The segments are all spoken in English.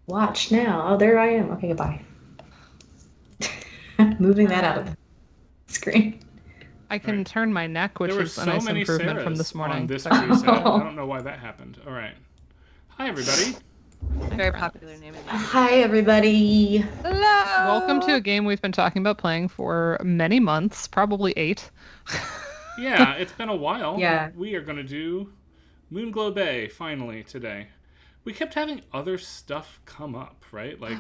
Watch now. Oh, there I am. Okay, goodbye. Moving that out of the screen. I can turn my neck, which is a nice improvement from this morning. On this preset. I don't know why that happened. All right. Hi, everybody. Very popular name. Hi, everybody. Hello. Welcome to a game we've been talking about playing for many months, probably 8. Yeah, it's been a while. Yeah. We are going to do Moonglow Bay finally today. We kept having other stuff come up, right? Like,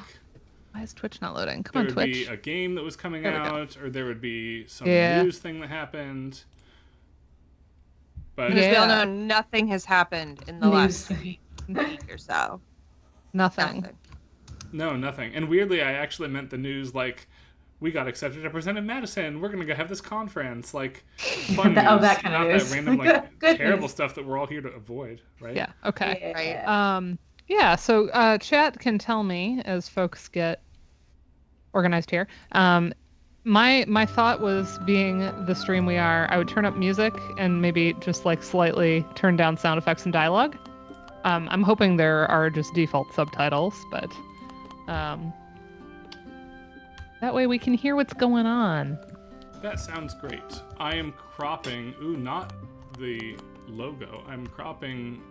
why is Twitch not loading? Come on, Twitch. There would be a game that was coming out, or there would be some news thing that happened. But we all know nothing has happened in the last week or so. Nothing. No, nothing. And weirdly, I actually meant the news like, we got accepted to present in Madison. We're going to go have this conference. Like, fun news. Oh, that kind of news. Not that random, like, terrible stuff that we're all here to avoid, right? Yeah, okay. Yeah. Right. So chat can tell me as folks get organized here. My thought was, being the stream we are, I would turn up music and maybe just like slightly turn down sound effects and dialogue. I'm hoping there are just default subtitles, but that way we can hear what's going on. That sounds great. I am cropping, not the logo. I'm cropping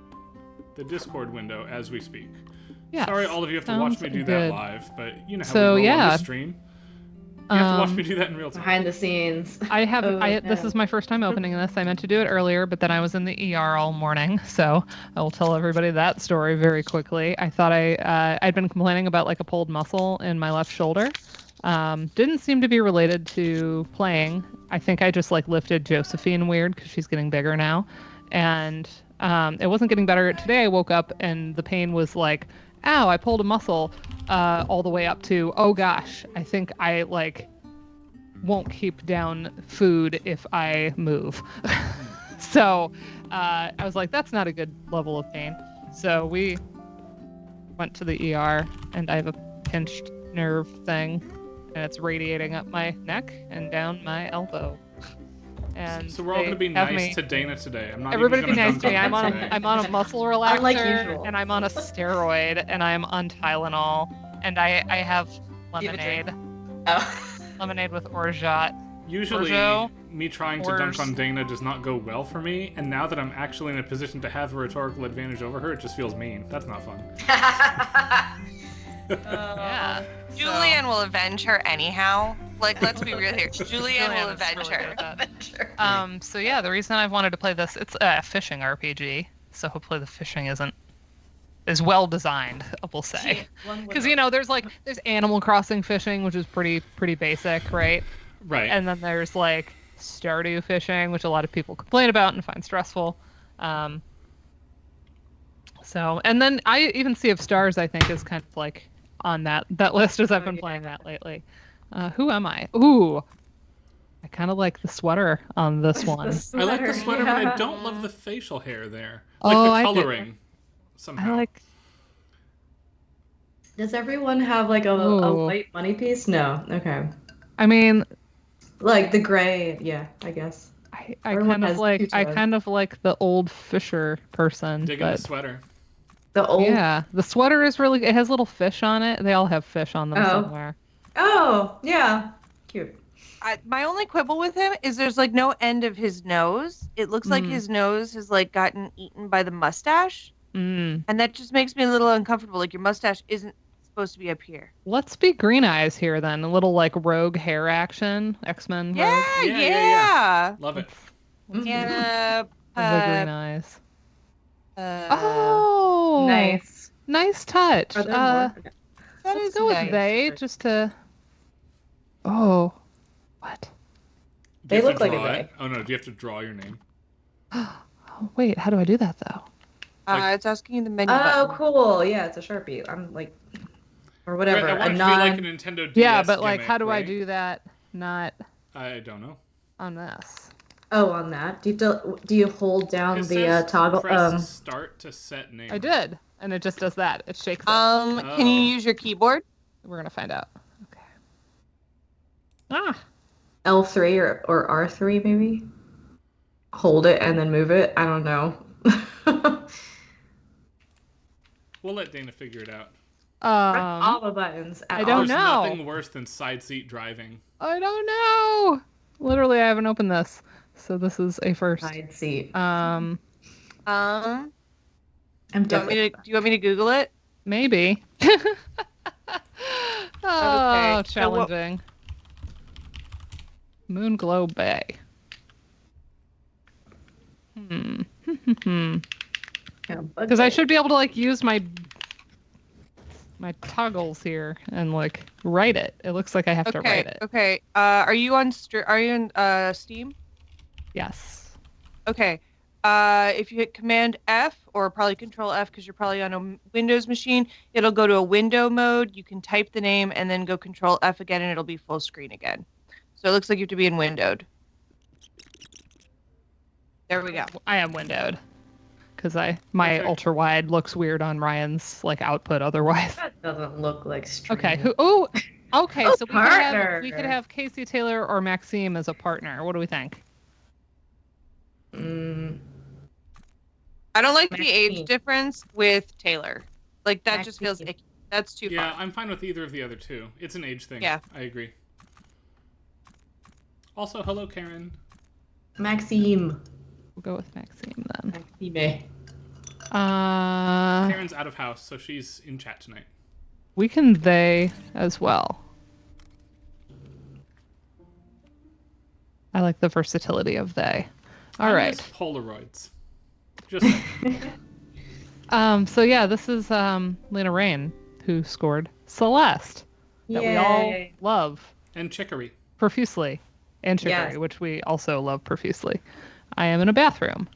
the Discord window as we speak. Yes, sorry, all of you have to watch me do that live, but you know how so, we roll on the stream. You have to watch me do that in real time. Behind the scenes. This is my first time opening this. I meant to do it earlier, but then I was in the ER all morning, so I will tell everybody that story very quickly. I thought I'd been complaining about like a pulled muscle in my left shoulder. Didn't seem to be related to playing. I think I just like lifted Josephine weird because she's getting bigger now, and it wasn't getting better. Today I woke up and the pain was like, ow, I pulled a muscle, all the way up to, oh gosh, I think I like won't keep down food if I move. So I was like, that's not a good level of pain. So we went to the ER and I have a pinched nerve thing and it's radiating up my neck and down my elbow. And so we're all going to be nice to Dana today. I'm not Everybody even be nice to me. I'm on a muscle relaxer, Unlike usual. and I'm on a steroid, and I'm on Tylenol, and I have lemonade. Lemonade with orgeat. Usually, me trying to dunk on Dana does not go well for me, and now that I'm actually in a position to have a rhetorical advantage over her, it just feels mean. That's not fun. Yeah. Julian will avenge her anyhow. Like, let's be real here. Julian will avenge her. So yeah, the reason I've wanted to play this, it's a fishing RPG, so hopefully the fishing is well designed, we'll say. Because there's Animal Crossing fishing, which is pretty basic, right? Right. And then there's like Stardew fishing, which a lot of people complain about and find stressful. So, and then I even Sea of Stars, I think, is kind of like on that list as I've been playing that lately. Who am I? Ooh, I kind of like the sweater on this one. I like the sweater, but I don't love the facial hair there. Like the coloring, somehow. Does everyone have like a white money piece? No. Okay. I mean, like the gray. Yeah, I guess. I kind of like the old Fisher person. Digging the sweater. The sweater is really. It has little fish on it. They all have fish on them somewhere. Oh, yeah. Cute. My only quibble with him is there's like no end of his nose. It looks like his nose has like gotten eaten by the mustache. And that just makes me a little uncomfortable. Like, your mustache isn't supposed to be up here. Let's be Green Eyes here then. A little like rogue hair action. X-Men. Yeah. Love it. Yeah. The Green Eyes. Oh. Nice. Nice touch. Let's go with they just to. Oh, what? They look like a they. Oh no! Do you have to draw your name? Oh wait, how do I do that though? It's asking you the menu. Oh, button. Cool. Yeah, it's a Sharpie. I'm like, or whatever. Right, I want it to be like a Nintendo DS Yeah, but like, gimmick, how do right? I do that? Not. I don't know. On this. Oh, on that. Do you hold down the toggle? Press start to set name. I did, and it just does that. It shakes it. Can you use your keyboard? We're gonna find out. Okay. L3 or R3 maybe. Hold it and then move it. I don't know. We'll let Dana figure it out. All the buttons. I don't There's know. nothing worse than side seat driving. I don't know. Literally, I haven't opened this, so this is a first. Side seat. I'm I'm do you want me to Google it? Maybe. Oh, Okay, so what- challenging. Moonglow Bay. Because I should be able to like use my toggles here and like write it. It looks like I have to write it. Okay. Are you in Steam? Yes. Okay. If you hit Command F or probably Control F because you're probably on a Windows machine, it'll go to a window mode. You can type the name and then go Control F again, and it'll be full screen again. So it looks like you have to be in windowed. There we go. I am windowed because my Okay. ultra wide looks weird on Ryan's like output otherwise. That doesn't look like stream. Okay. Okay. So Partner. we could have Casey Taylor or Maxime as a partner. What do we think? Mm, I don't like the Maxine. age difference with Taylor. Like that just feels Maxine. icky. That's too Yeah, far. I'm fine with either of the other two. It's an age thing. Yeah. I agree. Also, hello, Karen. Maxime. We'll go with Maxime then. Maxime. Karen's out of house, so she's in chat tonight. We can they as well. I like the versatility of they. All I right. miss Polaroids. Just saying. So yeah, this is Lena Rain who scored Celeste that we all Yay. love And Chicory. profusely, and Chicory, Yes. which we also love profusely. I am in a bathroom.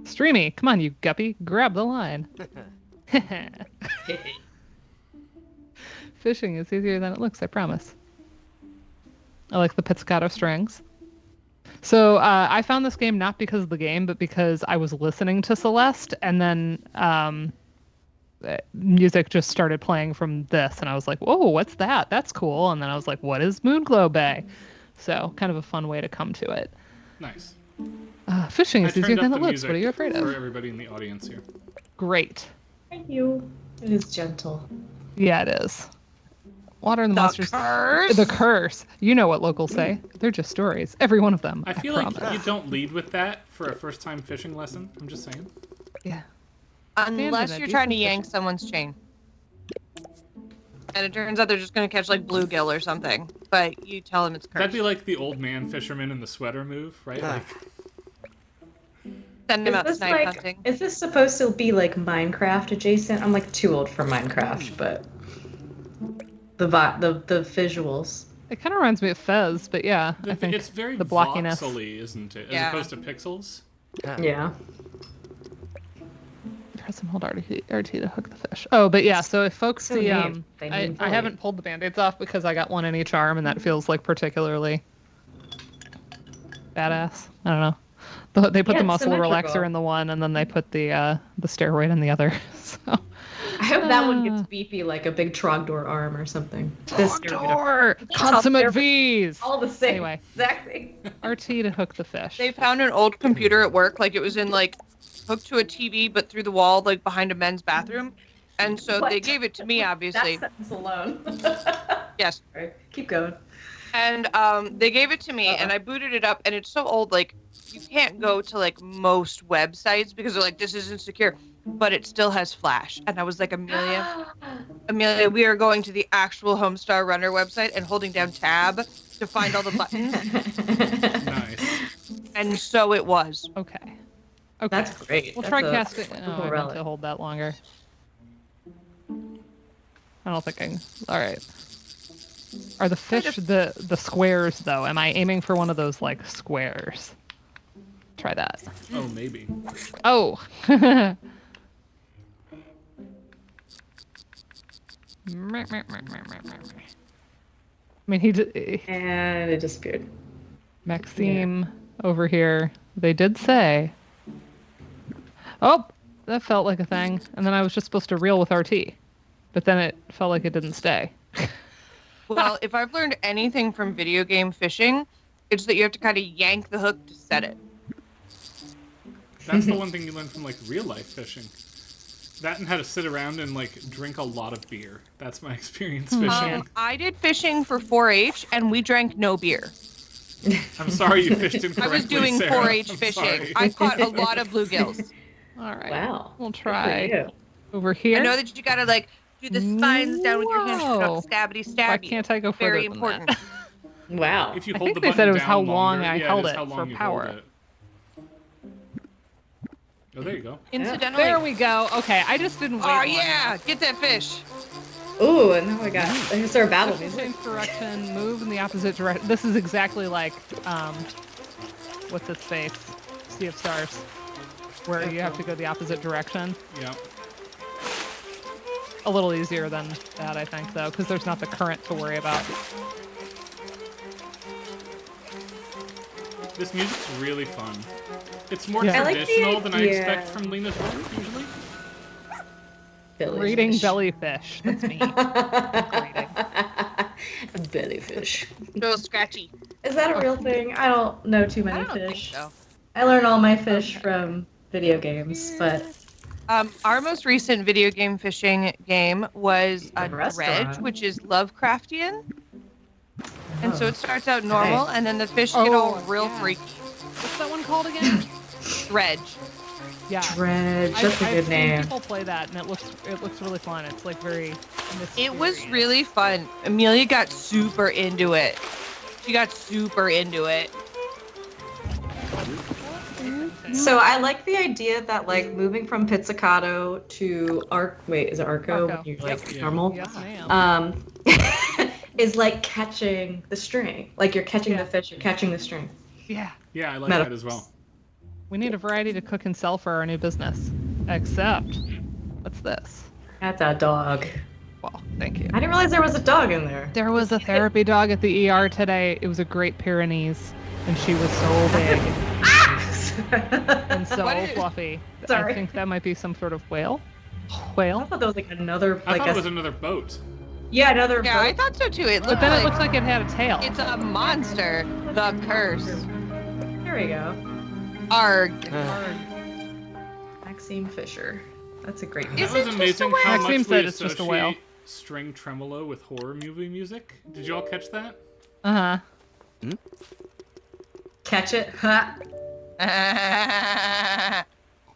Streamy, come on, you guppy, grab the line. Fishing is easier than it looks, I promise. I like the pizzicato strings. So I found this game not because of the game, but because I was listening to Celeste, and then music just started playing from this, and I was like, whoa, what's that? That's cool. And then I was like, what is Moonglow Bay? So kind of a fun way to come to it. Nice. Fishing I is easier turned than up it the looks. What are you music afraid for of? everybody in the audience here. Great. Thank you. It is gentle. Yeah, it is. Water and the monsters. curse? The curse. You know what locals say. They're just stories. Every one of them. I feel promise. like you don't lead with that for a first-time fishing lesson. I'm just saying. Yeah. Unless Abandon you're it, trying to decent yank fishing. someone's chain. And it turns out they're just going to catch like bluegill or something. But you tell them it's cursed. That'd be like the old man fisherman in the sweater move, right? Like, Send them out Is this snipe like? hunting. Is this supposed to be like Minecraft adjacent? I'm like too old for Minecraft, but the visuals. It kind of reminds me of Fez, but yeah, I think it's very the blockiness. voxely, isn't it? As Yeah. opposed to pixels. Yeah. Press and hold RT to hook the fish. Oh, but yeah, so if folks So see, neat. They I need haven't pulled the band-aids off because I got one in each arm, and that feels like particularly badass. I don't know. They put Yeah, the muscle symmetrical. relaxer in the one, and then they put the steroid in the other. So. I hope that one gets beefy like a big Trogdor arm or something. This Door! Consummate V's! all the same. Anyway. Exact thing. RT to hook the fish. They found an old computer at work, like it was in like hooked to a TV, but through the wall, like behind a men's bathroom. And so What? they gave it to me, obviously. That sentence alone. Yes. Sorry. Keep going. And they gave it to me, and I booted it up, and it's so old, like you can't go to like most websites because they're like, this isn't secure, but it still has Flash. And I was like, Amelia, we are going to the actual Homestar Runner website and holding down tab to find all the buttons. Nice. And so it was. Okay. Okay. That's great. We'll That's try a casting. cool Oh, I meant relic. to hold that longer. I don't think I can. All right. Are the fish the squares though? Am I aiming for one of those like squares? Try that. Oh, maybe. Oh. I mean, And it disappeared. Maxime over here. They did say. Oh, that felt like a thing. And then I was just supposed to reel with RT, but then it felt like it didn't stay. Well, if I've learned anything from video game fishing, it's that you have to kind of yank the hook to set it. That's the one thing you learn from like real life fishing. That and how to sit around and like drink a lot of beer. That's my experience fishing. I did fishing for 4-H, and we drank no beer. I'm sorry you fished incorrectly, I was doing Sarah. 4-H I'm fishing. sorry. I caught a lot of bluegills. All right. Wow. We'll Good for try you. over here. I know that you gotta like do the spines down with your hands, Whoa. not stabby stabby. Why can't I go further Very than important. that? Wow. If you I hold think the they button said it was down how long longer, I yeah, held it is it how long for you hold power. it. Oh, there you go. Incidentally. There we go. Okay, I just didn't wait. Oh long yeah, enough. get that fish. Ooh, and now I got. Is there a battle Push the music? same direction, move in the opposite direction. This is exactly like, what's its face? Sea of Stars, where you have to go the opposite direction. Yeah. A little easier than that, I think, though, because there's not the current to worry about. This music's really fun. It's more Yeah. I like the traditional than I idea. expect from Lena's work usually. Reading Bellyfish. jellyfish. That's me. Bellyfish. Real scratchy. Is that a real thing? I don't know too many I don't think fish. so. I learn all my fish from video games, but Our most recent video game fishing game was A a restaurant. dredge, which is Lovecraftian. And so it starts out normal, Nice. and then the fish get all Oh, real yeah. freaky. What's that one called again? Dredge. Yeah. dredge. That's a I've good seen name. people play that, and it looks really fun. It's like very mysterious. It was really fun. Amelia got super into it. She got super into it. So I like the idea that like moving from pizzicato to is it arco? Arco. When you like Yep. normal. Yes, ma'am. Is like catching the string. Like you're catching Yeah. the fish, you're catching the string. Yeah. Yeah, I like Meta- that as well. We need a variety to cook and sell for our new business. Except, what's this? That's a dog. Well, thank you. I didn't realize there was a dog in there. There was a therapy dog at the ER today. It was a Great Pyrenees, and she was so big and so What is- fluffy. Sorry. I think that might be some sort of whale. I Whale? thought that was like another I like thought a it was another boat. yeah another Yeah, I boat. thought so too. It But looked then like it looks like it had a tail. it's a monster. The curse. There we go. Arg. Maxime Fisher. That's a great name. That Is was it just amazing a whale? how Maxime much we said it's just a whale. associate string tremolo with horror movie music. Did you all catch that? Uh-huh. Catch it. Ha.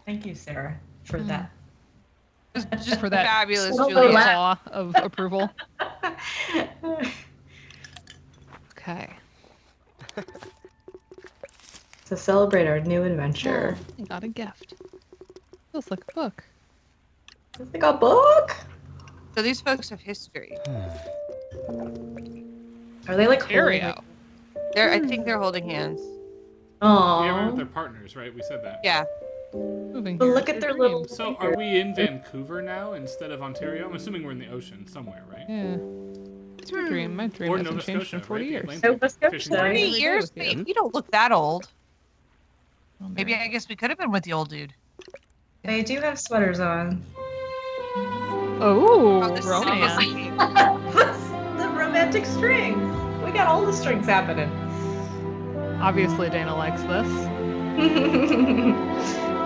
Thank you, Sarah, for that. Just For that fabulous, So Julia. laugh. Awe of approval. Okay. To celebrate our new adventure. I got a gift. Feels like a book. It's like a book. So these folks have history. Are they like holding? Stereo. I think they're holding hands. Aww. They're partners, right? We said that. Yeah. Moving But here look is at your their little. dreams. So are we in Vancouver now instead of Ontario? I'm assuming we're in the ocean somewhere, right? Yeah. It's your dream. My dream Or hasn't Nova changed Scotia, in 40 right? The years. Atlantic Nova Scotia. fishing 40 Really ground. do years? with you. Wait, we don't look that old. Oh, Maybe I guess we could have been with the old dude. They do have sweaters on. Oh, Oh, this is romance. amazing. What's the romantic strings? We got all the strings happening. Obviously, Dana likes this.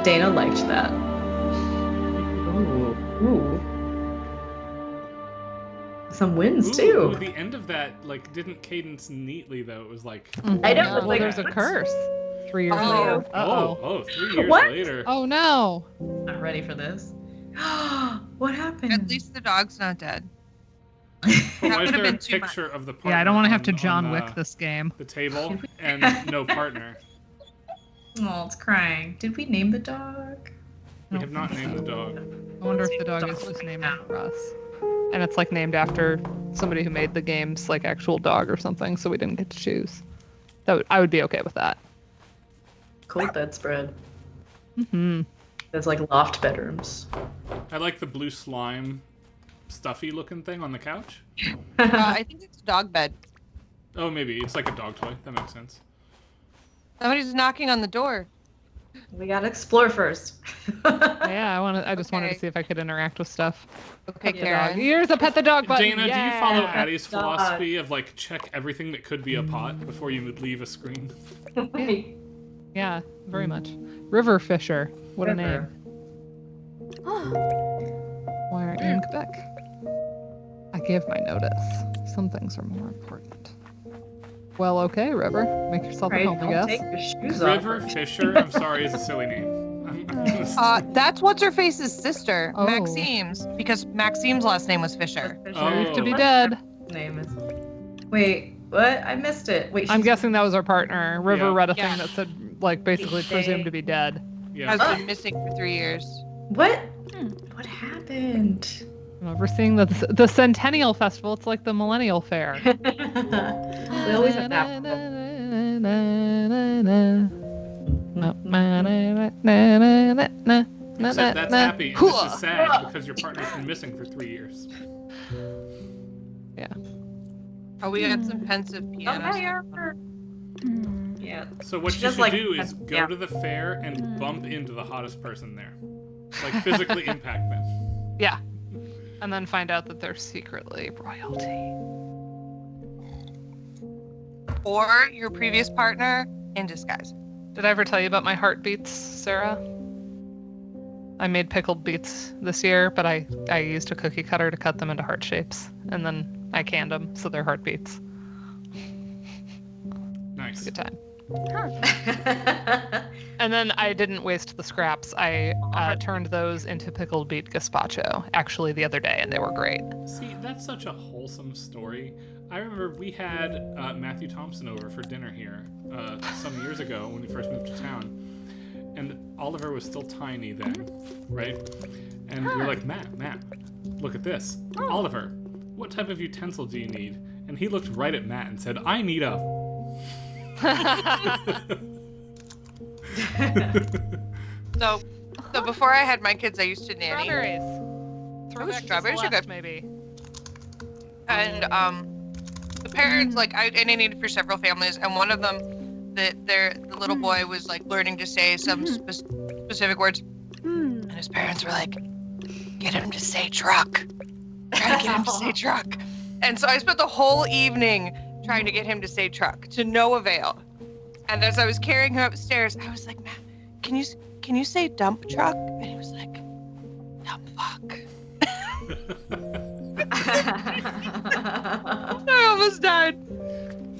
Dana liked that. Ooh. Ooh. Some winds Ooh, too. ooh, the end of that like didn't cadence neatly though. It was like I know, Well, it's like, there's a what? curse. 3 years Oh. later. Uh-oh. oh 3 years What? later. Oh, no. Not ready for this. What happened? At least the dog's not dead. But why That is would've there a been too much. picture of the partner? Yeah, I don't want to have to on John Wick this game. the table and no partner. Oh, it's crying. Did we name the dog? We have not named the dog. I wonder if the dog is just named after us. And it's like named after somebody who made the game's like actual dog or something, so we didn't get to choose. I would be okay with that. Cool bedspread. Mm-hmm. There's like loft bedrooms. I like the blue slime, stuffy looking thing on the couch. I think it's a dog bed. Oh, maybe it's like a dog toy. That makes sense. Somebody's knocking on the door. We gotta explore first. Yeah, I just wanted to Okay. see if I could interact with stuff. Okay, Pet the dog. Karen. Here's a pet the dog button. Dana, yeah. do you follow Addie's Dog. philosophy of like check everything that could be a pot before you would leave a screen? Yeah, very much. River Fisher. What a name. River. Why aren't you in Quebec? I gave my notice. Some things are more important. Well, okay, River. Make yourself at Right, home, I don't guess. take your shoes River off. Fisher, I'm sorry, is a silly name. I'm just- That's what's-her-face's sister, Oh. Maxime's, because Maxime's last name was Fisher. Oh. To be What dead. name is? Wait, what? I missed it. Wait, I'm she's- guessing that was our partner. River Yeah. read a Yeah. thing that said, like, basically They- presumed to be dead. yeah. Has been missing for 3 years. What? What happened? I'm overseeing the Centennial Festival. It's like the Millennial Fair. We always have that. Except that's happy, and this is sad because your partner's been missing for 3 years. Oh, we got some pensive piano. Yeah. So what She you does should like- do is go yeah. to the fair and bump into the hottest person there. Like physically impact them. Yeah. And then find out that they're secretly royalty. Or your previous partner in disguise. Did I ever tell you about my heartbeats, Sarah? I made pickled beets this year, but I used a cookie cutter to cut them into heart shapes. And then I canned them, so they're heartbeats. Nice. Good time. And then I didn't waste the scraps. I turned those into pickled beet gazpacho, actually, the other day, and they were great. See, that's such a wholesome story. I remember we had Matthew Thompson over for dinner here some years ago when we first moved to town. And Oliver was still tiny then, right? And we were like, Matt, look at this. Oliver, what type of utensil do you need? And he looked right at Matt and said, I need a... So before I had my kids, I used to nanny. Strawberries. Strawberries are good. Maybe. And the parents, like, I nannied for several families, and one of them, the little boy was like learning to say some specific words, and his parents were like, "Get him to say truck. Try to get him to say truck." And so I spent the whole evening trying to get him to say truck, to no avail. And as I was carrying him upstairs, I was like, "Matt, can you say dump truck?" And he was like, "Dump fuck." I almost died.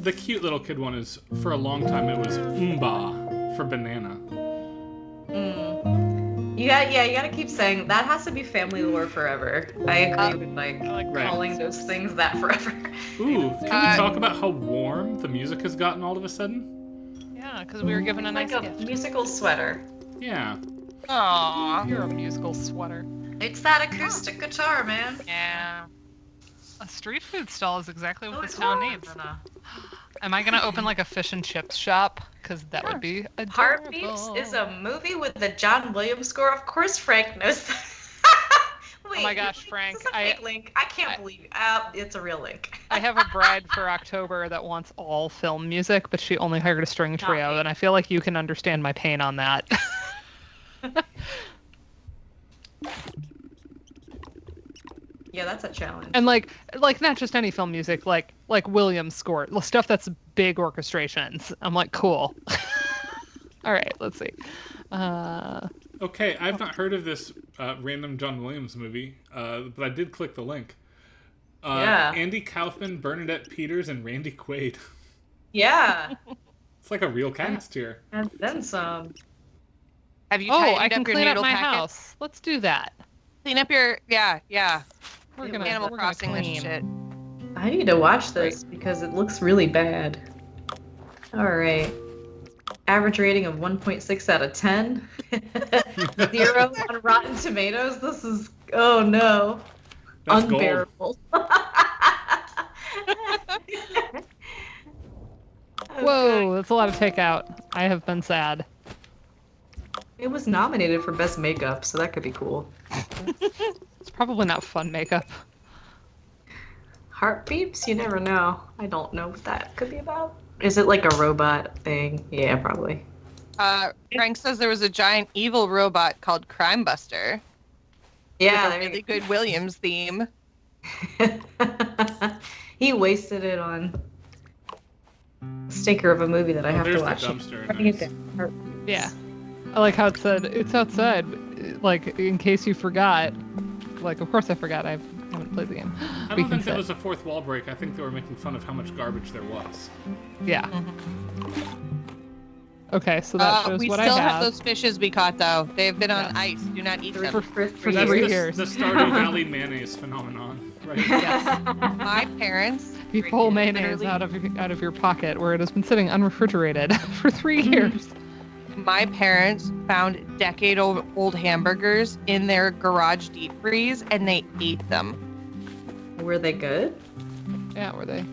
The cute little kid one is, for a long time, it was Mba for banana. You gotta keep saying that. Has to be family lore forever. I agree with like Right. calling those things that forever. Ooh, can we talk about how warm the music has gotten all of a sudden? Yeah, because we were given a Like nice a gift. musical sweater. Yeah. Aww. You're a musical sweater. It's that acoustic guitar, man. Yeah. A street food stall is exactly what Oh, this it's town warm. needs. Am I gonna open like a fish and chips shop? Because that would be adorable. Heartbeats is a movie with the John Williams score. Of course, Frank knows that. Wait, Oh my gosh, Frank, Is this a fake link? I can't believe it's a real link. I have a bride for October that wants all film music, but she only hired a string trio, and I feel like you can understand my pain on that. Yeah, that's a challenge. And like not just any film music, like Williams score, stuff that's big orchestrations. I'm like, cool. All right, let's see. Okay, I've not heard of this random John Williams movie, but I did click the link. Yeah. Andy Kaufman, Bernadette Peters, and Randy Quaid. Yeah, It's like a real cast here. and then some. Have you Oh, tidied I can up your clean up noodle my packet? house. Let's do that. Clean up your yeah. We're Yeah, gonna Animal we're gonna Crossing this clean. shit. I need to watch this because it looks really bad. All right. Average rating of 1.6 out of 10. 0 on Rotten Tomatoes. This is, oh no. That's gold. Unbearable. Whoa, that's a lot of takeout. I have been sad. It was nominated for Best Makeup, so that could be cool. It's probably not fun makeup. Heart beeps? You never know. I don't know what that could be about. Is it like a robot thing? Yeah, probably. Frank says there was a giant evil robot called Crime Buster. Yeah, With a really good Williams theme. He wasted it on a sticker of a movie that I have to There's watch. the dumpster. Writing it Nice. down. Heart beeps. Yeah. I like how it said, it's outside, like, in case you forgot. Like, of course I forgot. I haven't played the game. I don't think that was a fourth wall break. I think they were making fun of how much garbage there was. Yeah. Okay, so that shows we what I still have. those fishes we caught, though. They've been on ice. Do not eat them. For That's 3 years. the Stardew Valley mayonnaise phenomenon, right? Yes. My parents... You pull mayonnaise out of your pocket where it has been sitting unrefrigerated for 3 years. My parents found decade-old hamburgers in their garage deep freeze, and they ate them. Were they good? Yeah, were they?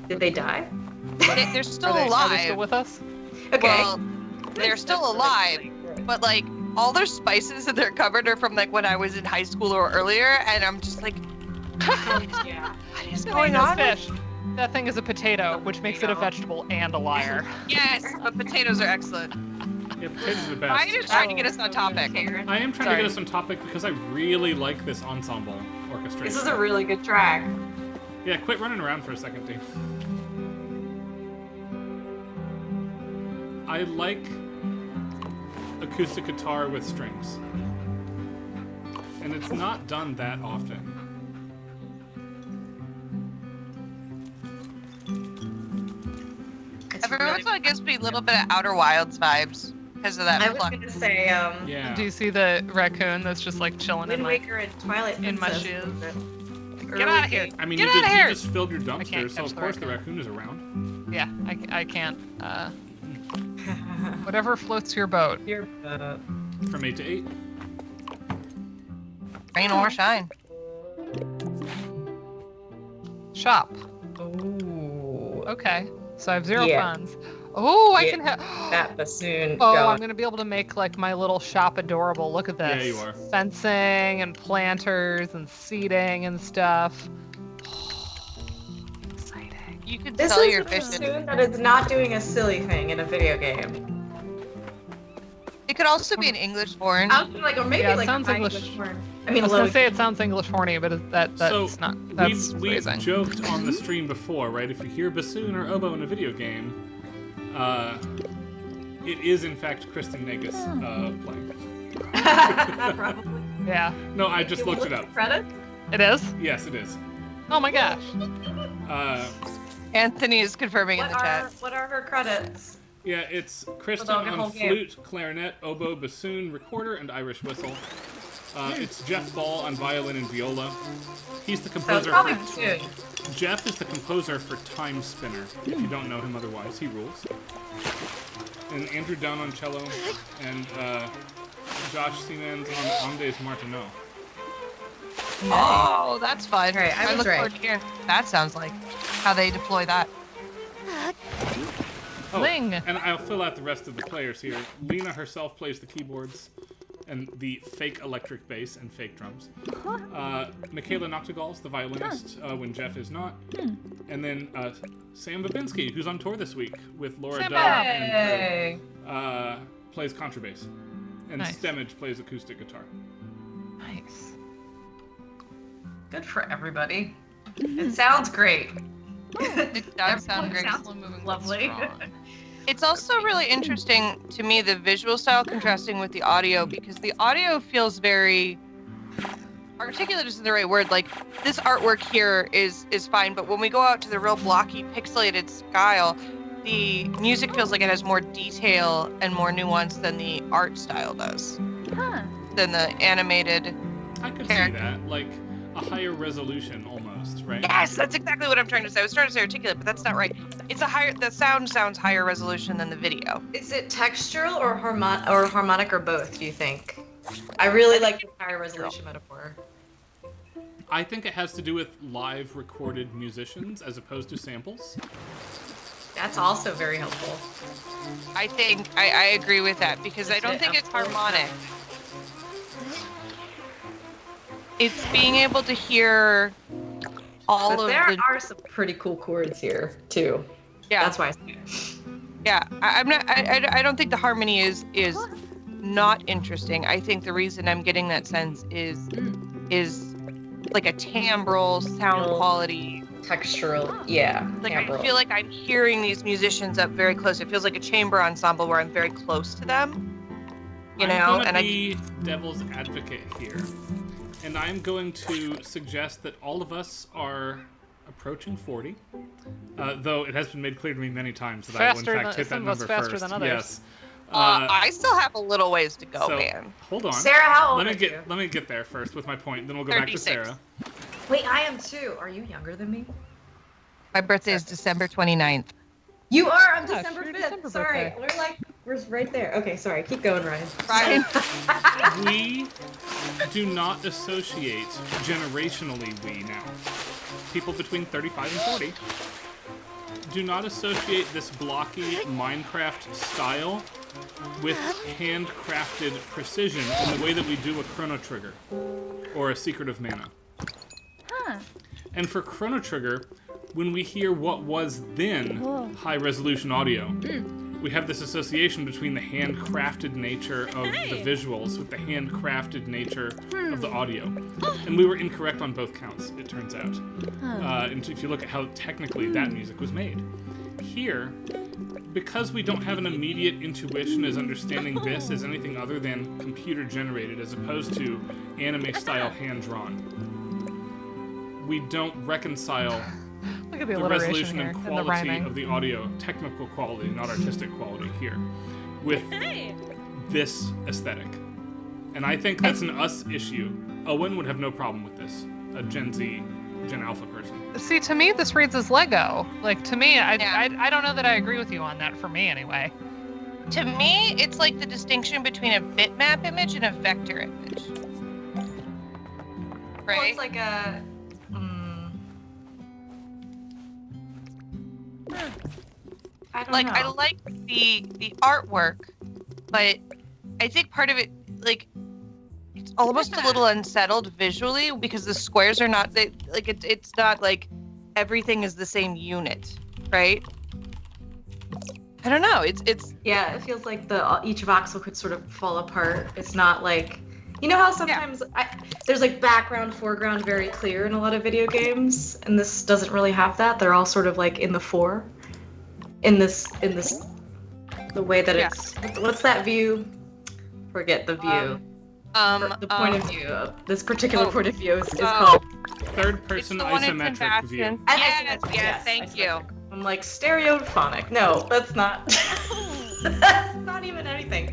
Did they die? They're still Are alive. they still with us? Okay. Well, they're still alive, but like all their spices in their cupboard are from like when I was in high school or earlier, and I'm just like, Yeah. what is That going thing is on? fish. That thing is a potato, which makes it a vegetable and a liar. Yes, but potatoes are excellent. Yeah, potatoes are the Why are best. you trying to get us on topic? I am trying to get us on topic because I really like this ensemble orchestration. This is a really good track. Yeah, quit running around for a second, Dave. I like acoustic guitar with strings. And it's not done that often. Every once in a while it gives me a little bit of Outer Wilds vibes because of that I was pluck. gonna say, Yeah. Do you see the raccoon that's just like chilling Wind in my... Waker and Twilight in my Princess. shoes. Early Get out of here! game. I mean, Get you outta here! just filled your can't dumpster, so catch of the course the raccoon is around. Yeah, I can't. Whatever floats your boat. You're, From 8 to 8. Rain or shine. Shop. ooh, Okay. So I have 0 Yeah. funds. Oh, I Yeah. can have... that bassoon. Oh, going. I'm gonna be able to make like my little shop adorable. Look at this. Yeah, you are. Fencing and planters and seating and stuff. Exciting. You could This sell is your a fishes. bassoon that is not doing a silly thing in a video game. It could also be an English horn. I was like, or maybe Yeah, it like sounds high English. horn. I I mean, was low. gonna say it sounds English horny, but that's So, not. That's we've phrasing. joked on the stream before, right? If you hear bassoon or oboe in a video game, it is in fact Kristen Negus playing. Probably. Yeah, No, I just looked it up. Credit? it is. Yes, it is. Oh my gosh. Anthony is confirming in the chat. What are her credits? Yeah, it's Kristen Without the on whole game. flute, clarinet, oboe, bassoon, recorder, and Irish whistle. It's Jeff Ball on violin and viola. He's the So it's composer. probably for, bassoon. Jeff is the composer for Time Spinner. If you don't know him otherwise, he rules. And Andrew Dunn on cello, and Josh Siemens on Andes Martineau. Oh, that's fun. Right, I was look right. forward to hearing what that sounds like. How they deploy that. Oh, Ling. and I'll fill out the rest of the players here. Lena herself plays the keyboards and the fake electric bass and fake drums. Michaela Noctigal's the violinist when Jeff is not. And then Sam Babinski, who's on tour this week with Laura Sam Dove and Hey. plays contrabass. And Nice. Stemage plays acoustic guitar. Nice. Good for everybody. It sounds great. It does sound Everyone great. sounds Slow moving, lovely. strong. It's also really interesting to me, the visual style contrasting with the audio, because the audio feels very articulate isn't the right word. Like, this artwork here is fine, but when we go out to the real blocky, pixelated style, the music feels like it has more detail and more nuance than the art style does. Than the animated. I could see that, like a higher resolution almost, right? Yes, that's exactly what I'm trying to say. I was trying to say articulate, but that's not right. It's a higher. The sound sounds higher resolution than the video. Is it textural or harmonic or both, do you think? I really like the higher resolution metaphor. I think it has to do with live recorded musicians as opposed to samples. That's also very helpful. I think I agree with that because I don't think it's harmonic. It's being able to hear all But of there the. are some pretty cool chords here too. Yeah, That's why I say it. yeah. I'm not. I don't think the harmony is not interesting. I think the reason I'm getting that sense is like a timbral sound quality. Textural, yeah. Like timbral. I feel like I'm hearing these musicians up very close. It feels like a chamber ensemble where I'm very close to them. you know, I'm gonna and be devil's advocate here, and I'm going to suggest that all of us are approaching 40. Though it has been made clear to me many times that I will in fact hit that number faster first. than others. Yes. I still have a little ways to go, So man. hold on. Sarah, how old let me are get you? let me get there first with my point. Then we'll go back to 36. Sarah. Wait, I am too. Are you younger than me? My birthday is December 29th. You are. I'm Yeah, December it's your 5th. December Sorry. birthday. We're right there. Okay, sorry. Keep going, Ryan. Ryan, We do not associate generationally we now. People between 35 and 40 do not associate this blocky Minecraft style with handcrafted precision in the way that we do a Chrono Trigger or a Secret of Mana. And for Chrono Trigger, when we hear what was then high-resolution audio, we have this association between the handcrafted nature of the visuals with the handcrafted nature of the audio. And we were incorrect on both counts, it turns out. And if you look at how technically that music was made. Here, because we don't have an immediate intuition as understanding this as anything other than computer-generated as opposed to anime-style hand-drawn, we don't reconcile Look at the the alliteration resolution here and and the quality rhyming. of the audio, technical quality, not artistic quality here, with this aesthetic. And I think that's an us issue. Owen would have no problem with this, a Gen Z, Gen Alpha person. See, to me, this reads as Lego. Like, to me, I don't know that I agree with you on that, for me anyway. to me, it's like the distinction between a bitmap image and a vector image. Well, Right? it's like a. I don't Like, know. I like the artwork, but I think part of it, like, it's almost a little unsettled visually because the squares are not, it's not like everything is the same unit, right? I don't know. It's Yeah, it feels like each voxel could sort of fall apart. It's not like, you know how sometimes there's like background, foreground very clear in a lot of video games, and this doesn't really have that. They're all sort of like in the fore. In this the way that it's what's that view? Forget the view. The point of view. This particular point of view is called Third person isometric view. Yes, thank you. I'm like stereophonic. No, that's not. That's not even anything.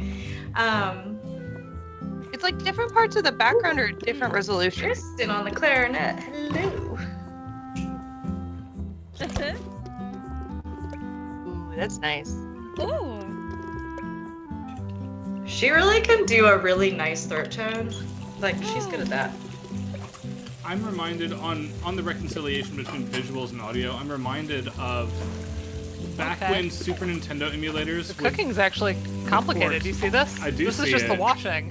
It's like different parts of the background are different resolutions. Kristen on the clarinet. Hello. Ooh, that's nice. Ooh. She really can do a really nice throat tone. Like, she's good at that. I'm reminded on the reconciliation between visuals and audio, I'm reminded of back when Super Nintendo emulators The cooking's actually complicated. Do you see this? I do This see is just the it. washing.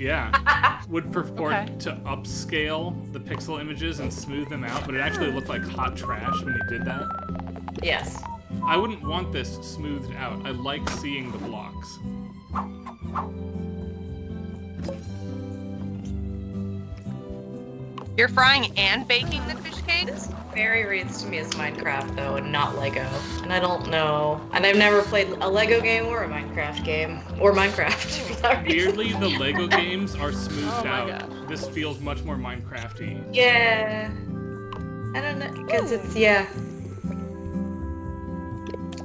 would purport Okay. to upscale the pixel images and smooth them out, but it actually looked like hot trash when you did that. Yes. I wouldn't want this smoothed out. I like seeing the blocks. You're frying and baking the fish cake? This very reads to me as Minecraft, though, and not Lego. And I don't know. And I've never played a Lego game or a Minecraft game. Or Minecraft, for that reason. Weirdly, the Lego games are smoothed Oh my out. gosh. This feels much more Minecraft-y. Yeah. I don't know, because it's, yeah.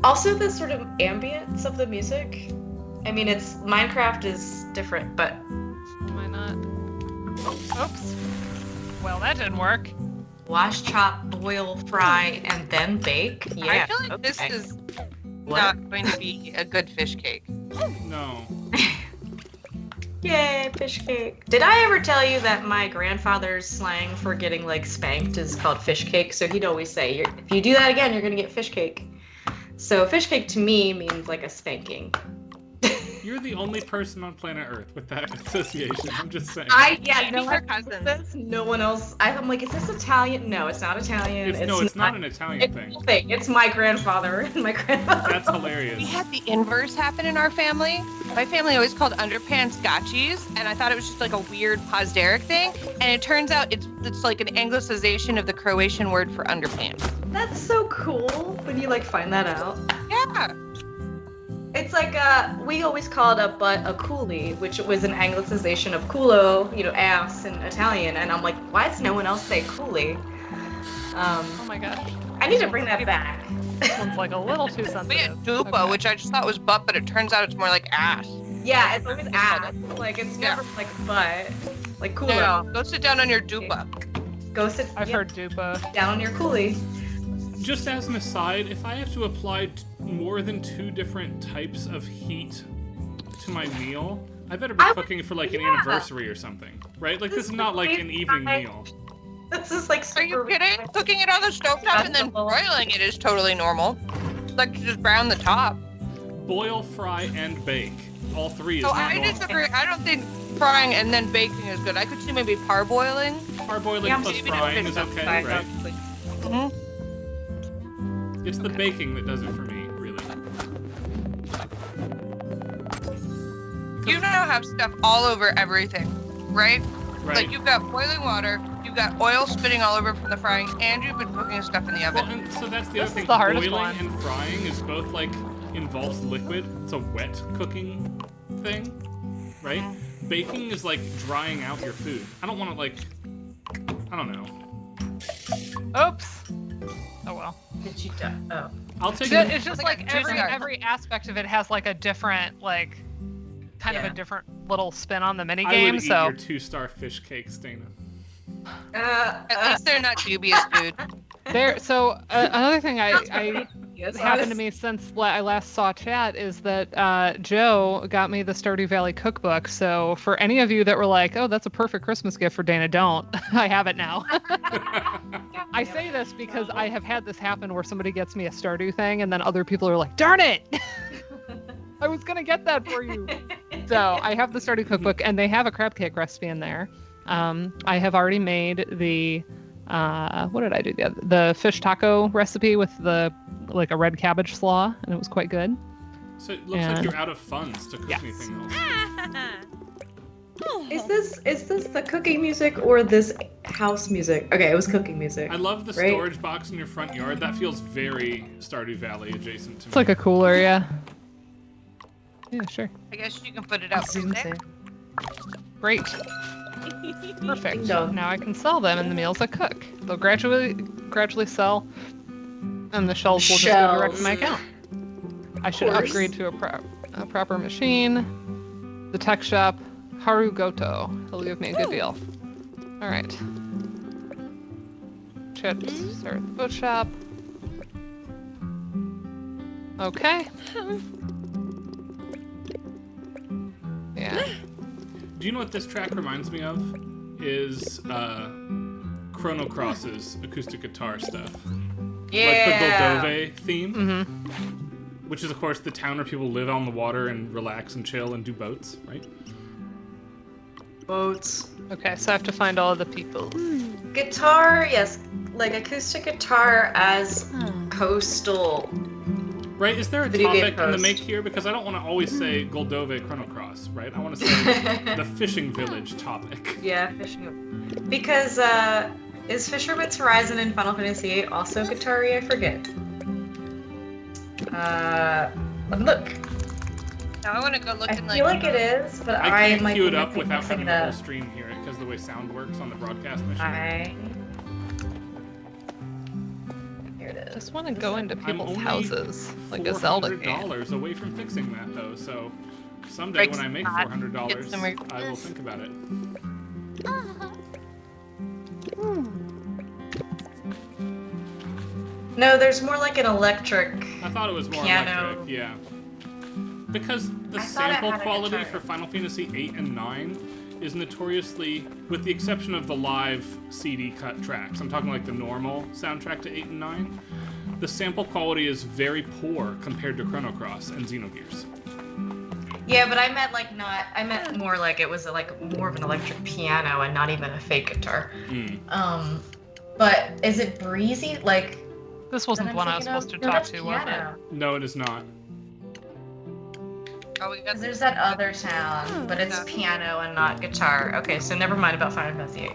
Also, the sort of ambience of the music. I mean, Minecraft is different, but Why not? Oops. Well, that didn't work. wash, chop, boil, fry, and then bake. Yeah. I feel like this okay. is What? not going to be a good fish cake. No. Yay, fish cake. Did I ever tell you that my grandfather's slang for getting like spanked is called fish cake? So he'd always say, if you do that again, you're gonna get fish cake. So fish cake to me means like a spanking. You're the only person on planet Earth with that association. I'm just saying. Maybe her cousins. No one else. I'm like, is this Italian? No, it's not Italian. It's not an Italian thing. It's my grandfather and my grandmother. That's hilarious. We had the inverse happen in our family. My family always called underpants gotchis, and I thought it was just like a weird Posderic thing. And it turns out it's like an anglicization of the Croatian word for underpants. That's so cool when you like find that out. Yeah. It's like we always called a butt a coolie, which was an anglicization of culo, ass in Italian. And I'm like, why does no one else say coolie? Oh my gosh. I need to bring that back. This one's like a little too sensitive. We had dupa, Okay. which I just thought was butt, but it turns out it's more like ass. Yeah, it's always ass. Like it's never like butt. Like culo. No, go sit down on your dupa. Go sit. I've heard dupa. down on your coolie. Just as an aside, if I have to apply more than 2 different types of heat to my meal, I better be cooking for like an anniversary or something, right? Like this is not like an evening meal. This is like Are you super. kidding? Cooking it on the stovetop and then broiling it is totally normal. Like you just brown the top. Boil, fry, and bake. All 3 is So not I normal. disagree. I don't think frying and then baking is good. I could see maybe parboiling. Parboiling Yeah, plus maybe frying don't is fix okay, it. right? Mm-hmm. It's the baking that does it for me, really. You now have stuff all over everything, right? Right? Like you've got boiling water, you've got oil spitting all over from the frying, and you've been cooking stuff in the Well, oven. and so that's the This other thing. is the hardest Boiling one. and frying is both like involves liquid. It's a wet cooking thing, right? Baking is like drying out your food. I don't want to like, I don't know. Oops. Oh well. Did you die? Oh. I'll take It's it. just like like a every juice every aspect of it has like a different like kind of Yeah. a different little spin on the mini I game. would eat So your 2-star fish cakes, Dana. At least they're not dubious food. there. So another thing I Yes, happened to me since I last saw chat is that Joe got me the Stardew Valley cookbook. So for any of you that were like, "Oh, that's a perfect Christmas gift for Dana," don't. I have it now. I say this because I have had this happen where somebody gets me a Stardew thing, and then other people are like, "Darn it! I was gonna get that for you." So I have the Stardew cookbook, and they have a crab cake recipe in there. I have already made the what did I do? The fish taco recipe with the like a red cabbage slaw, and it was quite good. So it looks like And- you're out of funds to cook Yes. anything else. Is this the cooking music or this house music? Okay, it was cooking music. I love the Right? storage box in your front yard. That feels very Stardew Valley adjacent to It's me. like a cooler, yeah. Yeah, sure. I guess you can put it out Susan there. said. Great. Perfect. Ding dong. Now I can sell them in the meals I cook. They'll gradually sell, and the shells will just go direct to my account. I should course. upgrade to a proper machine. The tech shop, Haru Goto. He'll give me a good deal. All right. Chips, start at the boat shop. Okay. Yeah. Do you know what this track reminds me of? Is Chrono Cross's acoustic guitar stuff. Yeah. Like the Goldove theme, Mm-hmm. which is of course the town where people live on the water and relax and chill and do boats, right? Boats. Okay, so I have to find all of the people. Guitar, yes. Like acoustic guitar as coastal. Right? Is there a Video game topic in the post. make here? Because I don't want to always say Goldove Chrono Cross, right? I want to say the fishing village topic. Yeah, fishing. Because is Fisherman's Horizon in Final Fantasy VIII also guitar-y? I forget. Let me look. Now I want to go look I in feel like it is, but I can't might cue be it up without mixing having it the whole up. stream hear it because the way sound works on the broadcast machine. Here it is. Just want to go into I'm people's only houses like a Zelda game. $400 away from fixing that though, so someday Like when I make not $400, get some re- I will think about it. No, there's more like an electric. I thought it was more Piano. electric, yeah. Because the I thought it sample had a quality guitar. for Final Fantasy 8 and 9 is notoriously, with the exception of the live CD cut tracks, I'm talking like the normal soundtrack to 8 and 9, the sample quality is very poor compared to Chrono Cross and Xenogears. Yeah, but I meant like not. I meant more like it was like more of an electric piano and not even a fake guitar. Mm. But is it breezy? Like This wasn't the one I was supposed to talk to, was it? No, it is not. Oh, we got Because there's that other sound, but it's piano and not guitar. Okay, so never mind about Final Fantasy VIII.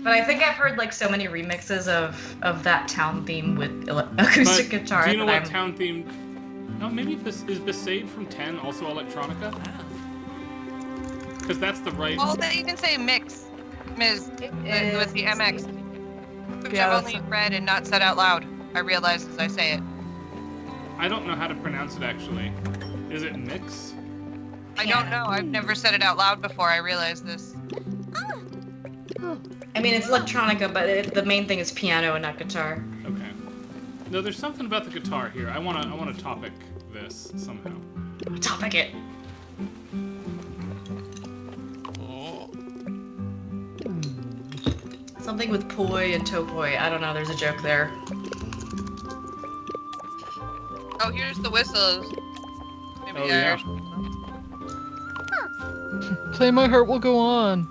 But I think I've heard like so many remixes of that town theme with acoustic But guitar. do you know that what I'm- town theme Oh, maybe is Besaid from 10 also electronica? Because that's the right. Well, they even say mix, Ms. With the MX, which Yeah, I've only read and not said out loud. I realize as I say it. I don't know how to pronounce it actually. Is it mix? I don't know. I've never said it out loud before. I realize this. I mean, it's electronica, but the main thing is piano and not guitar. Okay. No, there's something about the guitar here. I wanna topic this somehow. Topic it. Something with poi and topoi. I don't know. There's a joke there. Oh, here's the whistles. Maybe Oh, the yeah. Irish. Play My Heart Will Go On.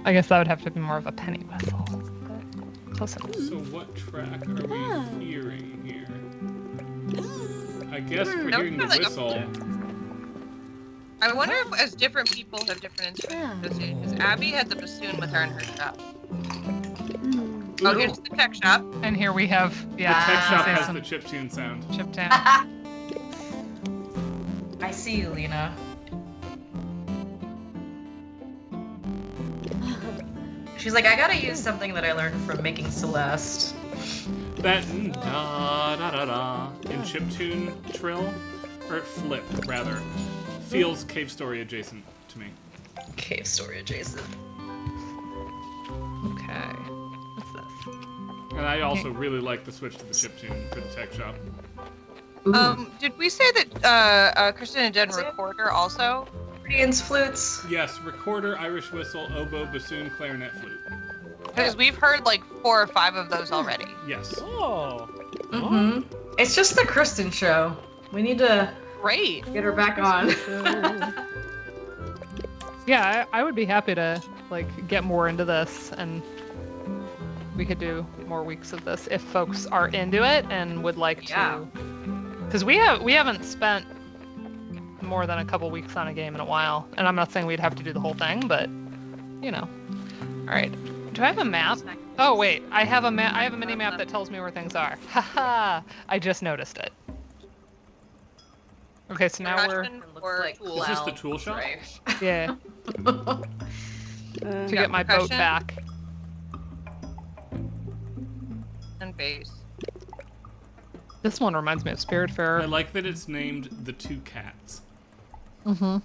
I guess that would have to be more of a penny whistle. But close enough. So what track are we hearing here? I guess we're That hearing the was like a whistle. I wonder if as different people have different instruments. Because Abby had the bassoon with her in her shop. Oh, here's the tech shop. And here we have, The yeah, tech shop say has some the chiptune sound. chip down. I see you, Lena. She's like, I gotta use something that I learned from making Celeste. That da da da da in chiptune trill, or flip rather, feels Cave Story adjacent to me. Cave Story adjacent. Okay. What's this? And I also really like the switch to the chiptune for the tech shop. Ooh. Did we say that Kristen had done recorder also? Accordions, flutes. Yes, recorder, Irish whistle, oboe, bassoon, clarinet, flute. Because we've heard like 4 or 5 of those already. Yes. Oh. Mm-hmm. It's just the Kristen show. We need to Great. get her back on. Yeah, I would be happy to like get more into this, and we could do more weeks of this if folks are into it and would like Yeah. to. Because we haven't spent more than a couple weeks on a game in a while, and I'm not saying we'd have to do the whole thing, but you know. All right. Do I have a map? Oh wait, I have a map. I have a mini map that tells me where things are. Haha! I just noticed it. Okay, so now we're Percussion or tool? Is this the tool shop? yeah to get my boat percussion? back. And bass. This one reminds me of I Spiritfarer. like that it's named The Two Cats. Mm-hmm.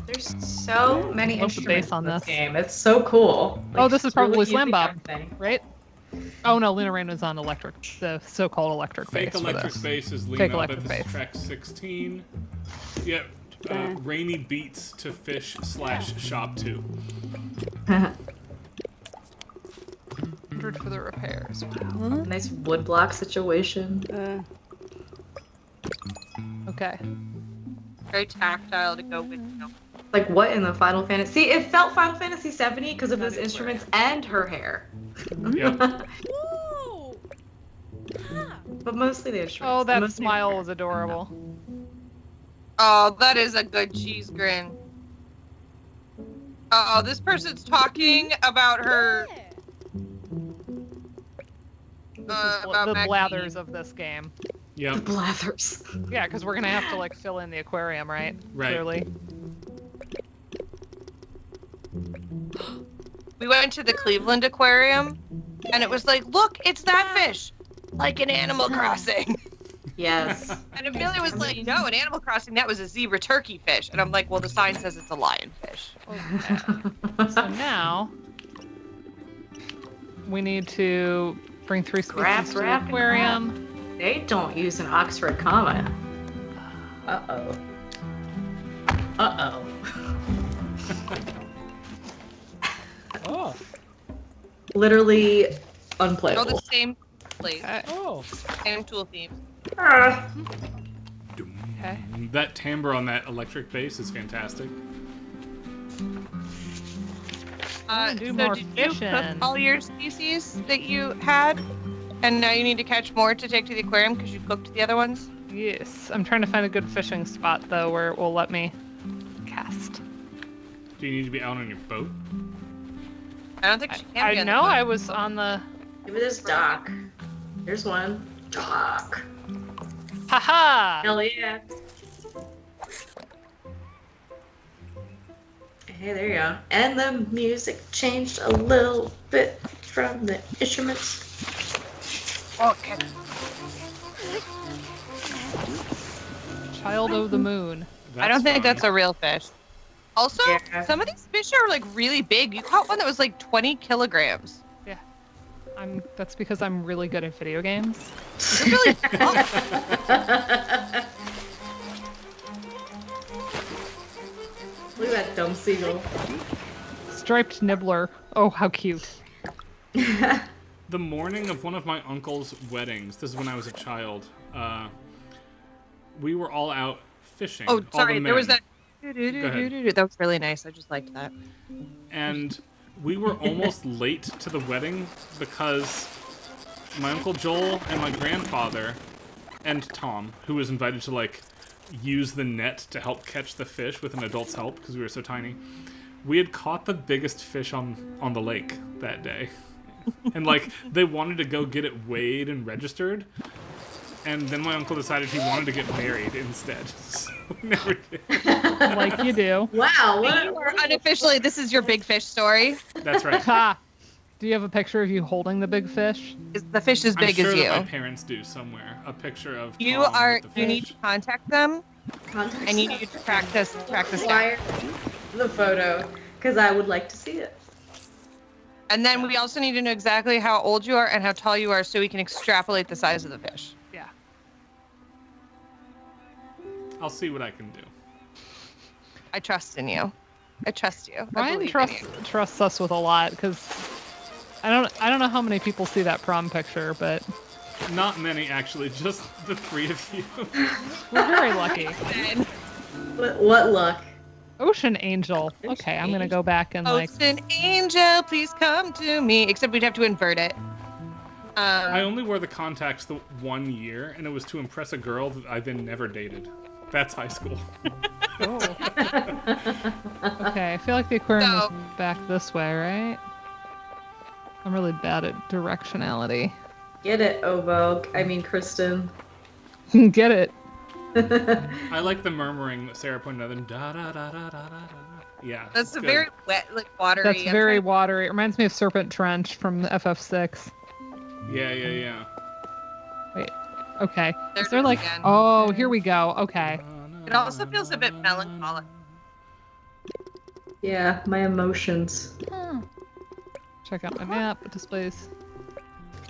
There's so many Love the instruments bass on in this this. game. It's so cool. Oh, this is it's really probably easy Slam Bob. everything. Right? Oh no, Lena Rain was on electric, the so-called electric Fake bass. for electric this. bass is Fake Lena, but electric this bass. is track 16. Yeah, rainy beats to fish / shop 2. 100 for the repairs. Wow. Nice woodblock situation. Okay. Very tactile to go with. Like what in the Final Fantasy? See, it felt Final Fantasy 70 because of those instruments and her hair. Yep. Whoa. But mostly the instruments. Oh, that Mostly smile her was adorable. Oh, that is a good cheese grin. Oh, this person's talking about her. This is About the Maggie. blathers of this game. hair. Yep. The blathers. Yeah, because we're gonna have to like fill in the aquarium, right? Right. Clearly. We went to the Cleveland Aquarium, and it was like, look, it's that fish, like in Animal Crossing. Yes. And Amelia was like, no, in Animal Crossing, that was a zebra turkey fish. And I'm like, well, the sign says it's a lionfish. Okay. So now we need to bring 3 Scrap, species to the wrap, and aquarium. They don't use an Oxford comma. Uh-oh. Uh-oh. Oh. Literally Oh, unplayable. the same place, Okay. Oh. same tool theme. Ah. Okay. That timbre on that electric bass is fantastic. Do So more did you fishing. cook all your species that you had? And now you need to catch more to take to the aquarium because you cooked the other ones? Yes. I'm trying to find a good fishing spot though where it will let me cast. Do you need to be out on your boat? I don't think she can be I on the know boat. I was on the Maybe this dock. Here's one. Talk. Haha! Hell yeah. Hey, there you go. And the music changed a little bit from the instruments. Okay. Child of the moon. I don't think fun. that's a real fish. Also, Yeah. some of these fish are like really big. You caught one that was like 20 kilograms. That's because I'm really good at video games. You're really Look at that dumb seagull. Striped nibbler. Oh, how cute. The morning of one of my uncle's weddings, this is when I was a child, we were all out fishing. Oh, all sorry. the There was men. that. That was really nice. I just liked that. And we were almost late to the wedding because my Uncle Joel and my grandfather and Tom, who was invited to, like, use the net to help catch the fish with an adult's help because we were so tiny, we had caught the biggest fish on the lake that day. And, like, they wanted to go get it weighed and registered. And then my uncle decided he wanted to get married instead. So we never did. Like you do. Wow, what? You are unofficially, this is your big fish story. That's right. Ha! Do you have a picture of you holding the big fish? Is the fish as I'm big sure as that you? my parents do somewhere. A picture of You Tom are. with the You need to fish. contact them, Contact and you need to track this down. Wire the photo, because I would like to see it. And then we also need to know exactly how old you are and how tall you are, so we can extrapolate the size of the fish. Yeah. I'll see what I can do. I trust in you. I trust you. I Ryan believe trusts in you. trusts us with a lot because I don't know how many people see that prom picture, but Not many, actually. Just the three of you. we're very lucky. And What luck. Ocean Angel. Okay, I'm gonna go back and like. Ocean angel, please come to me. Except we'd have to invert it. I only wore the contacts the 1 year, and it was to impress a girl that I then never dated. That's high school. Oh. Okay, I feel like the aquarium So- is back this way, right? I'm really bad at directionality. Get it, Ovogue. I mean, Kristen. Get it? I like the murmuring that Sarah pointed out. Then da da da da da da da. Yeah. That's it's a good. very wet, like watery. That's I'm very trying- watery. It reminds me of Serpent Trench from the FF6. Yeah. Wait. Okay. There Is there it is like? again. Oh, here we go. Okay. It also feels a bit melancholic. Yeah, my emotions. Check out my map. It displays,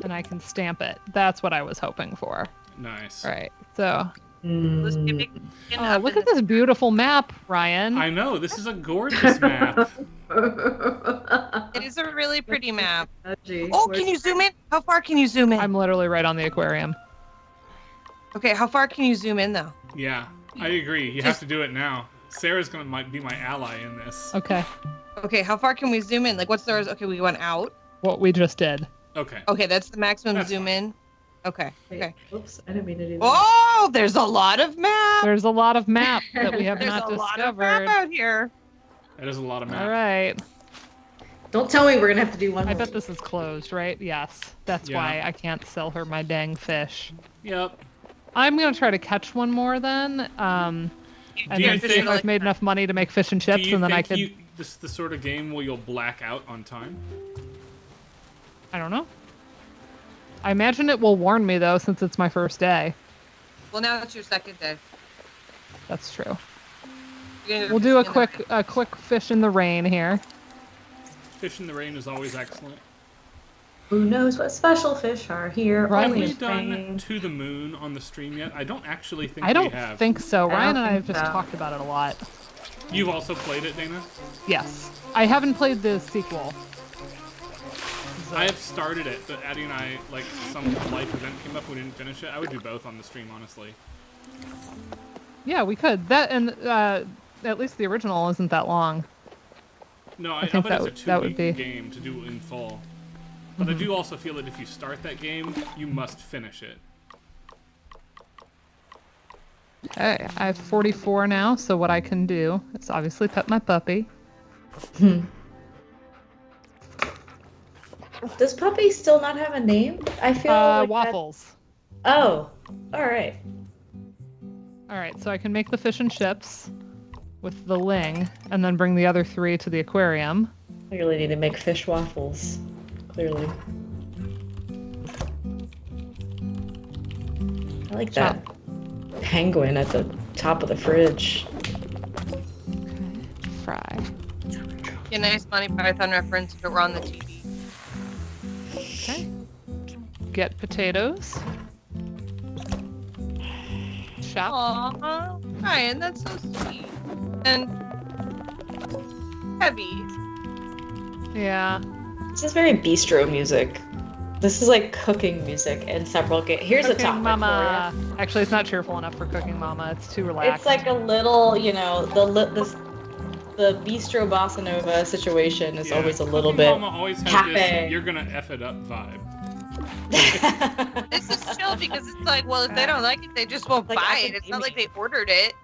and I can stamp it. That's what I was hoping for. Nice. All right. So, Let's get big- get oh, up look in at this beautiful map, Ryan. I know. This is a gorgeous map. It is a really pretty map. Oh, gee. Oh, can you zoom in? How far can you zoom in? I'm literally right on the aquarium. Okay, how far can you zoom in though? Yeah, I agree. You have to do it now. Sarah's might be my ally in this. Okay. Okay, how far can we zoom in? Like, what's the? Okay, we went out. What we just did. Okay. Okay, that's the maximum That's zoom in. Okay. Wait, Okay. Oops, I didn't mean to do that. Oh, there's a lot of map. There's a lot of map that we have There's not a lot of discovered. map out here. That is a lot of map. All right. Don't tell me we're gonna have to do one I more. bet this is closed, right? Yes. That's Yeah. why I can't sell her my dang fish. Yep. I'm gonna try to catch one more then. And Do you then see think- if I've made enough money to make fish and chips, Do you and then I think could. this is the sort of game where you'll black out on time? I don't know. I imagine it will warn me though, since it's my first day. Well, now it's your second day. That's true. You're gonna go We'll do a fishing in the rain. quick fish in the rain here. Fish in the rain is always excellent. Who knows what special fish are here? Right. Have Only we in done Spain. To the Moon on the stream yet? I don't actually think I don't we have. think so. I Ryan don't and I have think just so. talked about it a lot. You've also played it, Dana? Yes. I haven't played the sequel. I have started it, but Addie and I, like, some life event came up, we didn't finish it. I would do both on the stream, honestly. Yeah, we could. That and at least the original isn't that long. No, I I think bet that it's a that would two-week be- game to do in full. But I do also feel that if you start that game, you must finish it. Okay, I have 44 now, so what I can do is obviously pet my puppy. Does Puppy still not have a name? I feel like Waffles. Oh, all right. All right, so I can make the fish and chips with the ling, and then bring the other 3 to the aquarium. Clearly need to make fish waffles. Clearly. I like that penguin at the top of the fridge. Okay, fry. A nice Monty Python reference if it were on the TV. Okay. Get potatoes. Chop. Aww, Ryan, that's so sweet. And heavy. Yeah. This is very bistro music. This is like cooking music and several Here's a Cooking topic Mama. for you. Actually, it's not cheerful enough for Cooking Mama. It's too relaxed. It's like a little, you know, the bistro bossa nova situation is always a little Cooking bit Mama always has happy. this "you're gonna f it up" vibe. This is chill because it's like, well, if they don't like it, they just won't Like buy it. It's not like they ordered it.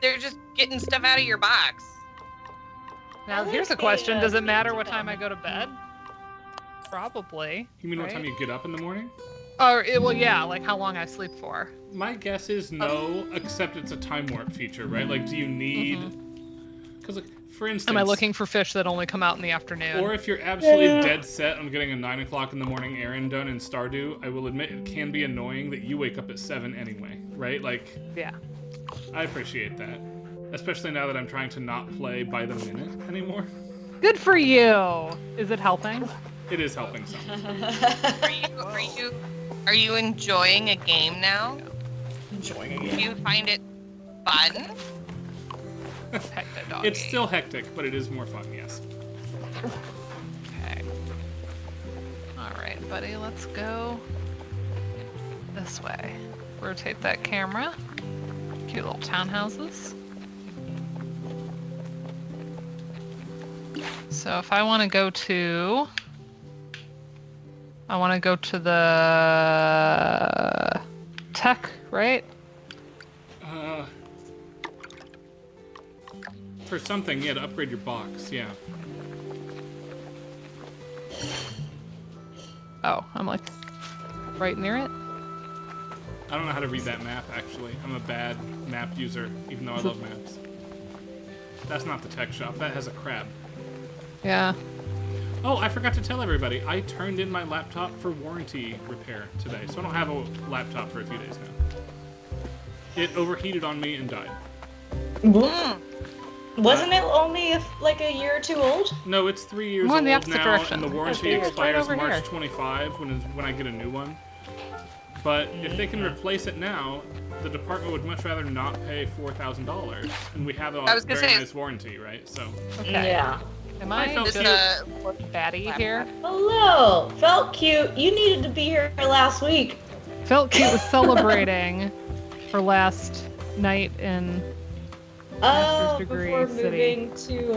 They're just getting stuff out of your box. Now, here's a question. Does it matter what time I go to bed? Probably. You mean what right? time you get up in the morning? Or, well, yeah, like how long I sleep for. My guess is no, except it's a time warp feature, right? Like, do you need... Because, like, for instance... Am I looking for fish that only come out in the afternoon? Or if you're absolutely dead set on getting a 9 o'clock in the morning errand done in Stardew, I will admit it can be annoying that you wake up at 7 anyway, right? Like, Yeah. I appreciate that. Especially now that I'm trying to not play by the minute anymore. Good for you. Is it helping? It is helping some. Are you enjoying a game now? Enjoying a Do game. you find it fun? Hectic doggy. It's still hectic, but it is more fun, yes. Okay. Alright, buddy, let's go this way. Rotate that camera. Cute little townhouses. So if I want to go to... I want to go to the tech, right? For something, yeah, to upgrade your box, yeah. Oh, I'm like right near it. I don't know how to read that map, actually. I'm a bad map user, even though I love maps. That's not the tech shop. That has a crab. Yeah. Oh, I forgot to tell everybody. I turned in my laptop for warranty repair today, so I don't have a laptop for a few days now. It overheated on me and died. Wasn't it only like a year or two old? No, it's 3 years More in the old opposite now, direction. and the warranty It's right expires over March here. 25 when I get a new one. But if they can replace it now, the department would much rather not pay $4,000, and we have a I was gonna very say- nice warranty, right? So Okay. Yeah. Am I I felt just cute. batty here? Hello. Felt cute. You needed to be here last week. Felt cute was celebrating her last night in master's degree Before city. moving to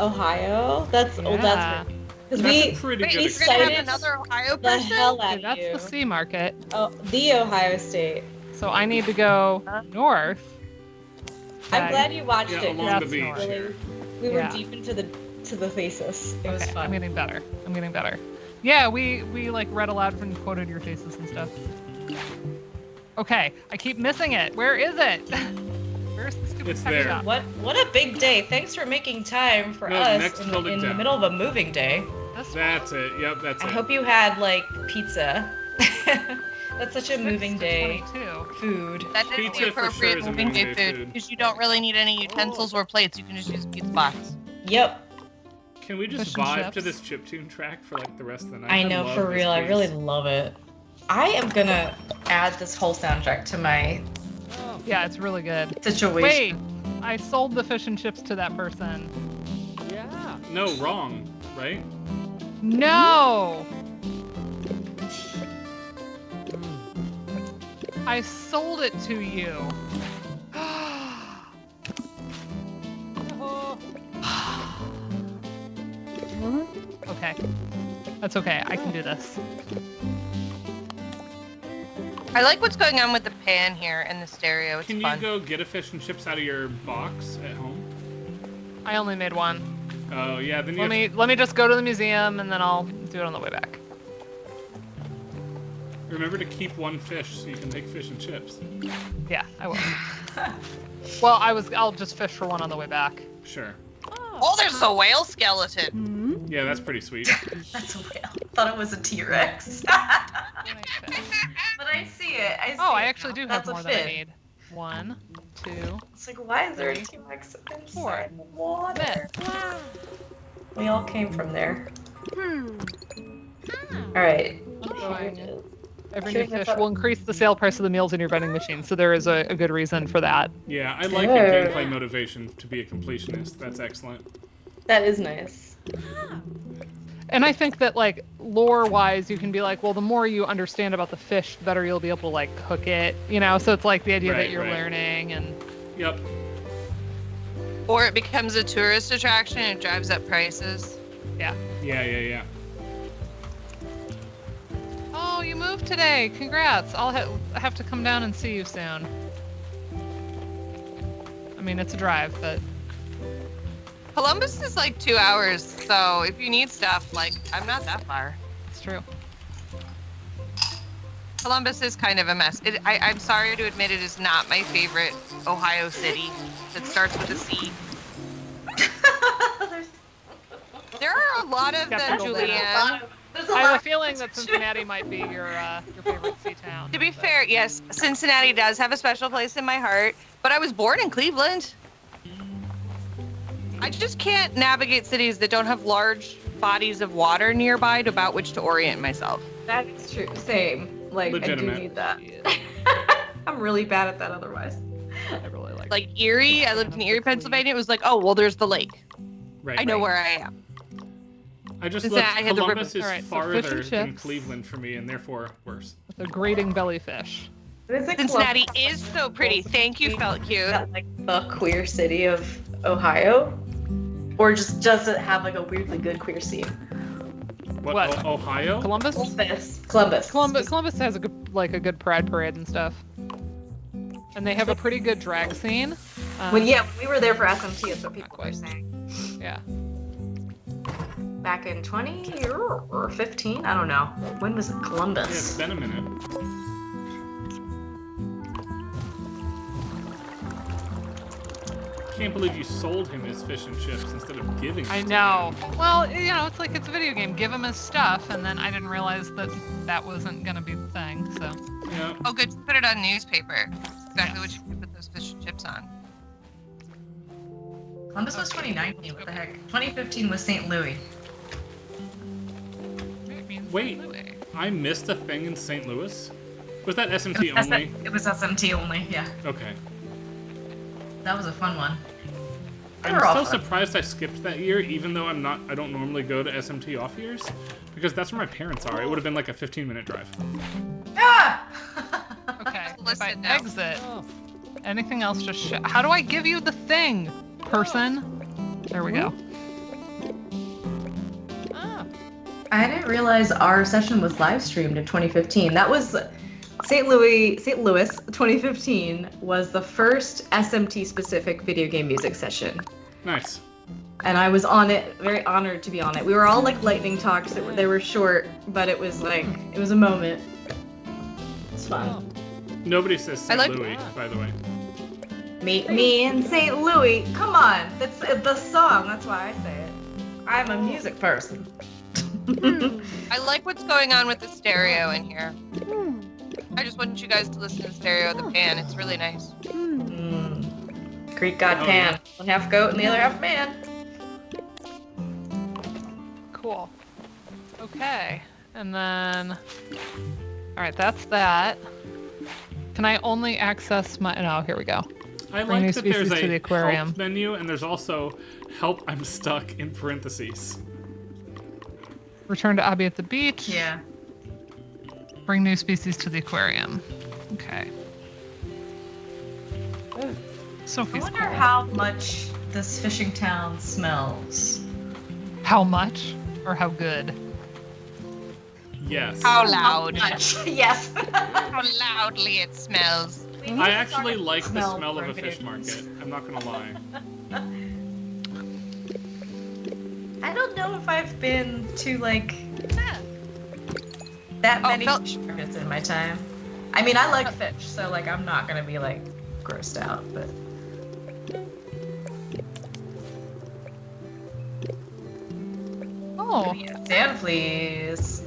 Ohio. That's Yeah. oh, that's because that's we a pretty Wait, good you're excuse. gonna have excited another Ohio the person? hell out Dude, of that's you. the sea market. Oh, the Ohio State. So I need to go north. I'm Okay. glad you watched Yeah, it. along That's the beach north. here. We were Yeah. deep into the thesis. It was Okay, fun. I'm getting better. I'm getting better. Yeah, we like read aloud and quoted your thesis and stuff. Okay, I keep missing it. Where is it? Where's the stupid It's tech there. shop? What a big day! Thanks for making time for No, us next in building the down. middle of a moving day. This That's it. Yep, that's I it. hope you had like pizza. That's such a moving day 22. food. That is Pizza the for sure appropriate is a moving moving day day food food. because you don't really need any utensils or plates. You can just use a pizza box. Yep, Can we just Fish and vibe to chips. this chiptune track for like the rest of the night? I know love for this real. I piece. really love it. I am gonna add this whole soundtrack to my Yeah, it's really good. situation. Wait, I sold the fish and chips to that person. Yeah. No, wrong, right? No! I sold it to you. Okay. That's okay. I can do this. I like what's going on with the pan here and the stereo. It's Can you fun. go get a fish and chips out of your box at home? I only made one. Oh yeah, then you Let me just go to the museum and then I'll Do it on the way back. Remember to keep one fish so you can make fish and chips. Yeah, I will. Well, I'll just fish for one on the way back. Sure. Oh, there's a whale skeleton. Yeah, that's pretty sweet. That's a whale. Thought it was a T-Rex. When I fish. But I see it. Oh, I it actually now. do have That's a more than I fin. need. 1, 2, It's like, why is there a T-Rex Four. inside the water? fit. We all came from there. Alright. Every new fish will increase the sale price of the meals in your vending machine, so there is a good reason for that. Yeah, I like your gameplay motivation to be a completionist. That's excellent. That is nice. And I think that, like, lore-wise, you can be like, well, the more you understand about the fish, the better you'll be able to, like, cook it, you know? So it's like the idea that you're learning and... Yep. Or it becomes a tourist attraction and it drives up prices. Yeah. Yeah. Oh, you moved today. Congrats. I'll have to come down and see you soon. I mean, it's a drive, but... Columbus is like 2 hours, so if you need stuff, like, I'm not that far. It's true. Columbus is kind of a mess. I'm sorry to admit it is not my favorite Ohio city that starts with a C. There are a lot of the Skeptical there. Julianne. I have a feeling that Cincinnati might be your favorite sea town. To be fair, yes, Cincinnati does have a special place in my heart, but I was born in Cleveland. I just can't navigate cities that don't have large bodies of water nearby about which to orient myself. That is true. Same. Like, Legitimate. I do need that. I'm really bad at that otherwise. I really Like Erie, I lived in Erie, Pennsylvania. It was like, oh, well, there's the lake. Right. I know where I am. I just Is love that I had the Columbus ribbon. is Alright, so farther fish and than chips. Cleveland for me, and therefore worse. The grating bellyfish. Is it Cincinnati Columbus? is so pretty. Thank you, felt cute. That, like, the queer city of Ohio? Or just does it have like a weirdly good queer scene? What? Ohio? Columbus? Columbus. Columbus has a good pride parade and stuff. And they have a pretty good drag scene. When we were there for SMT, that's what people were saying. Yeah. Back in 20 or 15? I don't know. When was it Yeah, Columbus? it's been a minute. Can't believe you sold him his fish and chips instead of giving it I to know. him. Well, you know, it's like it's a video game. Give him his stuff, and then I didn't realize that wasn't gonna be the thing. So. Yeah. Oh, good. Put it on newspaper. That's exactly what you could put those fish and chips on. Columbus was 2019. What the heck? 2015 was St. Louis. Wait, I missed a thing in St. Louis? Was that SMT only? It was SMT only, yeah. Okay. That was a fun one. They I'm were all still fun. surprised I skipped that year, even though I don't normally go to SMT off years, because that's where my parents are. It would have been like a 15-minute drive. Ah! Okay. If I Listen now. exit, anything else just how do I give you the thing, person? There we go. I didn't realize our session was live streamed in 2015. That was St. Louis 2015 was the first SMT specific video game music session. Nice. And I was on it, very honored to be on it. We were all like lightning talks. They were short, but it was a moment. It's fun. Nobody says St. like- Louis, by the way. Meet me in St. Louis. Come on, that's the song. That's why I say it. I'm a music person. I like what's going on with the stereo in here. I just want you guys to listen to the stereo of the pan. It's really nice. Greek god Oh, Pan. One half goat and the other half man. Cool. Okay. And then, all right, that's that. Can I only access my? No, here we go. I Bring new like that there's species to the a aquarium. help menu, and there's also help I'm stuck in parentheses. Return to Abby at the beach. Yeah. Bring new species to the aquarium. Okay. I Sophie's wonder cool. how much this fishing town smells. How much or how good? Yes. How loud. Much. Yes. How loudly it smells. I actually like the Smell smell for of a video fish games. market. I'm not gonna lie. I don't know if I've been to like That Oh, many Phil- fish markets in my time. I mean, I like fish, so like I'm not gonna be like grossed out, but. Oh, Sand, please.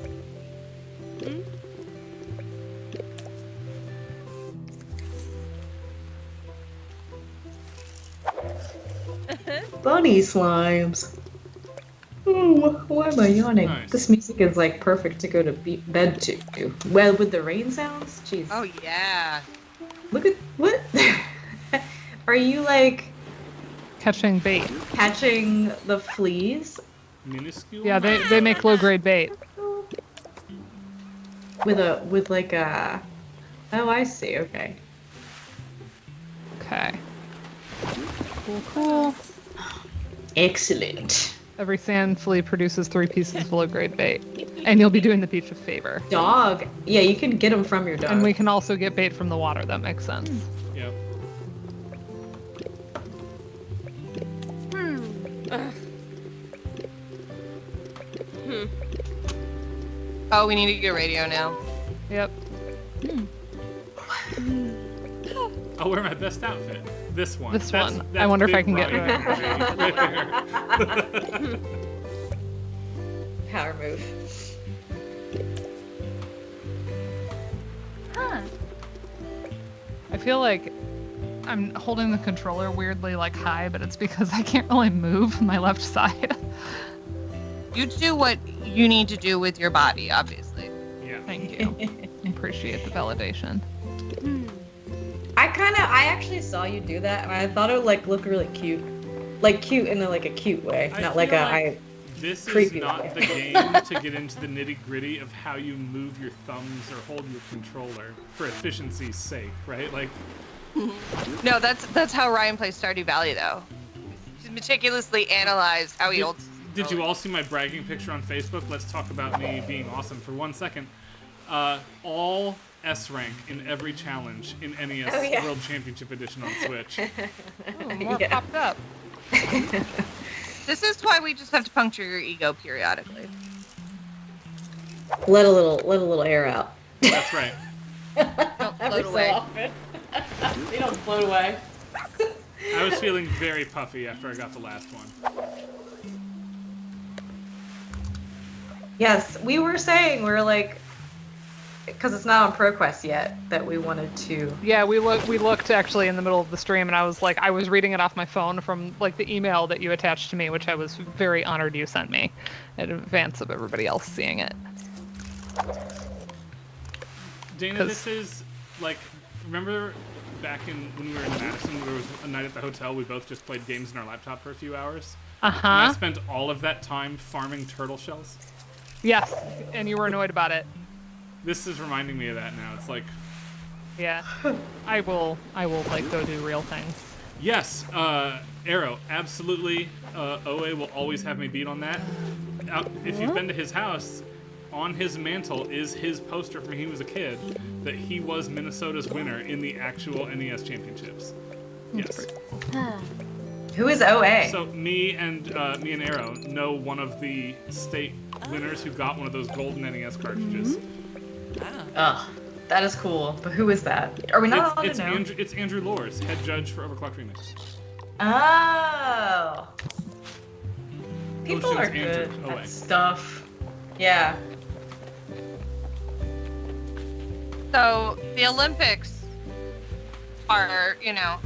Bunny slimes. Oh, why am I yawning? Nice. This music is like perfect to go to bed to. Well, with the rain sounds? Jeez. Oh yeah. Look at what? Are you like catching bait. catching the fleas Minuscule. Yeah, they make low grade bait. with like a? Oh, I see. Okay. Okay. Cool. Excellent. Every sand flea produces 3 pieces of low grade bait. And you'll be doing the beach a favor. Dog. Yeah, you can get them from your dog. And we can also get bait from the water. That makes sense. Yep. Oh, we need to get radio now. Yep. I'll wear my best outfit. This one. This That's- one. I that's wonder if I big can get Ryan right there. Power move. I feel like I'm holding the controller weirdly like high, but it's because I can't really move my left side. You do what you need to do with your body, obviously. Yeah. Thank you. Appreciate the validation. I actually saw you do that, and I thought it would like look really cute, like cute in a cute way, I not like feel a. like This is creepy not way. the game to get into the nitty gritty of how you move your thumbs or hold your controller for efficiency's sake, right? Like, No, that's how Ryan plays Stardew Valley, though. He's meticulously analyzed how he holds. his did you controller. all see my bragging picture on Facebook? Let's talk about me being awesome for 1 second. All S rank in every challenge in NES Oh, yeah. World Championship Edition on Switch. Oh, more Yeah. popped up. This is why we just have to puncture your ego periodically. Let a little air out. That's right. Don't float away. often. They don't float away. I was feeling very puffy after I got the last one. Yes, we were saying like, because it's not on ProQuest yet, that we wanted to. Yeah, we looked actually in the middle of the stream, and I was reading it off my phone from like the email that you attached to me, which I was very honored you sent me in advance of everybody else seeing it. Dana, 'Cause- this is like, remember back when we were in Madison, there was a night at the hotel, we both just played games on our laptop for a few hours? And I Uh-huh. spent all of that time farming turtle shells. Yes, and you were annoyed about it. This is reminding me of that now. It's like, Yeah. I will like go do real things. yes, Arrow, absolutely. OA will always have me beat on that. If you've been to his house, on his mantle is his poster from when he was a kid that he was Minnesota's winner in the actual NES championships. Yes. Who is OA? So me and Arrow know one of the state winners who got one of those golden NES cartridges. Ugh, that is cool. But who is that? Are we not allowed It's to know? it's Andrew Lors, head judge for Overclocked Remix. Oh. People Ocean's are good Andrew. OA. at stuff. Yeah. So the Olympics are,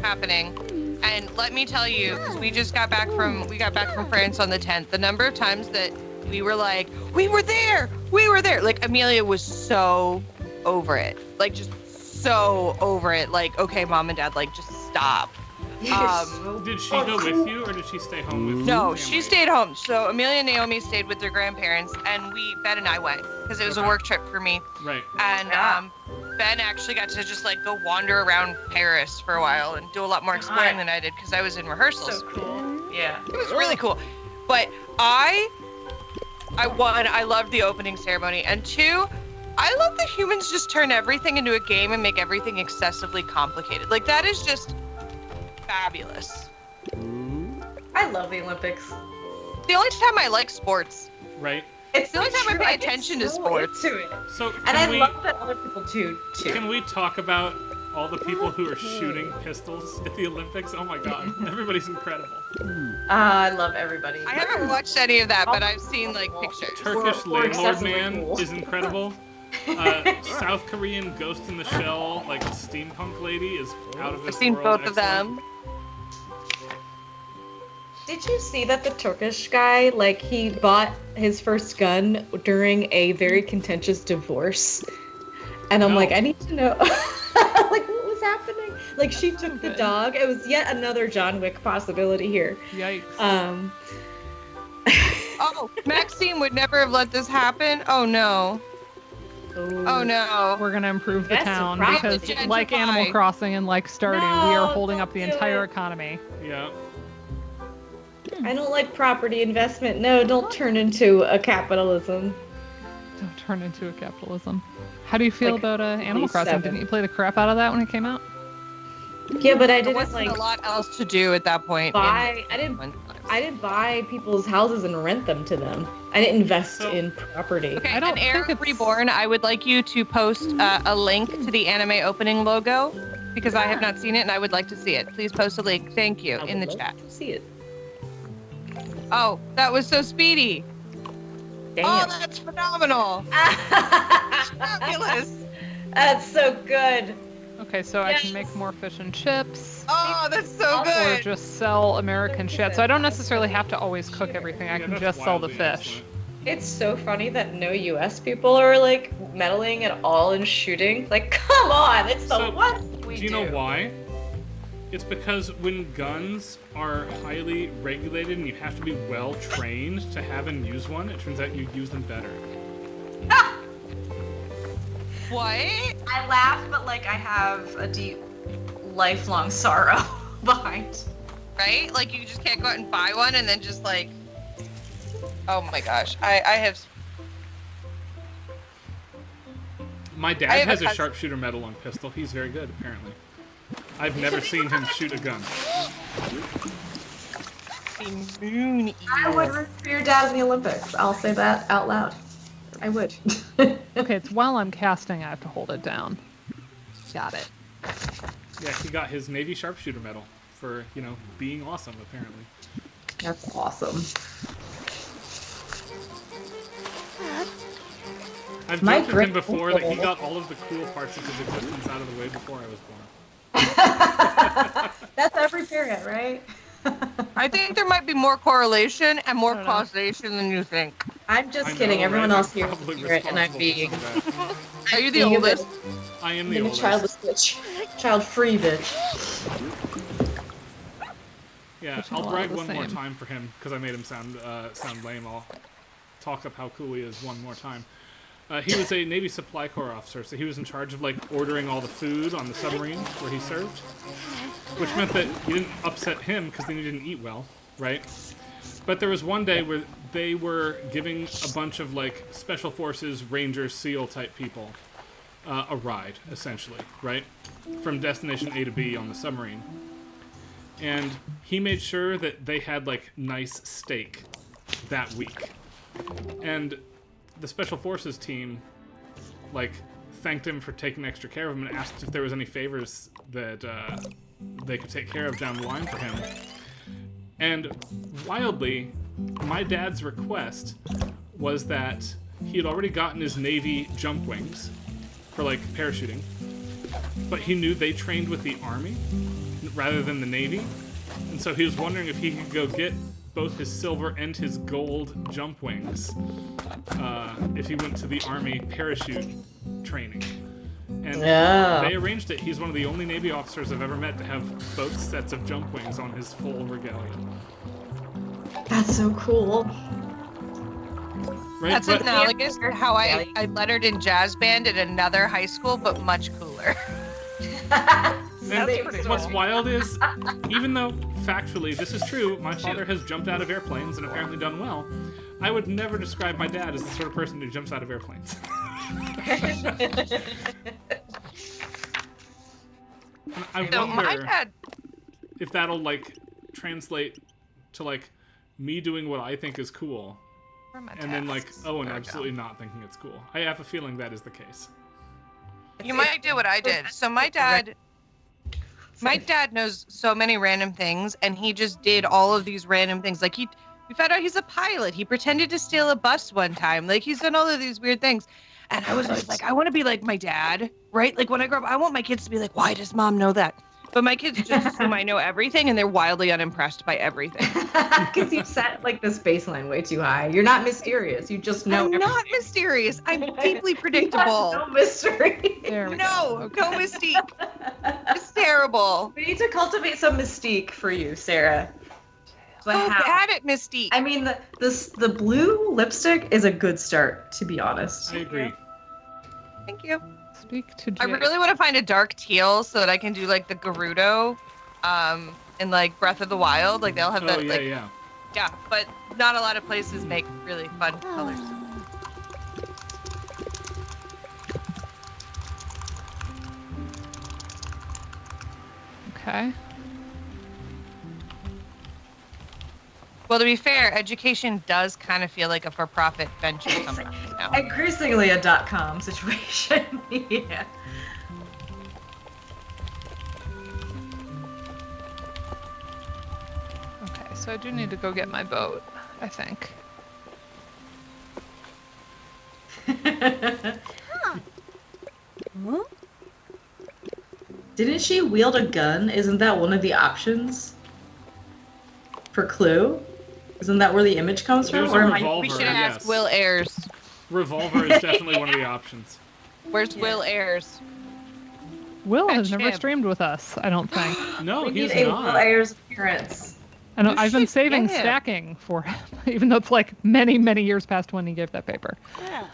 happening, and let me tell you, because we got back from France on the 10th. The number of times that we were like, we were there. Like Amelia was so over it, like just so over it. Like, okay, mom and dad, like just stop. Did she go with you, or did she stay home with No, family? she stayed home. So Amelia and Naomi stayed with their grandparents, and Ben and I went because it was a work trip for me. Right. And Ben actually got to just like go wander around Paris for a while and do a lot more exploring than I did because I was in rehearsals. So cool. Yeah. It was really cool. But I loved the opening ceremony, and 2, I love that humans just turn everything into a game and make everything excessively complicated. Like that is just fabulous. I love the Olympics. The only time I like sports. Right. It's the only time I true. pay get attention to so sports. into it. So And I can we love that other people too. can we talk about all the people who are shooting pistols at the Olympics? Oh my god, everybody's incredible. I love everybody. I haven't watched any of that, but I've seen like pictures. Turkish Or landlord excessively man cool. is incredible. South Korean Ghost in the Shell, like steampunk lady, is out of this I've seen world. both of Excellent. them. Did you see that the Turkish guy, like, he bought his first gun during a very contentious divorce? And I'm No. like, I need to know, like, what was happening? Like, she took the good. dog. It was yet another John Wick possibility here. Yikes. Oh, Maxine would never have let this happen. Oh no. Oh no. We're gonna improve the That's town surprising. because, like Animal Gentrify. Crossing and like Stardew, we No, are holding up don't the do entire it. economy. Yeah. I don't like property investment. No, don't turn into a capitalism. Don't turn into a capitalism. How do you feel Like, about Animal Crossing? 87. Didn't you play the crap out of that when it came out? Yeah, but I There didn't wasn't like a lot else to do at that point. buy. I didn't buy people's houses and rent them to them. I didn't invest So- in property. Okay, I don't and Eric think it's- Reborn, I would like you to post a link to the anime opening logo because I have not seen it and I would like to see it. Please post a link. Thank you I in the would love chat. to see it. Oh, that was so speedy. Damn. Oh, that's phenomenal. Fabulous. That's so good. Okay, so I can Yes. make more fish and chips. Oh, that's so Or good. just sell American shit. So I don't necessarily have to always cook everything. I Yeah, can that's just sell the wildly fish. excellent. It's so funny that no US people are like meddling at all in shooting. Like, come on, it's the So, one we Do you know why? It's because when guns are highly regulated and you have to be well trained to have and use one, it turns out you use them better. What? I laugh, but like I have a deep, lifelong sorrow behind. Right? Like you just can't go out and buy one and then just like. Oh my gosh, I have. My I dad have a has a cousin- sharpshooter medal on pistol. He's very good, apparently. I've never seen him shoot a gun. Moon I would root for your dad in the Olympics. I'll say that out loud. I would. Okay, it's while I'm casting, I have to hold it down. Got it. Yeah, he got his Navy sharpshooter medal for, being awesome, apparently. That's awesome. I've My joked with him great before that he uncle- got all of the cool parts of his existence out of the way before I was born. That's every parent, right? I think there might be more correlation and more I don't know. causation than you think. I'm just I kidding. know, Everyone right? else I'm here is probably a parent, and I'm responsible being, for some of that. Are you the being a oldest? I am the being a oldest. childless bitch. Child-free bitch. Yeah, Which is a I'll lot brag of the one more same. time for him because I made him sound lame. I'll talk up how cool he is one more time. He was a Navy Supply Corps officer, so he was in charge of ordering all the food on the submarine where he served, which meant that you didn't upset him because then you didn't eat well, right? But there was one day where they were giving a bunch of Special Forces, Rangers, SEAL type people a ride, essentially, right? From destination A to B on the submarine. And he made sure that they had nice steak that week. And the Special Forces team thanked him for taking extra care of him and asked if there was any favors that they could take care of down the line for him. And wildly, my dad's request was that he had already gotten his Navy jump wings for parachuting, but he knew they trained with the Army rather than the Navy, and so he was wondering if he could go get both his silver and his gold jump wings if he went to the Army parachute training. And Yeah. they arranged it. He's one of the only Navy officers I've ever met to have both sets of jump wings on his full regalia. That's so cool. Right? That's But- analogous to how I lettered in jazz band at another high school, but much cooler. And Same what's story. wild is, even though factually this is true, my father has jumped out of airplanes and apparently done well, I would never describe my dad as the sort of person who jumps out of airplanes. And I So my wonder dad, if that'll translate to me doing what I think is cool Where are my and then like tasks? Owen There we go. absolutely not thinking it's cool. I have a feeling that is the case. You might do what I did. So my dad knows so many random things, and he just did all of these random things. Like we found out he's a pilot. He pretended to steal a bus one time. Like he's done all of these weird things. And I was always like, I want to be like my dad, right? Like when I grow up, I want my kids to be like, why does mom know that? But my kids just assume I know everything, and they're wildly unimpressed by everything. Because you set like this baseline way too high. You're not mysterious. You just know. I'm not mysterious. I'm deeply predictable. No mystery. There we go. No, Okay. no mystique. It's terrible. We need to cultivate some mystique for you, Sarah. But So how? bad at mystique. I mean, the blue lipstick is a good start, to be honest. I agree. Thank you. Speak to I Jake. really want to find a dark teal so that I can do like the Gerudo, in like Breath of the Wild. Like they'll have Oh that, yeah, like yeah. but not a lot of places make really fun colors. Okay. Well, to be fair, education does kind of feel like a for-profit venture sometimes now. Increasingly a .com situation. Yeah. Okay, so I do need to go get my boat, I think. Huh? Didn't she wield a gun? Isn't that one of the options for Clue? Isn't that where the image comes from? There's Or a am I? revolver. We should yes. ask Will Ayers. Revolver is definitely one of the options. Where's Will Ayers? Will has Fetch never him. streamed with us, I don't think. No, We he's need a not. Will Ayers appearance. I know You I've been should saving get him. stacking for him, even though it's like many, many years past when he gave that paper. Yeah.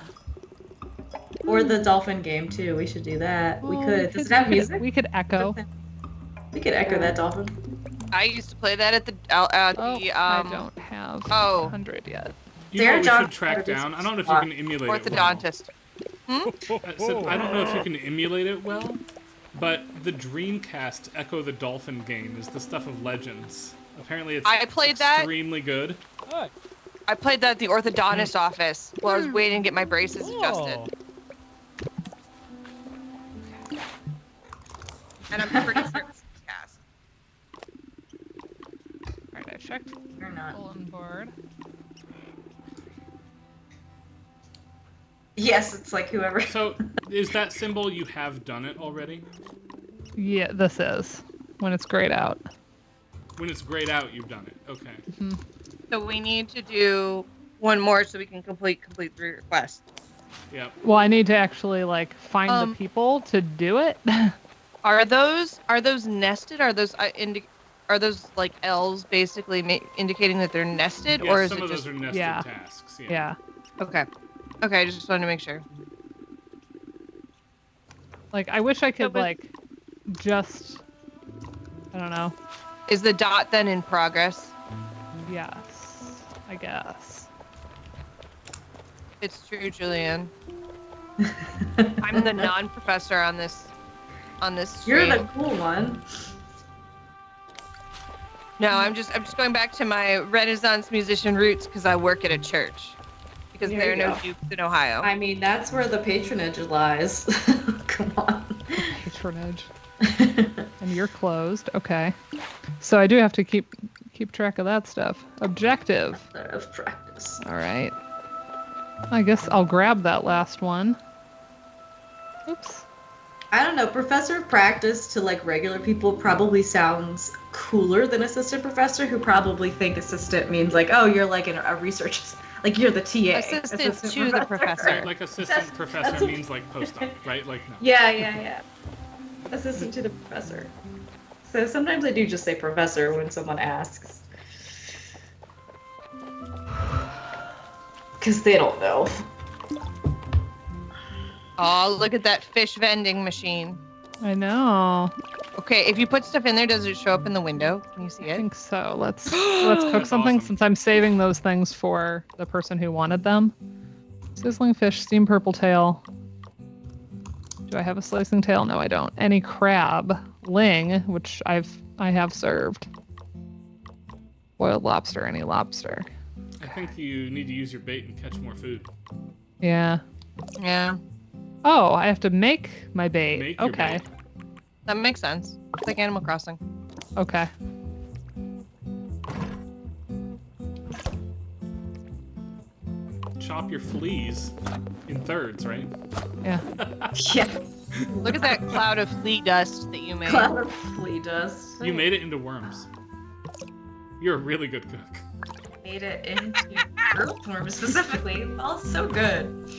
Or the dolphin game too. We should do that. We Well, could. Does it have music? We could echo. We could echo that dolphin. I used to play that at the Oh, I don't have oh. 100 yet. You know Sarah what we Johnson should track had a down? I don't know if spot. you can emulate it orthodontist. well. I said, I don't know if you can emulate it well, but the Dreamcast Echo the Dolphin game is the stuff of legends. Apparently it's I played that. extremely good. Good. I played that at the orthodontist office while I was waiting to get my braces adjusted. Oh. And I'm pretty sure it's cast. Alright, I checked Or not. bulletin board. Yes, it's like whoever. So, is that symbol you have done it already? Yeah, this is. When it's grayed out. When it's grayed out, you've done it. Okay. So we need to do one more so we can complete 3 requests. Yep. Well, I need to actually like find the people to do it. Are those nested? Are those are those like L's basically indicating that they're nested, Yeah, or is some it of just those are nested Yeah. tasks. Yeah. Yeah. okay? Okay, I just wanted to make sure. Like I wish I could but- like just I don't know. Is the dot then in progress? Yes. I guess. It's true, Julian. I'm the non-professor on this You're stream. the cool one. No, I'm just going back to my Renaissance musician roots because I work at a church. Because There there are you no go. dukes in Ohio. I mean, that's where the patronage lies. Come on. Patronage. And you're closed. Okay. So I do have to keep track of that stuff. Objective. Of practice. All right. I guess I'll grab that last one. Oops. I don't know. Professor of practice to like regular people probably sounds cooler than assistant professor, who probably think assistant means like, oh, you're like a research, like you're the TA. Assistant to the professor. Right, like assistant professor means like postdoc, right? Like no. Yeah. Assistant to the professor. So sometimes I do just say professor when someone asks. Because they don't know. Oh, look at that fish vending machine. I know. Okay, if you put stuff in there, does it show up in the window? Can you see I it? think so. Let's cook That's something awesome. since I'm saving those things for the person who wanted them. Sizzling fish, steamed purple tail. Do I have a slicing tail? No, I don't. Any crab, ling, which I have served. Boiled lobster, any lobster. I think you need to use your bait and catch more food. Yeah. Yeah, Oh, I have to make my bait. Make your Okay. bait. that makes sense. It's like Animal Crossing. Okay. Chop your fleas in thirds, right? Yeah. Yeah. Look at that cloud of flea dust that you made. Cloud of flea dust. You made it into worms. You're a really good cook. Made it into earthworm specifically. Oh, so good.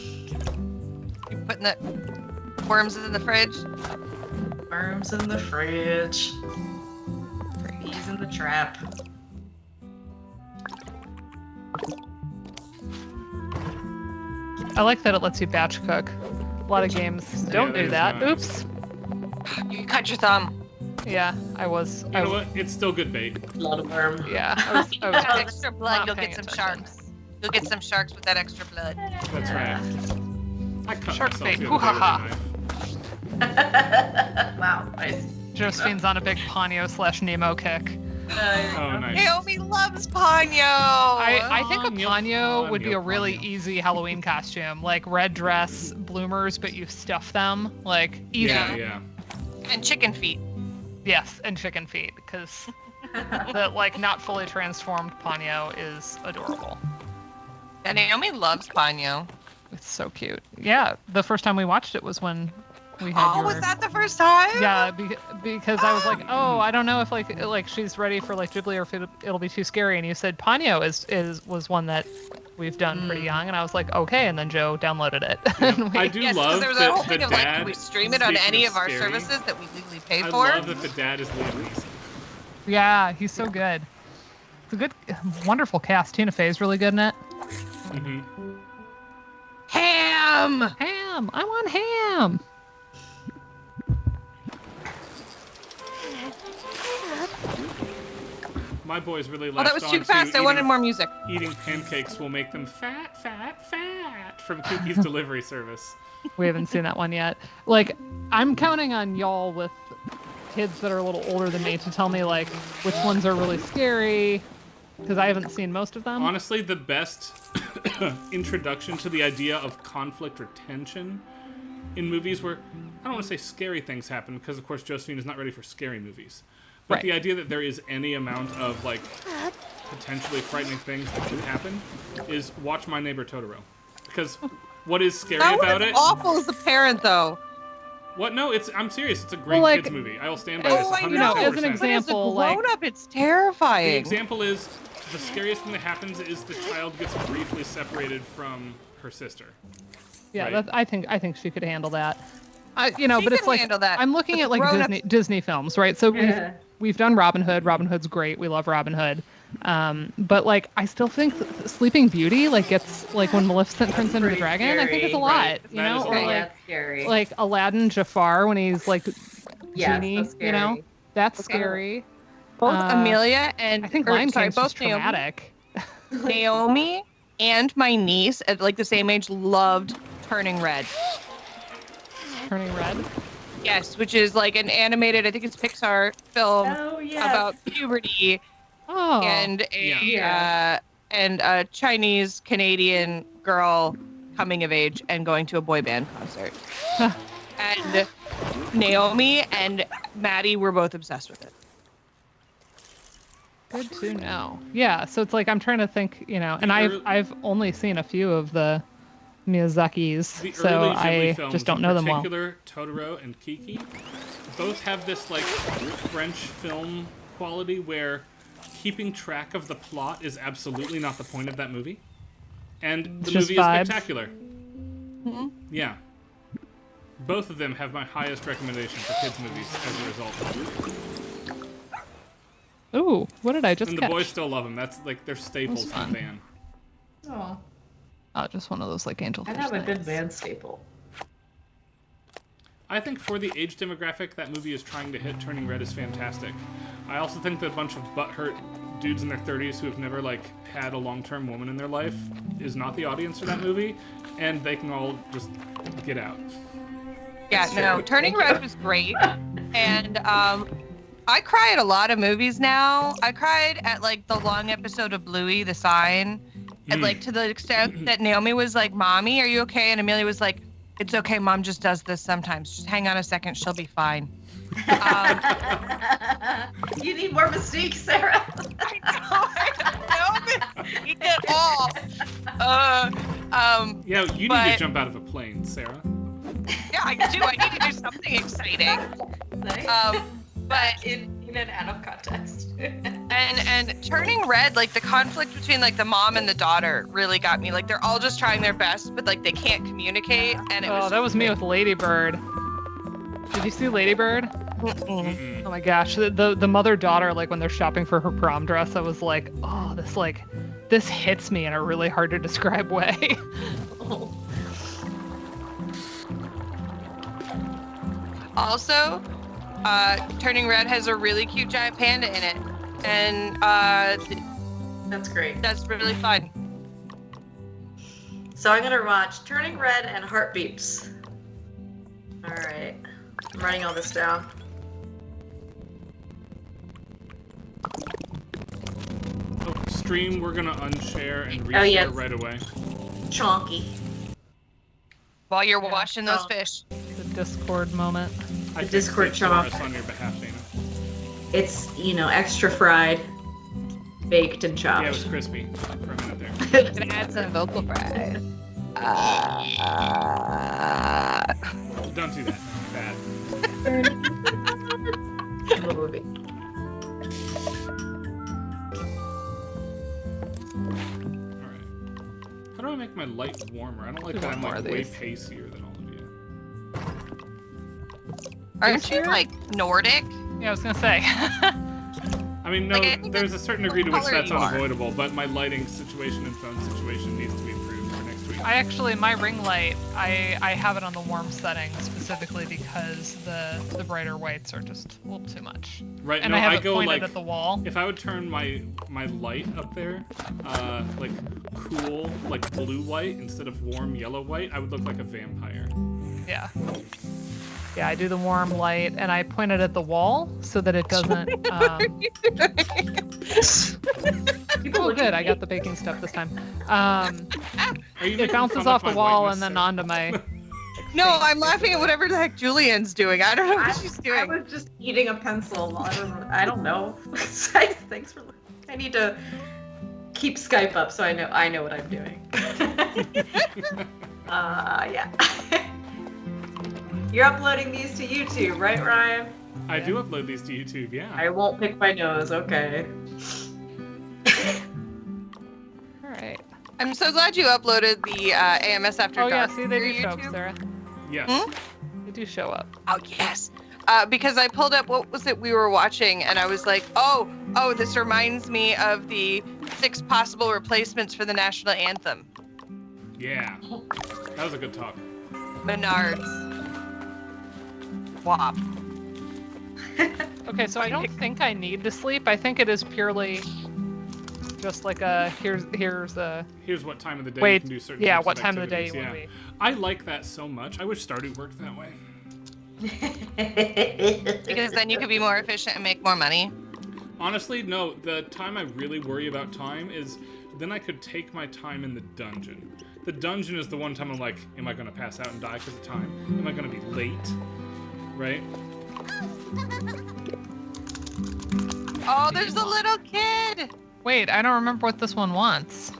You're putting the worms in the fridge. Worms in the fridge. Fleas in the trap. I like that it lets you batch cook. A lot of games don't that do is that. nice. Oops. You cut your thumb. Yeah, I was. You know what? It's still good bait. A lot of worm. Yeah. You I was got extra blood, not you'll paying get some attention. sharks. You'll get some sharks with that extra blood. That's right. I cut Shark myself bait. the other day with a Hoo-ha-ha. knife. Wow, nice. Josephine's on a big Ponyo/Nemo kick. Oh, nice. Naomi loves Ponyo. I think a Ponyo would be a Ponyo, really Ponyo. easy Halloween costume, like red dress, bloomers, but you stuff them, like easy. Yeah. And chicken feet. Yes, and chicken feet, because the like not fully transformed Ponyo is adorable. And Naomi loves Ponyo. It's so cute. Yeah, the first time we watched it was when we had Oh, your... was that the first time? Yeah, because I was like, oh, I don't know if like she's ready for like Ghibli or if it'll be too scary. And you said Ponyo was one that we've done pretty young, and I was like, okay. And then Joe downloaded it. And we- I do Yes, because love there was that whole that thing the of like, dad. can we stream it on speaking any of of our scary, services that we legally pay I for? love that the dad is Liam Neeson. yeah, he's so good. It's a good, wonderful cast. Tina Fey's really good in it. Mm-hmm. Ham! Ham, I want ham. My boys really Oh, latched that was too on fast. to I wanted eating- more music. Eating pancakes will make them fat, fat, fat from Cookie's delivery service. We haven't seen that one yet. Like, I'm counting on y'all with kids that are a little older than me to tell me like which ones are really scary, because I haven't seen most of them. Honestly, the best introduction to the idea of conflict or tension in movies where, I don't want to say scary things happen, because of course Josephine is not ready for scary movies. But Right. the idea that there is any amount of like potentially frightening things that could happen is watch My Neighbor Totoro. Because what is scary That about was it? awful as a parent, though. What? No, I'm serious. It's a great like- kids movie. I will stand by Oh, this I 110%. know. As an But as a example, like- grown-up, it's The terrifying. example is the scariest thing that happens is the child gets briefly separated from her sister. Yeah, Right. I think she could handle that. But She it's can like handle that. I'm looking But at like grown-ups- Disney films, right? So Yeah. we've done Robin Hood. Robin Hood's great. We love Robin Hood. But like I still think Sleeping Beauty like gets like when Maleficent turns into a Pretty dragon. I think it's a scary, lot, right. you That know, is a or lot. Yeah, like that's scary. like Aladdin Jafar when he's like Yeah, genie, that's you know, scary. that's Okay. scary. Both Uh, Amelia and I think or, Lion sorry, King's both just traumatic. Naomi and my niece at like the same age loved Turning Red. Turning red. Yes, which is like an animated, I think it's Pixar film Oh yeah. about puberty Oh, and a Yeah. and a Chinese Canadian girl coming of age and going to a boy band concert. And Naomi and Maddie were both obsessed with it. good to know. Yeah, so it's like I'm trying to think, you know, and I've only seen a few of the Miyazaki's, The so early Ghibli I films, just don't in know them well. particular, Totoro and Kiki, both have this like French film quality where keeping track of the plot is absolutely not the point of that movie, and the It's just movie is vibes. spectacular. Mhm. Yeah, both of them have my highest recommendation for kids movies as a result, Ooh, what did I just and the catch? boys still love them. That's like they're staples in fun. the van. Oh, Oh, just one of those like angel I fish have a good things. band staple. I think for the age demographic that movie is trying to hit, Turning Red is fantastic. I also think that a bunch of butthurt dudes in their 30s who have never like had a long-term woman in their life is not the audience for that movie, and they can all just get out. Yeah, no, Turning Thank you. Red was great. And I cry at a lot of movies now. I cried at like the long episode of Bluey, The Sign, And like to the extent that Naomi was like, "Mommy, are you okay?" And Amelia was like, "It's okay. Mom just does this sometimes. Just hang on a second. She'll be fine." You need more Mystique, Sarah. I don't know Mystique at all. Yeah, you need but- to jump out of a plane, Sarah. Yeah, I do. I need to do something exciting. Nice. But in and out of context. and turning red, like the conflict between like the mom and the daughter really got me. Like they're all just trying their best, but like they can't communicate. And it was that was me with Ladybird. Did you see Ladybird? Mm-mm. Oh my gosh, the mother-daughter, like when they're shopping for her prom dress, I was like, oh, this hits me in a really hard to describe way. Also, Turning Red has a really cute giant panda in it, and That's great. that's really fun. So I'm gonna watch Turning Red and Heartbeeps. All right, I'm writing all this down. Oh, stream, we're gonna unshare and Oh, reshare yes. right away. Chonky. While you're washing those fish. The Discord moment. I The Discord fixed it for chop. us on your behalf, Dana. It's, extra fried, baked and chopped. Yeah, it was crispy for a minute there. Gonna add some vocal fry. Don't do that. Bad. Little movie. Alright. How do I make my light warmer? I don't like We that want I'm more like of way these. pacier than all of you. Aren't you like Nordic? Yeah, I was gonna say. I mean, no, Like, I think there's a certain degree to which color that's you are. unavoidable, but my lighting situation and phone situation needs to be improved for next week. My ring light, I have it on the warm setting specifically because the brighter whites are just a little too much. Right, And no, I have I it go pointed like, at the wall. if I would turn my light up there, like cool, like blue white instead of warm yellow white, I would look like a vampire. Yeah. Yeah, I do the warm light and I point it at the wall so that it doesn't. Oh, good. I got the baking stuff this time. Are you It making bounces fun of off the my wall whiteness, and then Sarah? onto my. No, I'm laughing at whatever the heck Julian's doing. I don't know what she's I doing. was just eating a pencil. I don't know. Thanks for. I need to keep Skype up so I know what I'm doing. Yeah. You're uploading these to YouTube, right, Ryan? I do upload these to YouTube, yeah. I won't pick my nose. Okay. All right. I'm so glad you uploaded the AMS After Oh yeah, Dark. see they to do your show up, YouTube. Sarah. Yes. They do show up. Oh yes. Because I pulled up what was it we were watching, and I was like, oh, this reminds me of the 6 possible replacements for the national anthem. Yeah. That was a good talk. Menards. Wop. Okay, so I don't think I need to sleep. I think it is purely just like a here's a Here's what time of the day you wait. can do certain Yeah, types what of time of the day you activities, want to yeah. be. I like that so much. I wish Stardew worked that way. Because then you could be more efficient and make more money. Honestly, no. The time I really worry about time is then I could take my time in the dungeon. The dungeon is the one time I'm like, am I going to pass out and die because of time? Am I going to be late? Right? Oh, there's a little kid. Wait, I don't remember what this one wants.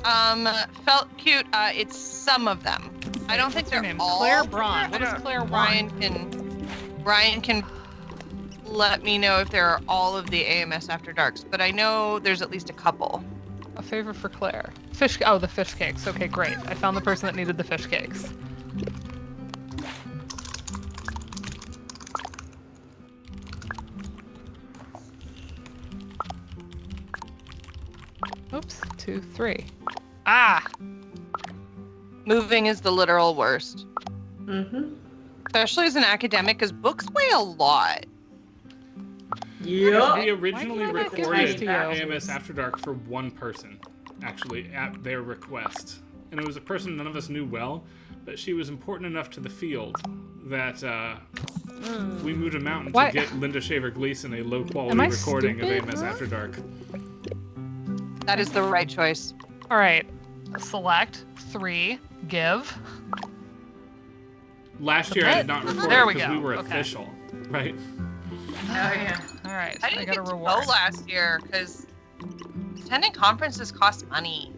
Felt cute. It's some of them. I don't think What's her they're name? all. Claire Braun. What does Claire want? Ryan can let me know if there are all of the AMS After Darks, but I know there's at least a couple. A favor for Claire. Fish. Oh, the fish cakes. Okay, great. I found the person that needed the fish cakes. Oops. 2, 3. Ah! Moving is the literal worst, Mm-hmm. especially as an academic, because books weigh a lot. Yep. We originally Why can't I do recorded this to you? AMS After Dark for one person, actually, at their request. And it was a person none of us knew well, but she was important enough to the field that we moved a mountain What? to get Linda Shaver Gleason a low-quality Am I recording stupid? of AMS Huh? After Dark. That is the right choice. All right. Select 3. Give. Last year I did not record There we because go. we were Okay. official, right? Oh yeah. All right. I didn't got get a to reward. go last year because attending conferences costs money.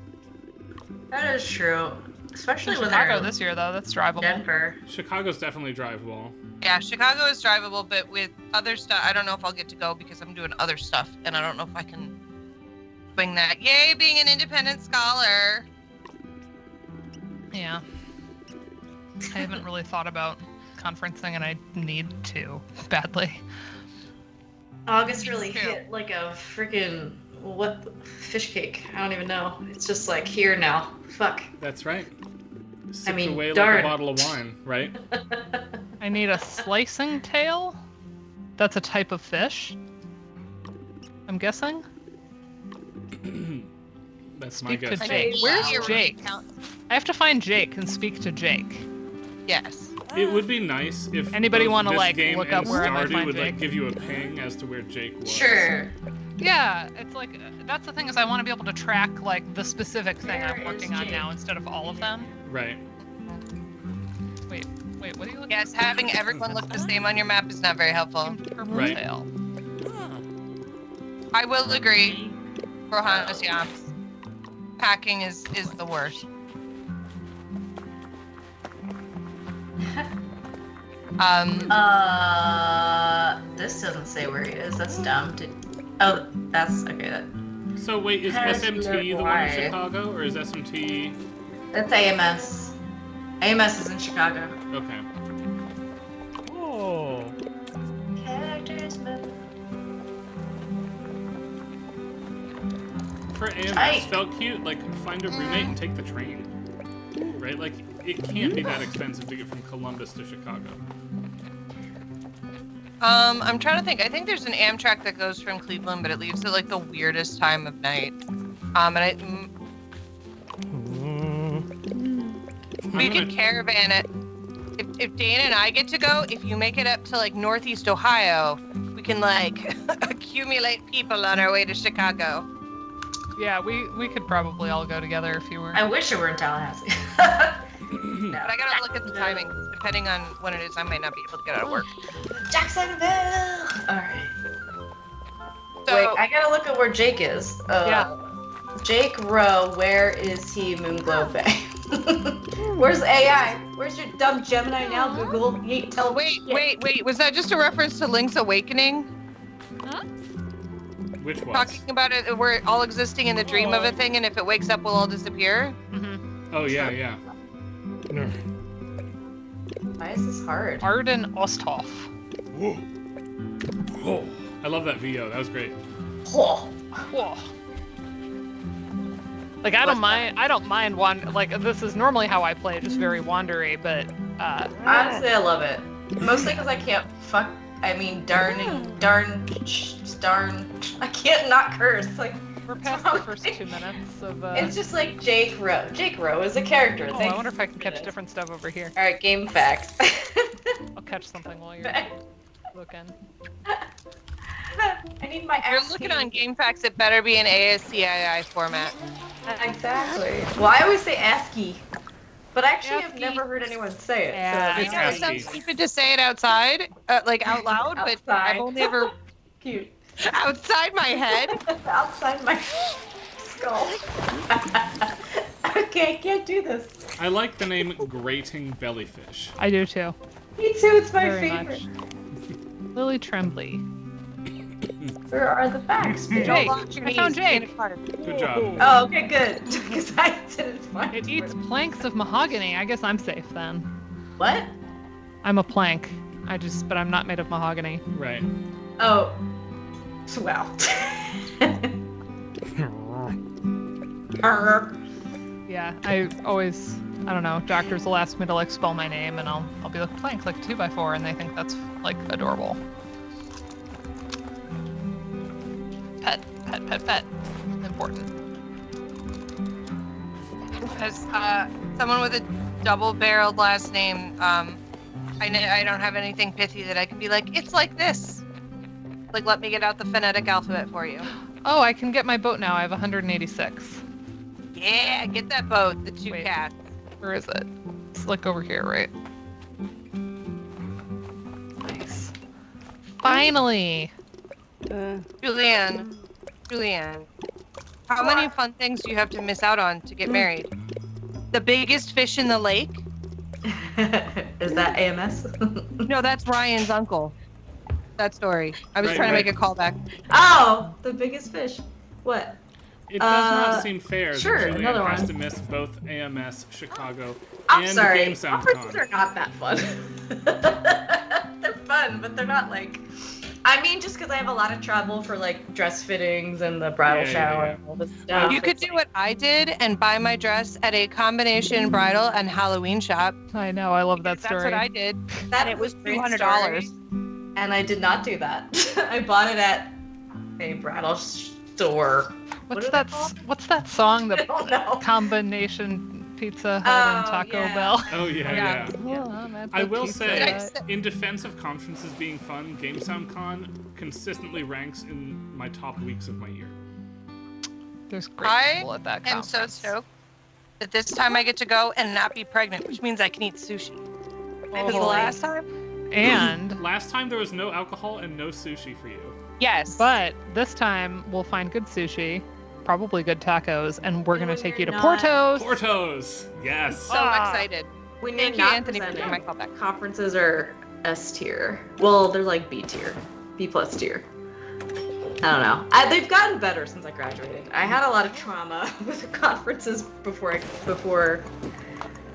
That is true. Especially when Chicago they're this year, though. That's drivable. Denver. Chicago's definitely drivable. Yeah, Chicago is drivable, but with other stuff, I don't know if I'll get to go because I'm doing other stuff, and I don't know if I can swing that. Yay, being an independent scholar. Yeah. I haven't really thought about conferencing, and I need to badly. August really True. hit like a freaking fish cake. I don't even know. It's just like here now. Fuck. That's right. Sipped mean, away like darn. a bottle of wine, right? I need a slicing tail. That's a type of fish. I'm guessing. That's my Speak to guess. Jake. Okay, Where's wow. Jake? I have to find Jake and speak to Jake. Yes. It would be nice if Anybody both wanna, this like, game look and up where I might Stardew find would like Jake? give you a ping as to where Jake was. Sure. Yeah, it's like that's the thing is I want to be able to track like the specific thing Where I'm working is on now Jake? instead of all of them. Right. Wait, what are you looking Yes, having everyone look the same on your map is not very helpful. Purple Right. tail. I will agree. Rohannes, yeah. Packing is the worst. This doesn't say where he is. That's dumb. Oh, that's okay. So wait, is Has SMT no the one in why. Chicago, or is SMT? That's AMS. AMS is in Chicago. Okay. Oh. Characters move. For AMS, Right. felt cute. Like find a roommate and take the train. Right? Like it can't be that expensive to get from Columbus to Chicago. I'm trying to think. I think there's an Amtrak that goes from Cleveland, but it leaves at like the weirdest time of night. We could caravan it. If Dana and I get to go, if you make it up to like Northeast Ohio, we can like accumulate people on our way to Chicago. Yeah, we could probably all go together if you were. I wish it were in Tallahassee. No. But I gotta look at the timing. Depending on when it is, I might not be able to get out of work. Jacksonville. All right. So, Wait, I gotta look at where Jake is. Yeah. Jake Rowe, where is he? Moonglow Bay. Where's AI? Where's your dumb Gemini now? Google. You tell. wait. Was that just a reference to Link's Awakening? Which was? Talking about it, we're all existing in the dream of a thing, and if it wakes up, we'll all disappear? Mm-hmm. Oh yeah, yeah. Why is this hard? Arden Osthoff. Whoa. Oh, I love that VO. That was great. Oh. Whoa. Like I don't mind one. Like this is normally how I play, just very wandery. But Honestly, I love it. Mostly because I can't fuck. I mean, darn. I can't not curse. Like, we're past the first 2 minutes of. it's just like Jake Rowe. Jake Rowe is a character. Oh, I wonder if I can catch different stuff over here. All right, game facts. I'll catch something while you're looking. I need my. If you're looking on GameFAQs, it better be in ASCII format. Exactly. Well, I always say ASCII, but actually, I've ASCII. never heard anyone say it. Yeah. So It's I know it ASCII. sounds stupid to say it outside, like out loud, but Outside. I've only ever Cute. outside my head. Outside my skull. Okay, I can't do this. I like the name Grating Bellyfish. I do too. Me too. It's my Very favorite. much. Lily Tremblay. Where are the facts? Jake. bitch? Lock your I found knees, Jake. Dana Carter. Good job. Oh, okay, good. Because I didn't find It eats planks of mahogany. I guess I'm safe then. What? I'm a plank. But I'm not made of mahogany. Right. Oh. Well. Yeah, I don't know, doctors will ask me to like spell my name and I'll be like plank, like 2x4, and they think that's like adorable. Pet. Important. As someone with a double-barreled last name, I don't have anything pithy that I can be like, it's like this. Like, let me get out the phonetic alphabet for you. Oh, I can get my boat now. I have 186. Yeah, get that boat. The two Wait. cats. Where is it? It's like over here, right? Nice. Finally! Julianne, how many fun things do you have to miss out on to get married? The biggest fish in the lake? Is that AMS? No, that's Ryan's uncle. That story. I was Right, trying right. to make a callback. Oh, the biggest fish. What? It does not Uh, sean fair sure, that another Julianne has one. to miss both AMS, Chicago, I'm and sorry. Game Sound Conferences Con. are not that fun. They're fun, but they're not like. I mean, just because I have a lot of travel for like dress fittings and the bridal Yeah, shower yeah. and all this stuff. You could it's do like- what I did and buy my dress at a combination bridal and Halloween shop. I know, I love that That's story. what I did. That and it was a great $200. story, and I did not do that. I bought it at a bridal store. What What's are that? they called? What's that song? I The don't know. combination Pizza Hut and Oh, Taco yeah. Bell. Oh yeah. Yeah. Oh, I'm at I the will Pizza say, Hut. in defense of conferences being fun, Game Sound Con consistently ranks in my top weeks of my year. There's great I people at that I'm so conference. stoked that this time I get to go and not be pregnant, which means I can eat sushi. Because the Oh. last time, And Last time there was no alcohol and no sushi for you. yes. but this time we'll find good sushi, probably good tacos, and we're gonna when take you you're to not- Porto's. Portos, yes. so excited. When Thank you're you, not Anthony, for presenting, doing my callback. conferences are S tier. Well, they're like B tier, B plus tier. I don't know. They've gotten better since I graduated. I had a lot of trauma with the conferences before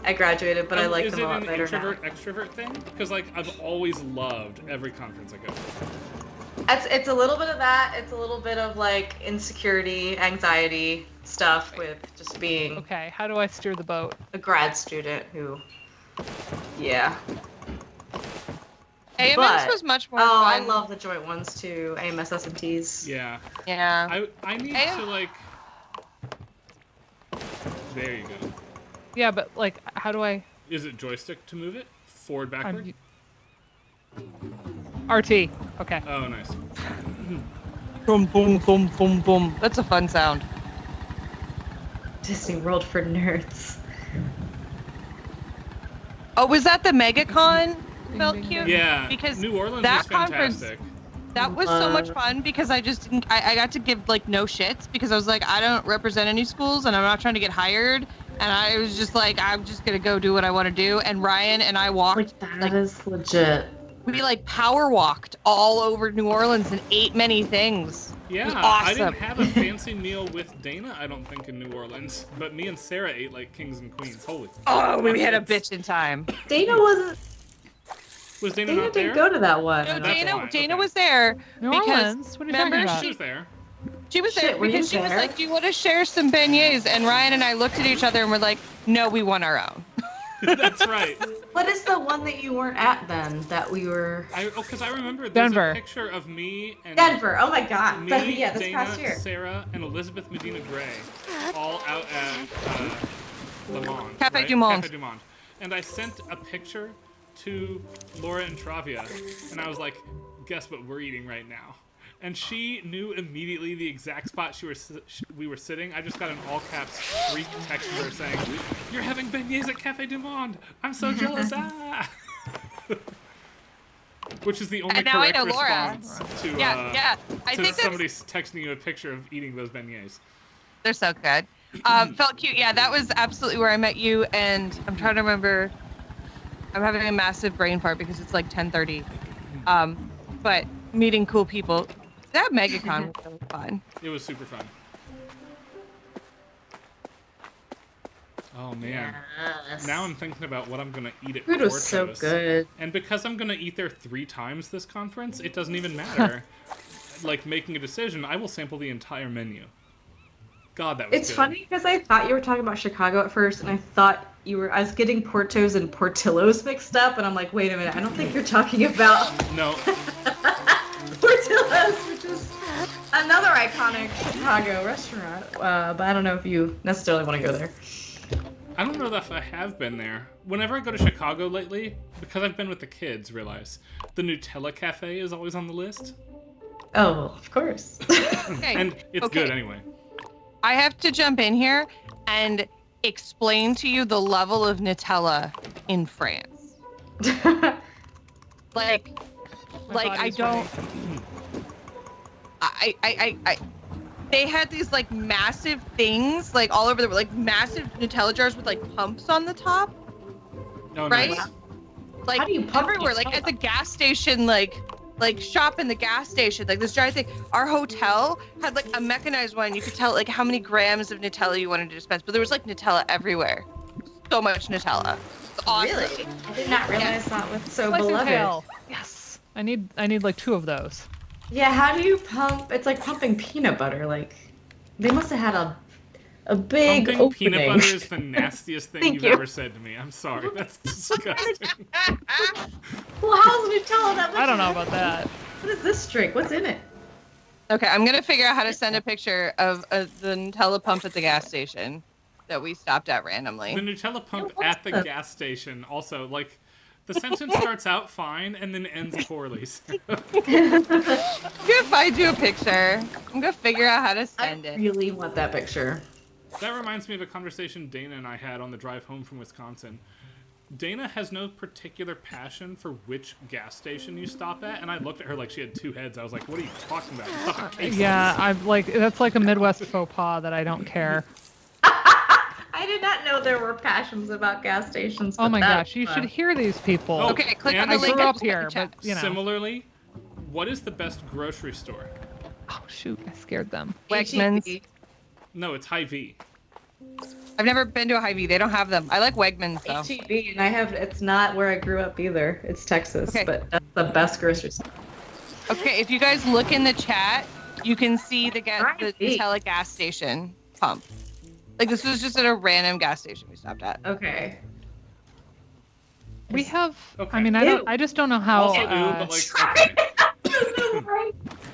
I graduated, but I like Is them a lot it an better introvert extrovert thing? Because like I've always loved every conference I go to. now. It's a little bit of that. It's a little bit of like insecurity, anxiety stuff with just being Okay, how do I steer the boat? a grad student who, yeah. AMS But- was much more Oh, I fun. love the joint ones too. AMS SMTs. Yeah. Yeah. I need Hey. to like. There you go. Yeah, but like, how do I? Is it joystick to move it? Forward, backward? RT. Okay. Oh, nice. Boom, boom, boom, boom, boom. That's a fun sound. Disney World for nerds. Oh, was that the MegaCon? Ding, Felt ding, cute. ding. Yeah. Because New Orleans that was fantastic. That was so much fun because I just didn't. I got to give like no shits because I was like, I don't represent any schools and I'm not trying to get hired. And I was just like, I'm just gonna go do what I want to do. And Ryan and I walked. Like that Like- is legit. We like power walked all over New Orleans and ate many things. Yeah, was I didn't awesome. have a fancy meal with Dana, I don't think, in New Orleans. But me and Sarah ate like kings and queens. Holy. Oh, we had a bitchin' time. Dana wasn't. Was Dana, Dana not didn't there? go to that one. No, That's Dana. why, Dana okay. was there. New Because- Orleans? What are you talking remember about? She was there. She was there Shit, were you because she was there? like, "Do you want to share some beignets?" And Ryan and I looked at each other and we're like, "No, we want our own." That's right. What is the one that you weren't at then? That we were. Because I remember there's Denver. a picture of me and Denver. Oh my god. me, Yeah, this Dana, past year. Sarah, and Elizabeth Medina Gray, all out at Le Monde. Cafe right? du Monde. Cafe du Monde. And I sent a picture to Laura and Travia, and I was like, guess what we're eating right now? And she knew immediately the exact spot we were sitting. I just got an all-caps freak text from her saying, "You're having beignets at Cafe du Monde. I'm so jealous." Ah! Which is the only And now I correct know Laura. response to, Yeah. I to think somebody texting you a picture of eating those beignets. they're so good. Felt cute. Yeah, that was absolutely where I met you. And I'm trying to remember. I'm having a massive brain fart because it's like 10:30. But meeting cool people. That MegaCon was really fun. It was super fun. Oh man. Yes. Now I'm thinking about what I'm gonna eat at Food was so Porto's. good. And because I'm gonna eat there 3 times this conference, it doesn't even matter. Like making a decision, I will sample the entire menu. God, that was It's good. funny because I thought you were talking about Chicago at first, and I thought I was getting Portos and Portillo's mixed up, and I'm like, wait a minute, I don't think you're talking about No, Portillo's, which is another iconic Chicago restaurant. But I don't know if you necessarily want to go there. I don't know if I have been there. Whenever I go to Chicago lately, because I've been with the kids, realize the Nutella Cafe is always on the list. Oh, of course. Okay. And it's okay. good anyway. I have to jump in here and explain to you the level of Nutella in France. Like My I body's don't. ready. I they had these like massive things like all over the like massive Nutella jars with like pumps on the top, Oh, right? nice. Like How do you pump everywhere, like at the gas station, like shop in the gas station, like this giant thing. Our hotel had like a mechanized one. You could tell like how many grams of Nutella you wanted to dispense, but there was like Nutella everywhere. So much Nutella. It's awesome. Really? I did not realize that was so Slice and beloved. tail. Yes. I need like 2 of those. Yeah, how do you pump? It's like pumping peanut butter. Like, they must have had a big Pumping opening. peanut butter is the nastiest thing Thank you've you. ever said to me. I'm sorry. That's disgusting. Well, how's Nutella that much? I don't know about that. What is this drink? What's in it? Okay, I'm gonna figure out how to send a picture of the Nutella pump at the gas station that we stopped at randomly. The Nutella pump Yeah, at the what's gas station also, like, the sentence starts out fine and then ends poorly. So. I'm gonna find you a picture. I'm gonna figure out how to I send it. really want that picture. That reminds me of a conversation Dana and I had on the drive home from Wisconsin. Dana has no particular passion for which gas station you stop at, and I looked at her like she had 2 heads. I was like, what are you talking about? You stop at Casey's. Yeah, I'm like that's like a Midwest faux pas that I don't care. I did not know there were passions about gas stations. Oh but my that's gosh, you fun. should hear these people. Oh, Okay, click on and the I link. grew I up just got here, the chat. but you know. Similarly, what is the best grocery store? Oh shoot, I scared them. Wegmans. H-E-B. No, it's Hy-Vee. I've never been to a Hy-Vee. They don't have them. I like Wegmans though. H-E-B, and it's not where I grew up either. It's Texas, Okay. but that's the best grocery store. Okay, if you guys look in the chat, you can see the Hy-Vee. Nutella gas station pump. Like this was just at a random gas station we stopped at. Okay. We have. Okay. I mean, I just don't know how. Also, but like, okay.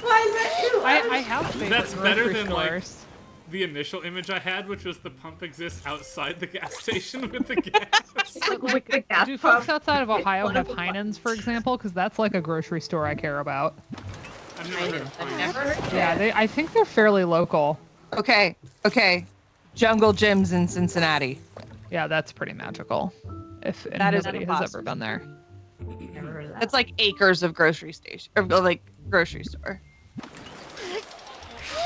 Why is that ew? I have favorite That's better grocery than, like, stores. the initial image I had, which was the pump exists outside the gas station with the gas. Like the gas Do pump. folks outside of Ohio One have of the- Heinen's, for example? Because that's like a grocery store I care about. I've never heard of I've Heinz. never heard of Yeah, that. I think they're fairly local. Okay. Jungle Gyms in Cincinnati. Yeah, that's pretty magical. If That is nobody has impossible. ever been there. Never heard of that. That's like acres of grocery station or like grocery store.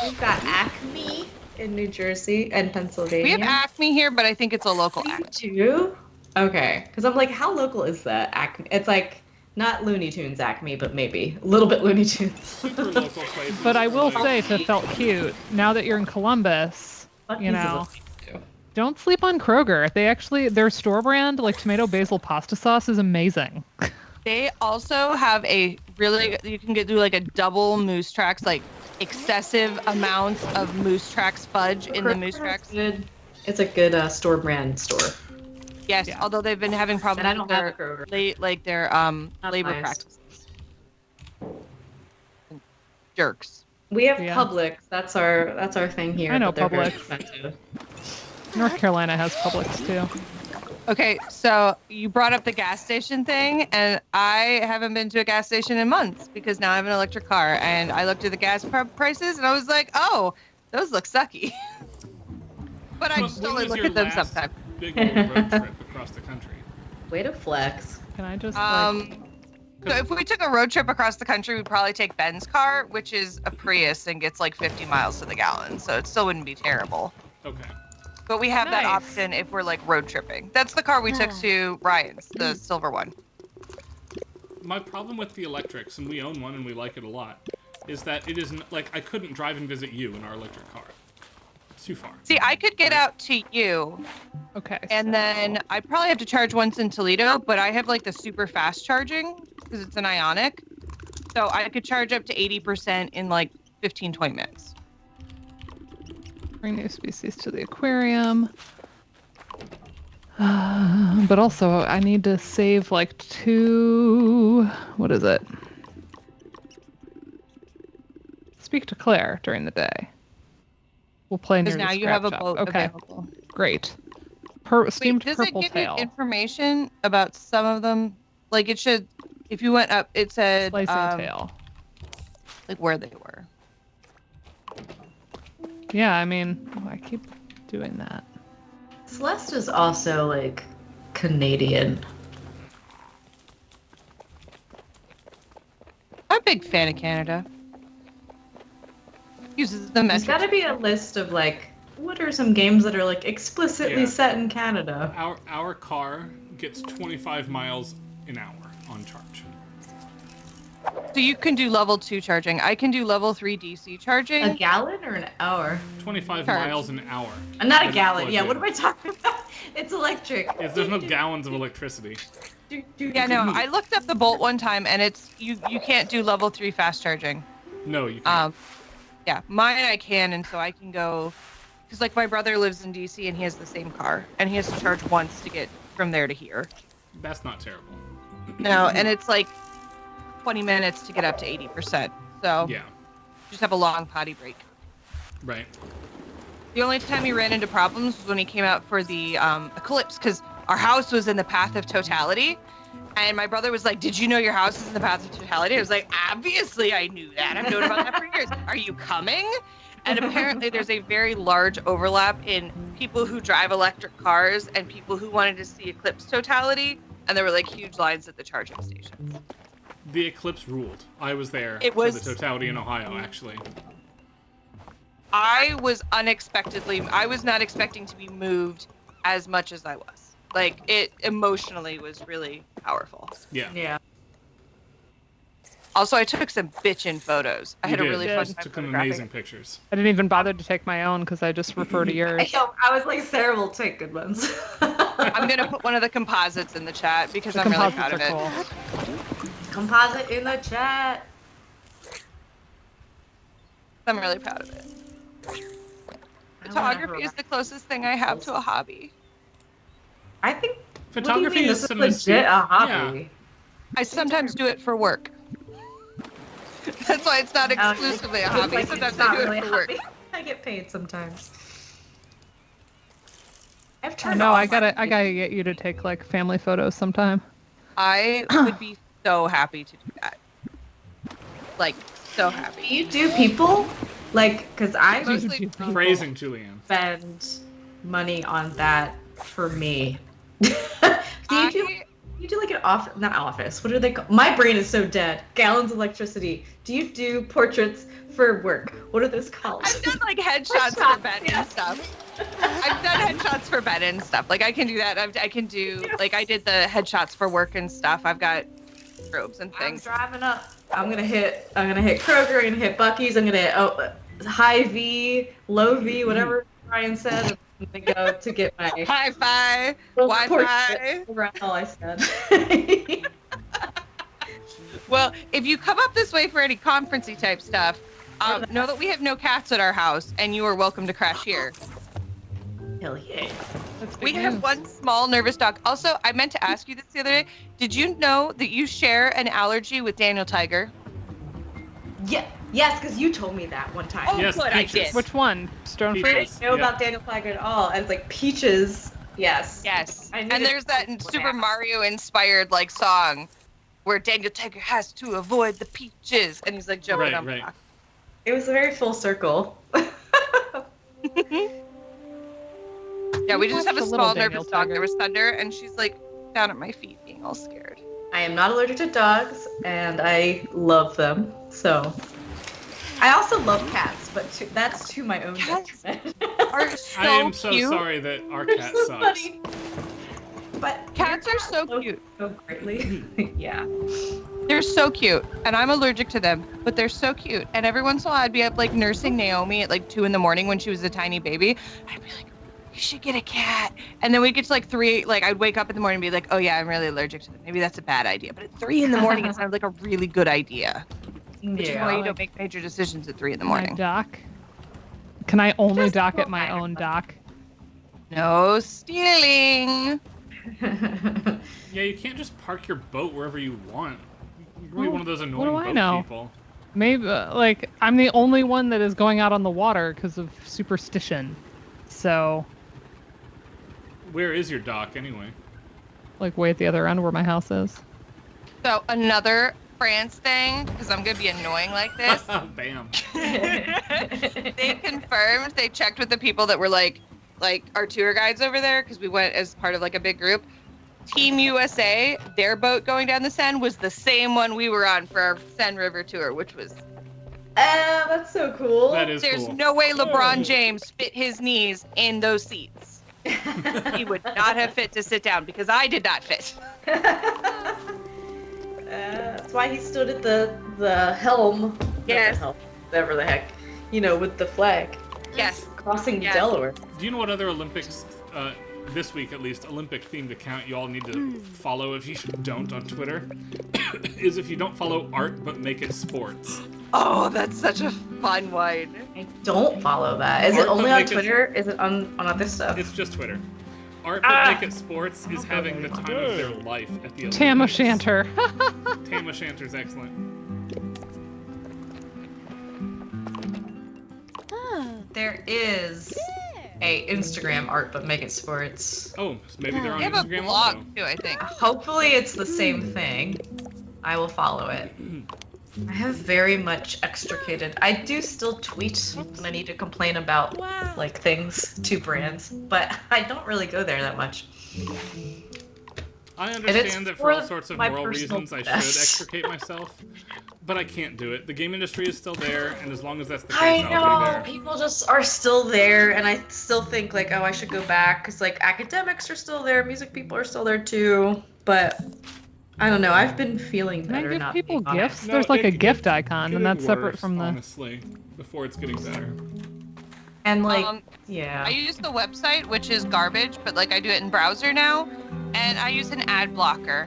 We've got Acme in New Jersey and Pennsylvania. We have Acme here, but I think it's a local You Acme. do? Okay. Because I'm like, how local is that Acme? It's like not Looney Tunes Acme, but maybe a little bit Looney Tunes. Super local places. But I will like- say, if it felt cute, now that you're in Columbus, you know, don't sleep on Kroger. Their store brand, like tomato basil pasta sauce, is amazing. They also have a really you can do like a double Moose Tracks, like excessive amounts of Moose Tracks fudge in the Moose Tracks. Good. It's a good store brand store. Yes, Yeah. although they've been having problems And I with don't have their a Kroger. their Not labor biased. practices. Jerks. We have Yeah. Publix. That's our thing here. I know but they're very Publix. expensive. North Carolina has Publix too. Okay, so you brought up the gas station thing, and I haven't been to a gas station in months because now I have an electric car, and I looked at the gas prices, and I was like, oh, those look sucky. But I But just when only was look your at them last sometimes. Big old road trip across the country. Way to flex. Can I just So if we took a road trip across the country, we'd probably take Ben's car, which is a Prius and gets like 50 miles to the gallon, so it still wouldn't be terrible. Okay. But we have that Nice. option if we're like road tripping. That's the car we took to Ryan's, the silver one. My problem with the electrics, and we own one and we like it a lot, is that it isn't like I couldn't drive and visit you in our electric car. It's too far. See, I could get out to you, okay. and then I'd probably have to charge once in Toledo, but I have like the super fast charging because it's an Ionic. So I could charge up to 80% in like 15, 20 minutes. Bring new species to the aquarium. But also, I need to save like 2. What is it? Speak to Claire during the day. We'll play near Because the now you have a scrap shop. boat Okay, available. great. Wait, Steamed does it purple give tail. you information about some of them? Like it should, if you went up, it said Slicing tail. like where they were. Yeah, I mean, I keep doing that. Celeste is also like Canadian. I'm a big fan of Canada. Uses the There's metric. got to be a list of like, what are some games that are like explicitly Yeah. set in Canada? Our car gets 25 miles an hour on charge. So you can do level 2 charging. I can do level 3 DC charging. A gallon or an hour? 25 Charge. miles an hour. Not a As gallon. plugged Yeah, in. what am I talking about? It's electric. There's no gallons of electricity. Yeah, no, I looked up the Bolt one time, and it's you can't do level 3 fast charging. No, you can't. Yeah, mine I can, and so I can go, because like my brother lives in DC and he has the same car, and he has to charge once to get from there to here. That's not terrible. No, and it's like 20 minutes to get up to 80%. So Yeah, just have a long potty break. right. The only time he ran into problems was when he came out for the eclipse, because our house was in the path of totality. And my brother was like, "Did you know your house is in the path of totality?" I was like, "Obviously I knew that. I've known about that for years. Are you coming?" And apparently there's a very large overlap in people who drive electric cars and people who wanted to see eclipse totality. And there were like huge lines at the charging stations. The eclipse ruled. I was there It for was- the totality in Ohio, actually. I was not expecting to be moved as much as I was. Like, it emotionally was really powerful. Yeah. Yeah. Also, I took some bitchin' photos. I You had a did. really Yeah. fun Took time some photographing. amazing pictures. I didn't even bother to take my own because I just refer to yours. I was like, Sarah will take good ones. I'm gonna put one of the composites in the chat because The I'm really composites proud of are it. cool. Composite in the chat. I'm really proud of it. Photography is the closest thing I have to a hobby. I think. Photography what do you mean? is This some legit a yeah. hobby. I sometimes do it for work. That's why it's not exclusively a It's hobby. like, Sometimes it's I not do really it a for work. hobby. I get paid sometimes. I've Oh, turned no, off I gotta my- get you to take like family photos sometime. I would be so happy to do that. Like, so Do happy. you do people? Like, because I Mostly do people Phrasing, Julianne. spend money on that for me. You do like an office, not office. What are they called? My brain is so dead. Gallons of electricity. Do you do portraits for work? What are those called? I've done like headshots for Ben and stuff. I've done headshots for Ben and stuff. Like I can do that. I can do like I did the headshots for work and stuff. I've got robes and I'm things. driving up. I'm gonna hit Kroger. I'm gonna hit Bucky's. I'm gonna hit high V, low V, whatever Ryan said. I'm gonna go to get my Hi-Fi, little Wi-Fi. portrait. Around all I said. Well, if you come up this way for any conferencey type stuff, know that we have no cats at our house, and you are welcome to crash here. Hell yeah. That's good We have news. one small nervous dog. Also, I meant to ask you this the other day. Did you know that you share an allergy with Daniel Tiger? Yeah. Yes, because you told me that one time. Oh, Yes, good, I peaches. did. Which one? Stone Peaches. I fruit? didn't know Yeah. about Daniel Tiger at all. And it's like peaches. Yes. Yes. I knew And that there's that was what Super happened. Mario inspired like song where Daniel Tiger has to avoid the peaches, and he's like jumping Right, on right. blocks. It was a very full circle. Yeah, we just have a Watched a little small Daniel nervous dog. Tiger. There was Thunder, and she's like down at my feet, being all scared. I am not allergic to dogs, and I love them. So, I also love cats, but that's to my own Cats detriment. Are so I am so cute. sorry that our They're cat so sucks. funny. But Cats your are so cat cute. So greatly. Yeah. They're so cute, and I'm allergic to them, but they're so cute. And every once in a while, I'd be up like nursing Naomi at like 2 in the morning when she was a tiny baby. I'd be like, "You should get a cat." And then we get to like 3, like I'd wake up in the morning and be like, "Oh yeah, I'm really allergic to them. Maybe that's a bad idea." But at 3 in the morning, it sounded like a really good idea. Which is why you don't make major decisions at 3 in the My morning. dock. Can I only Just dock go at my back. own dock? No stealing. Yeah, you can't just park your boat wherever you want. You're gonna be one of those what annoying do I boat know? people. Maybe like I'm the only one that is going out on the water because of superstition. So Where is your dock anyway? like way at the other end where my house is. So another France thing, because I'm gonna be annoying like this. Bam. They confirmed, they checked with the people that were like our tour guides over there, because we went as part of like a big group. Team USA, their boat going down the Seine was the same one we were on for our Seine River tour, which was. That's so cool. That is There's cool. no way LeBron James fit his knees in those seats. He would not have fit to sit down because I did not fit. That's why he stood at the helm. Yes. Not the helm, whatever the heck. With the flag. Yes. Crossing Yes. Delaware. Do you know what other Olympics, this week at least, Olympic-themed account you all need to follow if you don't on Twitter? Is if you don't follow art but make it sports. Oh, that's such a fun one. I don't follow that. Is it Art, only but on make it- Twitter? Is it on other stuff? It's just Twitter. Art but make it sports is having the time of their life at the Olympics. Tam O'Shanter. Tam O'Shanter's excellent. There is a Instagram art, but make it sports. Oh, so maybe they're on They have a Instagram blog also. too, I think. Hopefully it's the same thing. I will follow it. I have very much extricated. I do still tweet when I need to complain about Wow. like things to brands, but I don't really go there that much. I it's understand that for all for sorts of my moral personal reasons I should best. extricate myself, but I can't do it. The game industry is still there, and as long as that's the case, I I'll be know there. people just are still there, and I still think like, oh, I should go back because like academics are still there, music people are still there too. But I don't know. I've been feeling Can I better. give not people being on it. gifts? There's like a gift icon, getting and that's separate worse, from the. honestly, before it's getting better. And like, I yeah. use the website, which is garbage, but like I do it in browser now, and I use an ad blocker.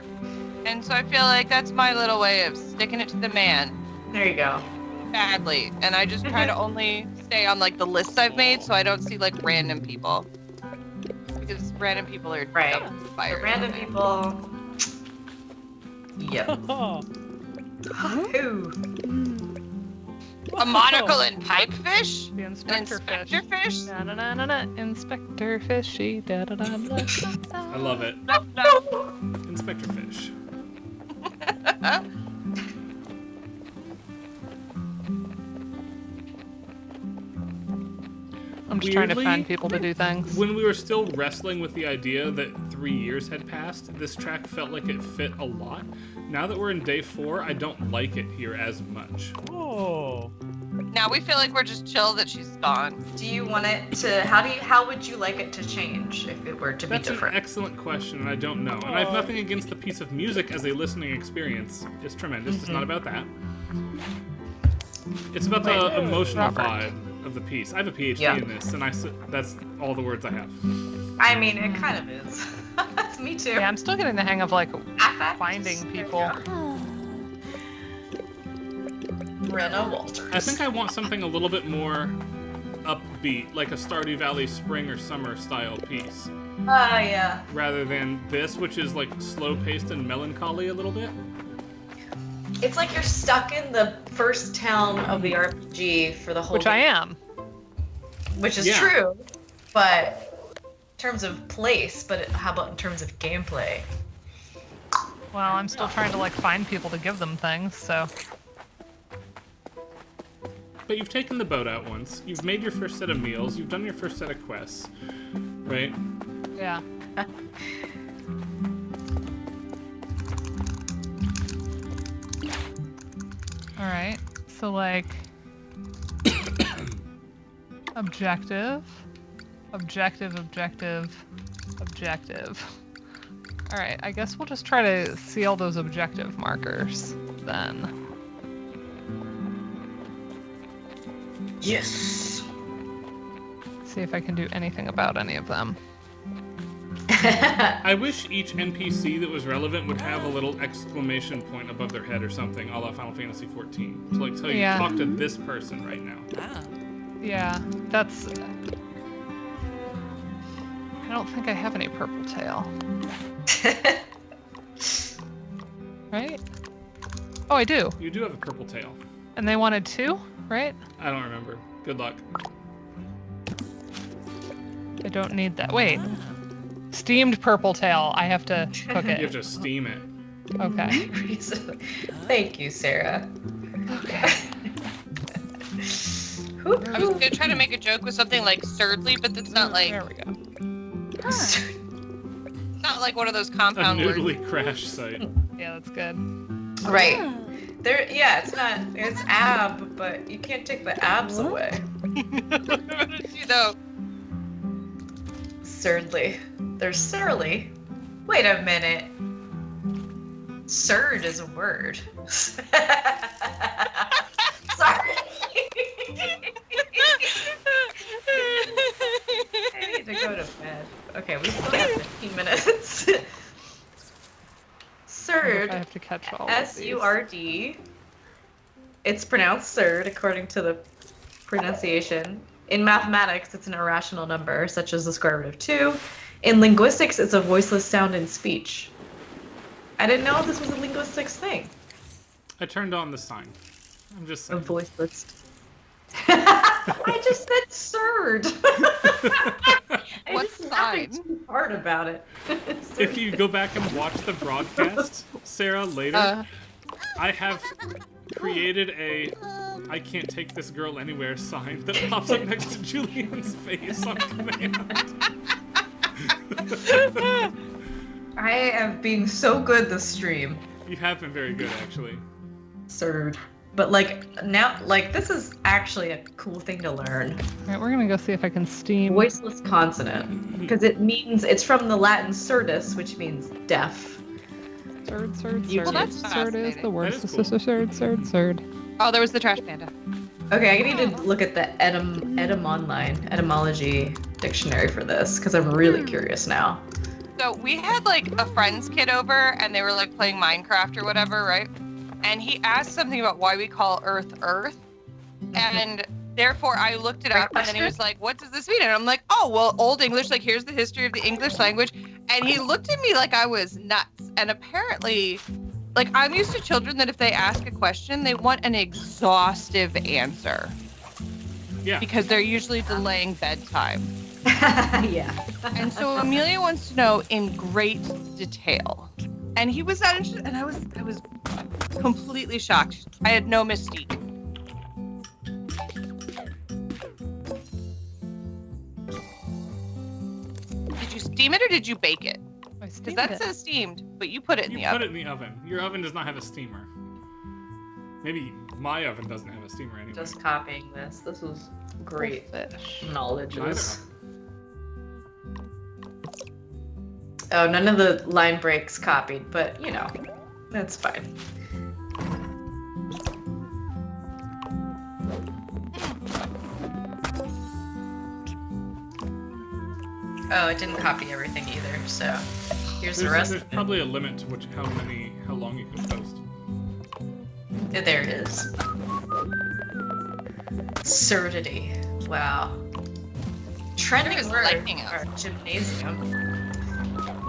And so I feel like that's my little way of sticking it to the man There you go. badly. And I just try to only stay on like the lists I've made so I don't see like random people. Because random people are Right. double The fired. random people. Yep. Ooh. A monocle and pipefish? The An inspector fish. inspector fish? Na na na na na. Inspector Fishy. Da da da da. I love it. Inspector Fish. I'm just trying to Weirdly, find people to do things. When we were still wrestling with the idea that 3 years had passed, this track felt like it fit a lot. Now that we're in day 4, I don't like it here as much. Oh. Now we feel like we're just chill that she's gone. Do you want it to? How would you like it to change if it were to be That's an different? excellent question, and I don't know. And I have nothing against the piece of music as a listening experience. It's tremendous. It's not about that. It's about the emotional vibe of the piece. I have a PhD Yeah. in this, and that's all the words I have. I mean, it kind of is. Me too. Yeah, I'm still getting the hang of like Affect. finding There you people. go. Brenna Walters. I think I want something a little bit more upbeat, like a Stardew Valley spring or summer style piece, Yeah. rather than this, which is like slow-paced and melancholy a little bit. It's like you're stuck in the first town of the RPG for the whole Which I am. Which is Yeah. true, but in terms of place, but how about in terms of gameplay? Well, I'm still trying to like find people to give them things, so. But you've taken the boat out once. You've made your first set of meals. You've done your first set of quests, right? Yeah. Alright, so like objective, objective, objective, objective. Alright, I guess we'll just try to see all those objective markers then. Yes. See if I can do anything about any of them. I wish each NPC that was relevant would have a little exclamation point above their head or something, a la Final Fantasy XIV, to like tell you, Yeah. talk to this person right now. Ah. Yeah, that's... I don't think I have any purple tail. Right? Oh, I do. You do have a purple tail. And they wanted 2, right? I don't remember. Good luck. I don't need that. Wait. Steamed purple tail. I have to cook You have it. to steam it. Okay. Thank you, Sarah. Okay. I was gonna try to make a joke with something like surdly, but that's not like There we go. it's not like one of those A compound words. noodly crash site. Yeah, that's good. Right. There, yeah, it's ab, but you can't take the abs away. What did you know? Surly. There's surly. Wait a minute. Surd is a word. Sorry. I need to go to bed. Okay, we still have 15 minutes. Surd. I have to catch all of these. S-U-R-D. It's pronounced surd according to the pronunciation. In mathematics, it's an irrational number, such as the square root of 2. In linguistics, it's a voiceless sound in speech. I didn't know this was a linguistics thing. I turned on the sign. I'm just A saying. voiceless. I just said surd. I What just laughing sign? too hard about it. If you go back and watch the broadcast, Sarah, later, I have created a "I can't take this girl anywhere" sign that pops up next to Julian's face on command. I am being so good this stream. You have been very good, actually. Surd. But like now, like this is actually a cool thing to learn. All right, we're gonna go see if I can steam. Voiceless consonant, because it's from the Latin surdus, which means deaf. Surd. Well, that's Surd is the fascinating. worst. That is cool. Surd. Oh, there was the trash panda. Okay, I need to look at the etymology dictionary for this because I'm really curious now. So we had like a friend's kid over and they were like playing Minecraft or whatever, right? And he asked something about why we call Earth Earth. And therefore I looked it up and then he was like, what does this mean? And I'm like, oh, well, Old English, like here's the history of the English language. And he looked at me like I was nuts. And apparently, like I'm used to children that if they ask a question, they want an exhaustive answer Yeah. because they're usually delaying bedtime. Yeah. And so Amelia wants to know in great detail. And he was that interested, and I was completely shocked. I had no mystique. Did you steam it or did you bake it? I Because steamed that it. says steamed, but you put it in You the put oven. it in the oven. Your oven does not have a steamer. Maybe my oven doesn't have a steamer anyway. Just copying this. This was great Fish. knowledges. Oh, none of the line breaks copied, but you know, that's fine. Oh, it didn't copy everything either, so here's the rest There's of probably a limit to how long you can post. it. There it is. Surdity. Wow. Trending There is words lightning are out. gymnasium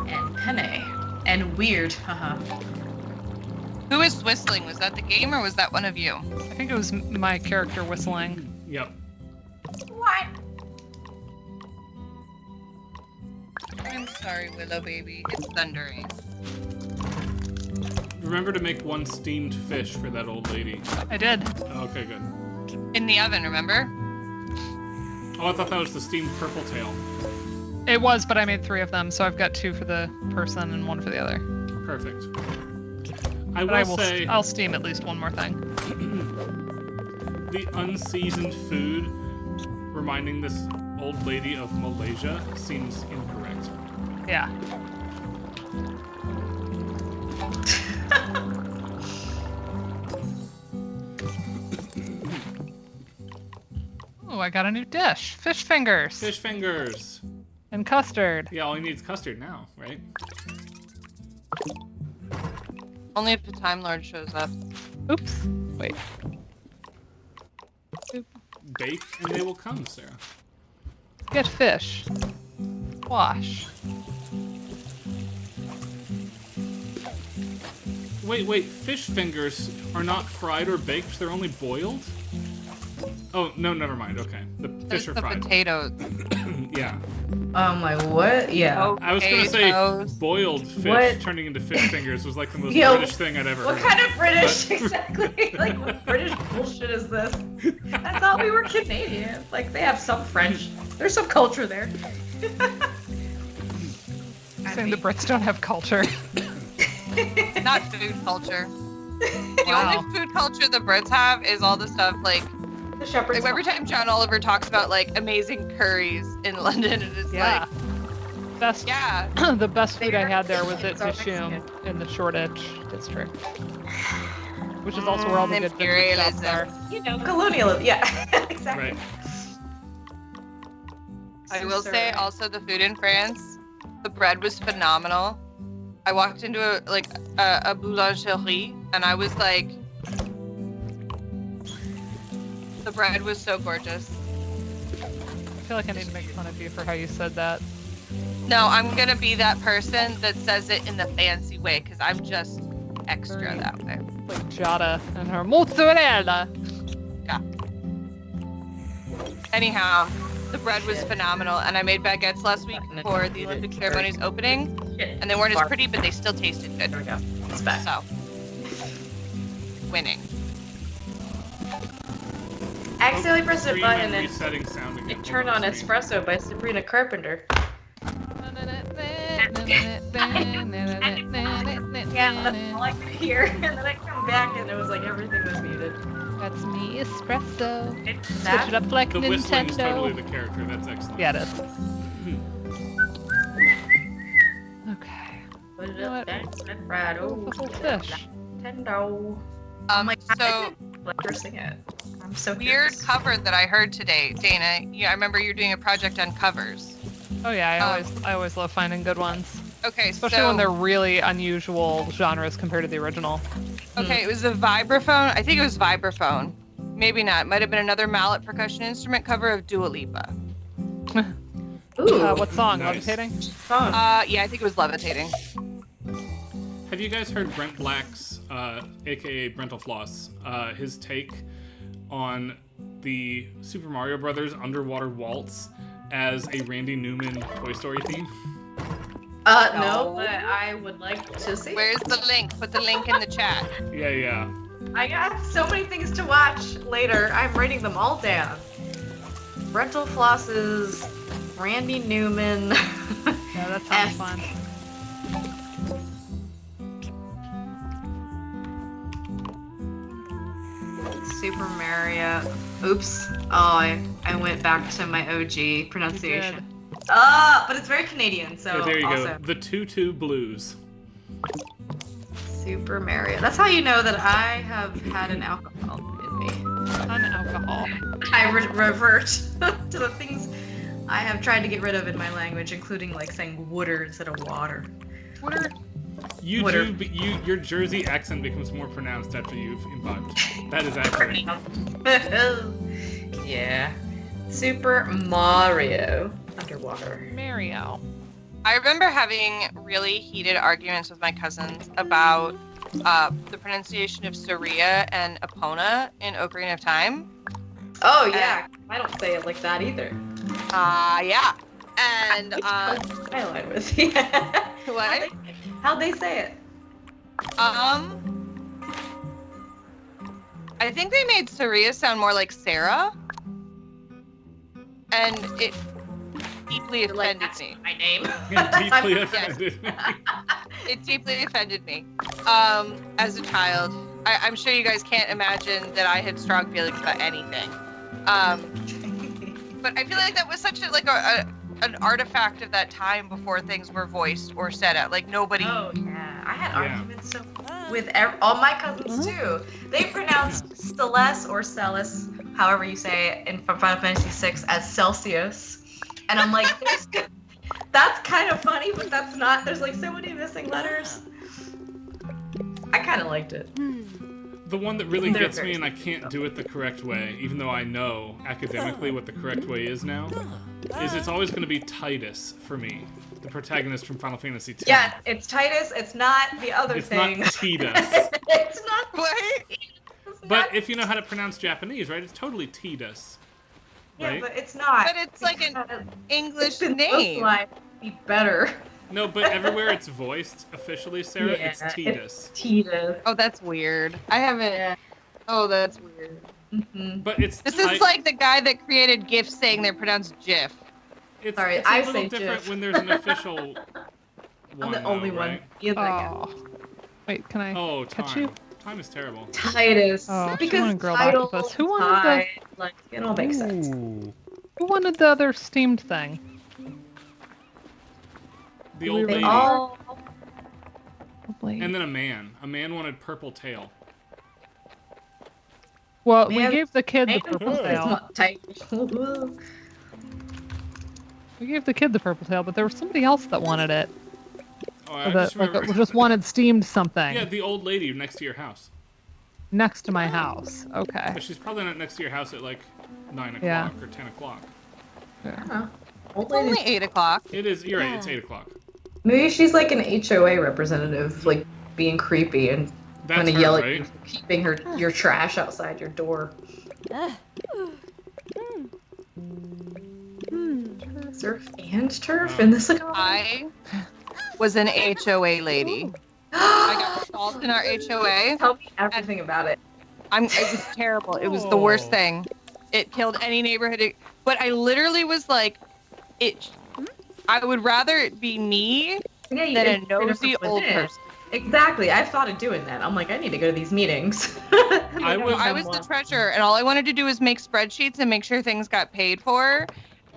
and penne and weird. Haha. Who was whistling? Was that the game or was that one of you? I think it was my character whistling. Yep. What? I'm sorry, Willow baby. It's thundering. Remember to make one steamed fish for that old lady. I did. Okay, good. In the oven, remember? Oh, I thought that was the steamed purple tail. It was, but I made 3 of them, so I've got 2 for the person and 1 for the other. Perfect. But I'll steam at least one more thing. The unseasoned food reminding this old lady of Malaysia seems incorrect. Yeah. Oh, I got a new dish. Fish fingers. Fish fingers. And custard. Yeah, all you need is custard now, right? Only if the Time Lord shows up. Oops. Wait. Bake and they will come, Sarah. Get fish. Wash. Wait, fish fingers are not fried or baked, they're only boiled? Oh no, never mind. Okay, the There's fish are the fried. potatoes. Yeah, Oh my, what? Yeah. I was gonna say Potatoes. boiled fish What? turning into fish fingers was like the most Yo, British thing I'd ever What heard. kind of British, exactly? Like, what British bullshit is this? I thought we were Canadian. Like, they have some French. There's some culture there. Saying the Brits don't have culture. Not food culture. The Wow. only food culture the Brits have is all the stuff like The shepherd's every time John Oliver talks about like amazing curries in London, it is Yeah. Best, like, yeah, the best food I had there was at It's all Dishoom Mexican. in the Shoreditch district, which is also where all the good vintage shops are. You know, colonialism. Yeah, exactly. Right. I will say also the food in France, the bread was phenomenal. I walked into a boulangerie and I was like, the bread was so gorgeous. I feel like I need to make fun of you for how you said that. No, I'm gonna be that person that says it in the fancy way because I'm just extra that way. Like Jada and her mozzarella. Anyhow, the bread was phenomenal, and I made baguettes last week for the Olympic ceremony's opening, Shit. and they weren't as pretty, but they still tasted There good. we go. It's back. So, winning. Accidentally pressed a Screen button and and resetting sound again. it turned on Espresso by Sabrina Carpenter. Yeah, that's all I could hear. And then I come back and it was like everything was muted. That's me, espresso. It's Switch it up like The whistling's Nintendo. totally the character. That's excellent. Yeah, it is. Okay. Put it You know up, what? that's my fried. Oh, The whole fish. Nintendo. So Let her sing it. I'm so weird curious. cover that I heard today, Dana. Yeah, I remember you're doing a project on covers. Oh yeah, I always love finding good ones, Okay, especially so when they're really unusual genres compared to the original. okay, it was a vibraphone. I think it was vibraphone. Maybe not. It might have been another mallet percussion instrument cover of Dua Lipa. Ooh, What song? Nice. Levitating? fun. Yeah, I think it was Levitating. Have you guys heard Brent Black's, aka Brental Floss, his take on the Super Mario Brothers Underwater Waltz as a Randy Newman Toy Story theme? No, but I would like to see. Where's the link? Put the link in the chat. Yeah. I got so many things to watch later. I'm writing them all down. Brental Floss's, Randy Newman. Yeah, that sounds Esque. fun. Super Mario. Oops. Oh, I went back to my OG pronunciation. But it's very Canadian, so Yeah, there you also go. The Tutu Blues. Super Mario. That's how you know that I have had an alcohol in me. Fun alcohol. I revert to the things I have tried to get rid of in my language, including like saying wooder instead of water. Wooder. You Whatever. do, but your Jersey accent becomes more pronounced after you've imbibed. That is accurate. Yeah. Super Mario underwater. Mario. I remember having really heated arguments with my cousins about the pronunciation of Saria and Epona in Ocarina of Time. Oh yeah, I don't say it like that either. Yeah. And I line with you. what? How'd they say it? I think they made Saria sound more like Sarah, and it deeply You're like, offended "That's me. my name. Deeply I'm- offended. It deeply offended me. As a child, I'm sure you guys can't imagine that I had strong feelings about anything. But I feel like that was such an artifact of that time before things were voiced or said out. Like nobody. Oh yeah, I had Yeah. arguments with all my cousins too. They pronounced Celes or Celis, however you say it, in Final Fantasy VI as Celsius, and I'm like, that's kind of funny, but that's not. There's like so many missing letters. I kind of liked it. The one that really They're gets very me, and I can't do it the correct way, even though I know academically what the correct way is now, is it's always going to be Titus for me, the protagonist from Final Fantasy X. Yeah, it's Titus. It's not the other It's thing. not Titus. It's not. What? It's But if you know how to pronounce Japanese, right? It's totally Tidus. Yeah, Right? but it's not. But it's like an English been name. localized to be better. No, but everywhere it's voiced officially, Sarah, Yeah, it's Tidus. Tidus. Oh, that's weird. I haven't. Yeah. Oh, that's weird. Mm-hmm. But it's This is like the guy that created GIFs saying they're pronounced GIF. it's, Sorry, it's a I little say different GIF. when there's an official I'm one. the only though, one. right? Yeah, there you go. Oh. Wait, can I Oh, catch time. you? Time is terrible. Titus. Oh, she because wanted grilled title, octopus. Who wanted tide, like it all makes sense. Ooh. Who wanted the other steamed thing? The old They lady. all Probably. And then a man. A man wanted purple tail. Well, Man, we gave the kid the man purple is tail. not title. We gave the kid the purple tail, but there was somebody else that wanted it. Oh, Or I that just remember. just wanted steamed something Yeah, the old lady next to your house. next to my house. Okay. But she's probably not next to your house at like 9 o'clock Yeah. or 10 o'clock. Yeah. Old It's only lady. 8 o'clock. It is, you're right, it's 8 o'clock. Maybe she's like an HOA representative, like being creepy and That's kind of her, yelling right? at you for keeping your trash outside your door. Surf and turf in this economy? I was an HOA lady. I got involved in our HOA. Tell me everything about it. It was terrible. It was the worst thing. It killed any neighborhood. But I literally was like, I would rather it be me Yeah, you than a infiltrate from nosy old within. person. Exactly. I've thought of doing that. I'm like, I need to go to these meetings. I would- I was the treasurer, and all I wanted to do was make spreadsheets and make sure things got paid for.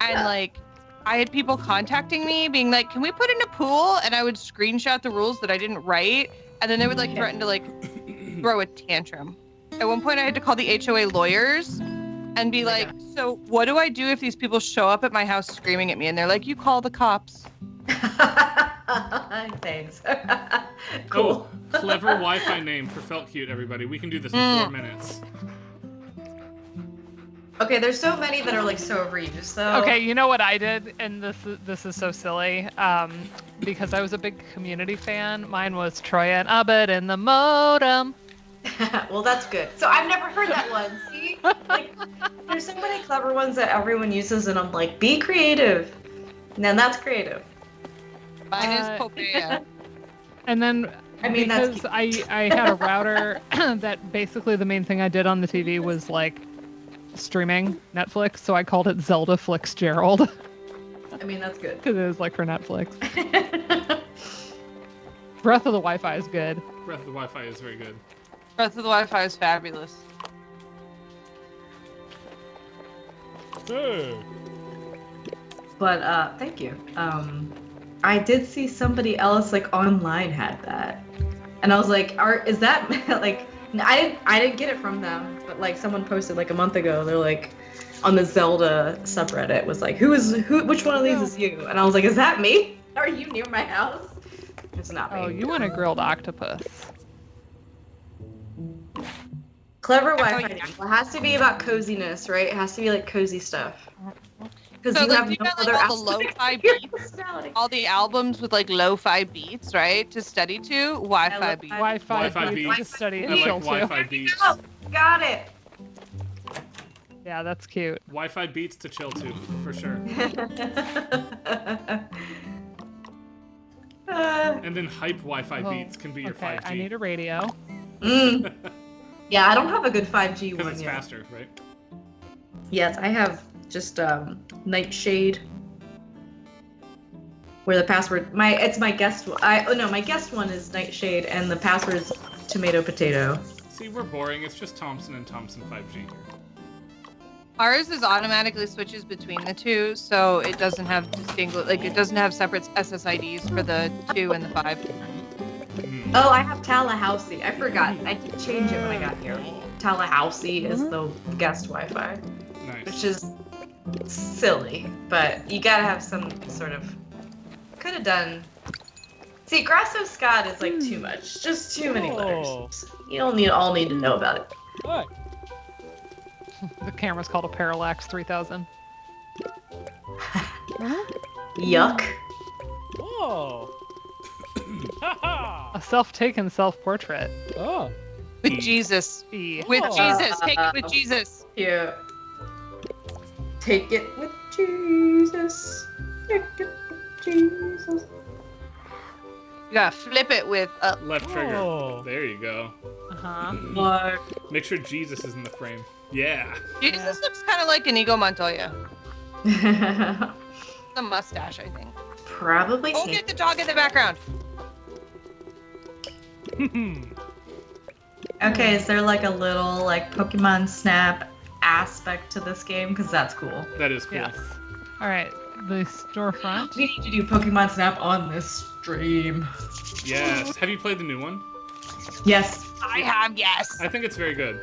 And like, I had people contacting me being like, "Can we put in a pool?" And I would screenshot the rules that I didn't write, and then they would like threaten to like throw a tantrum. At one point, I had to call the HOA lawyers and be like, "So what do I do if these people show up at my house screaming at me?" And they're like, "You call the cops." Thanks. Oh, Cool. clever Wi-Fi name for Felt Cute, everybody. We can do this in 4 minutes. Okay, there's so many that are like so egregious though. Okay, you know what I did, and this is so silly, because I was a big Community fan. Mine was Troy and Abed and the modem. Well, that's good. So I've never heard that one. See, like, there's so many clever ones that everyone uses, and I'm like, be creative. Now that's creative. Mine is Popea. And then I mean, that's because I had a router that basically the main thing I did on the TV was like streaming Netflix, so I called it Zelda Flix Gerald I mean, that's good. because it was like for Netflix. Breath of the Wi-Fi is good. Breath of the Wi-Fi is very good. Breath of the Wi-Fi is fabulous. Hey. But thank you. I did see somebody else like online had that, and I was like, is that like? I didn't get it from them, but like someone posted like a month ago. They're like on the Zelda subreddit was like, which one of these is you? And I was like, is that me? Are you near my house? It's not me. Oh, you want a grilled octopus? Clever Oh, Wi-Fi. yeah. Well, it has to be about coziness, right? It has to be like cozy stuff. Because So you like, have you no got other like all the aspect lo-fi of your beats, personality. all the albums with like lo-fi beats, right, to study to. Wi-Fi love beats. Wi-Fi, Wi-Fi beats to beats. study I and like chill to. Wi-Fi beats. Oh, got it. Yeah, that's cute. Wi-Fi beats to chill to, for sure. And then hype Wi-Fi Oh, beats can be your Okay, 5G. I need a radio. Yeah, I don't have a good 5G Because one it's yet. faster, right? Yes, I have just Nightshade. Where the password it's my guest one. My guest one is Nightshade and the password is tomato potato. See, we're boring. It's just Thompson and Thompson 5G here. Ours is automatically switches between the two, so it doesn't have it doesn't have separate SSIDs for the 2 and the 5. Mm. Oh, I have Tallahassee. I forgot. I did change it when I got here. Tallahassee is the guest Wi-Fi, Nice. which is silly, but you gotta have some sort of. Could have done. See, Grasso Scott is like too much. Just too many letters. You don't all need to know about it. Hey. The camera's called a Parallax 3000. Yuck. Oh. Haha. A self-taken self-portrait. Oh. With E. Jesus. E. With Oh. Jesus. Take it with Jesus. Cute. Take it with Jesus. Take it with Jesus. You gotta flip it with Left trigger. Oh. There you go. Uh-huh. What? Make sure Jesus is in the frame. Yeah. Jesus looks kind of like Inigo Montoya. The mustache, I think. Probably. Oh, get the dog in the background. Okay, is there like a little like Pokemon Snap aspect to this game? Because that's cool. That is cool. Yes. All right. The storefront. We need to do Pokemon Snap on this stream. Yes. Have you played the new one? Yes, I have, yes. I think it's very good.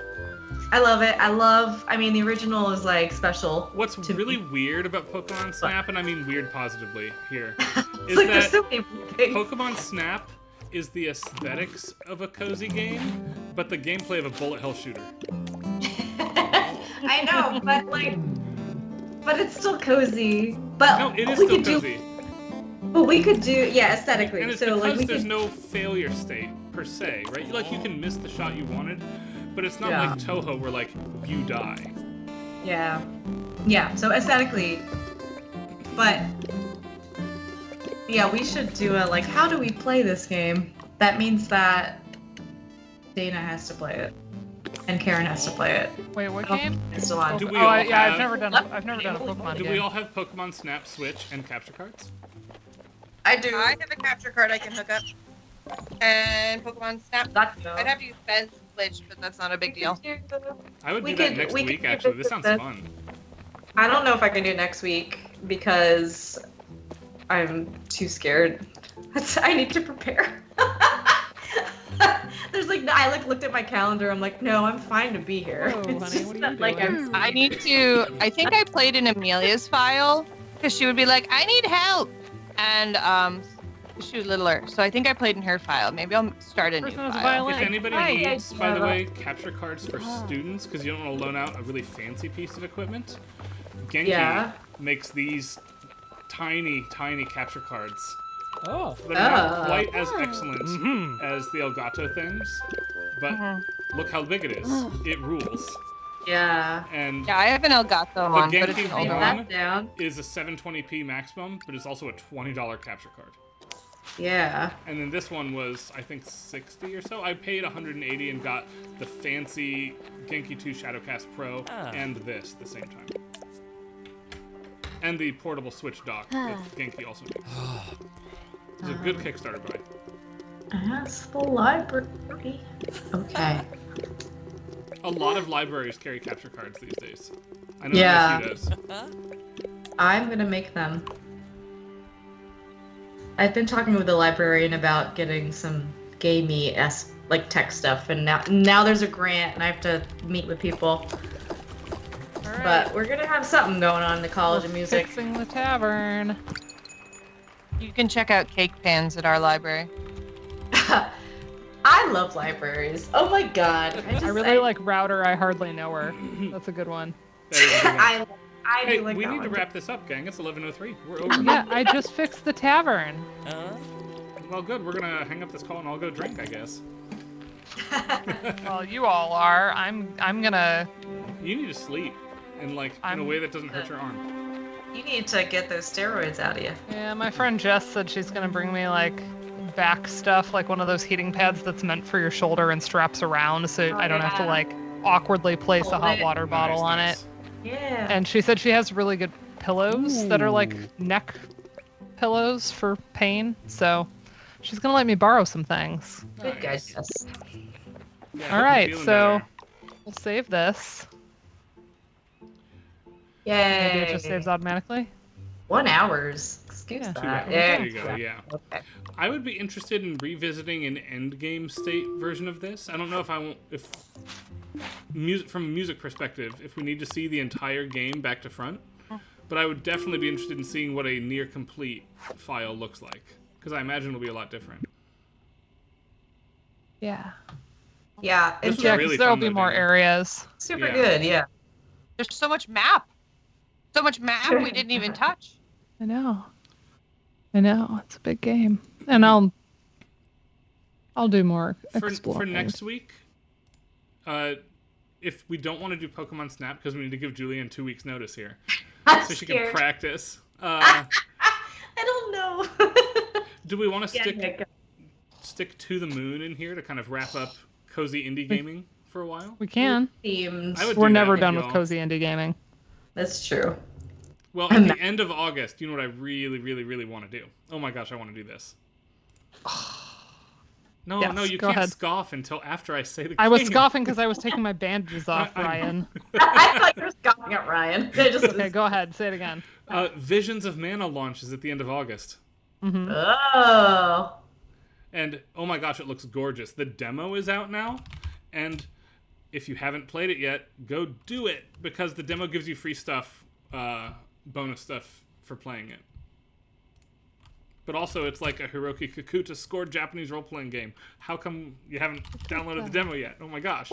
I love it. I mean, the original is like special. What's to really me. weird about Pokemon Snap, and I mean weird positively here, It's is like there's that so many things. Pokemon Snap is the aesthetics of a cozy game, but the gameplay of a bullet hell shooter. I know, but it's still cozy. But No, it is we still could do, cozy. but we could do, yeah, aesthetically. And it's so like because we there's could, no failure state, per se, right? Like, you can miss the shot you wanted, but it's not Yeah. like Toho where, like, you die. yeah. So aesthetically, but yeah, we should do a like. How do we play this game? That means that Dana has to play it, and Karen has to play it. Wait, what I don't game? think it's still on. Do we Oh, all I've have- never done. I've never done a Pokemon Do game. we all have Pokemon Snap, Switch, and capture cards? I do. I have a capture card I can hook up. And Pokemon Snap. I'd have to use Ben's Switch, but that's not a big deal. I would We do that could- next we could week, do actually. this This sounds with fun. I don't know if I can do it next week because I'm too scared. I need to prepare. There's like I looked at my calendar. I'm like, no, I'm fine to be here. Whoa, It's honey, just what are you that, like doing? I need to. I think I played in Amelia's file because she would be like, I need help. And she was littler. So I think I played in her file. Maybe I'll start a new Person has a file. violin. If anybody Hi. needs, by the Yeah. way, capture cards for students, because you don't want to loan out a really fancy piece of equipment, Genki Yeah. makes these tiny, tiny capture cards. Oh. They're not Oh. quite as excellent Mhm. as the Elgato things, but look how big it is. It rules. Yeah. And Yeah, I have an Elgato one, but it's Genki an one. older Write one. that down. is a 720p maximum, but it's also a $20 capture card. Yeah. And then this one was, I think, 60 or so. I paid 180 and got the fancy Genki 2 Shadowcast Pro Ah. and this at the same time. And the portable Switch dock that Genki also makes. It's a good Kickstarter buy. Ask the library. Okay. A lot of libraries carry capture cards these days. I know Yeah. MSU does. I'm gonna make them. I've been talking with the librarian about getting some gamey-esque like tech stuff, and now there's a grant, and I have to meet with people. All right. But we're gonna have something going on in the College of Music. Fixing the tavern. You can check out cake pans at our library. I love libraries. Oh my god. I really like Router. I hardly know her. That's a good one. That is a good one. I Hey, do like we that need to one. wrap this up, gang. It's 11:03. We're over. Yeah, I just fixed the tavern. Well, good. We're gonna hang up this call and I'll go drink, I guess. Well, you all are. I'm gonna. You need to sleep in in a way that doesn't hurt your arm. You need to get those steroids out of you. Yeah, my friend Jess said she's gonna bring me like back stuff, like one of those heating pads that's meant for your shoulder and straps around, so I don't have to yeah. like awkwardly place a Hold hot it. water bottle on Nice. it. Yeah. And she said she has really good pillows that are like Ooh. neck pillows for pain. So she's gonna let me borrow some things. Good guy, Nice. Jess. Yeah, I All hope you're right, feeling so better. we'll save this. Maybe Yay. it just saves automatically. 1 hours. Excuse Yeah. 2 that. hours. Yeah. There you go. Yeah. Okay. I would be interested in revisiting an endgame state version of this. I don't know if music from a music perspective, if we need to see the entire game back to front, but I would definitely be interested in seeing what a near complete file looks like, because I imagine it'll be a lot different. Yeah. Yeah, This it's was Yeah, really because there'll fun, be though, more Dana. areas. super Yeah. good. Yeah. There's so much map. So much map we didn't even touch. I know. It's a big game, and I'll do more For exploring. next week, if we don't want to do Pokemon Snap, because we need to give Julian 2 weeks notice here, I'm so she scared. can practice. I don't know. Do we want to Yeah, stick to the moon in here to kind of wrap up cozy indie gaming for a while? We can. themes. I would We're do never that done with with y'all. cozy indie gaming. That's true. Well, at the end of August, you know what I really, really, really want to do? Oh my gosh, I want to do this. No, Yes, no, you go can't ahead. scoff until after I say the I was game. scoffing because I was taking my bandages off, I- Ryan. I thought you were scoffing at Ryan. I just Okay, go ahead. Say it again. Visions of Mana launches at the end of August. Oh. And oh my gosh, it looks gorgeous. The demo is out now, and if you haven't played it yet, go do it, because the demo gives you free stuff, bonus stuff for playing it. But also, it's like a Hiroki Kikuta scored Japanese role-playing game. How come you haven't downloaded the demo yet? Oh my gosh.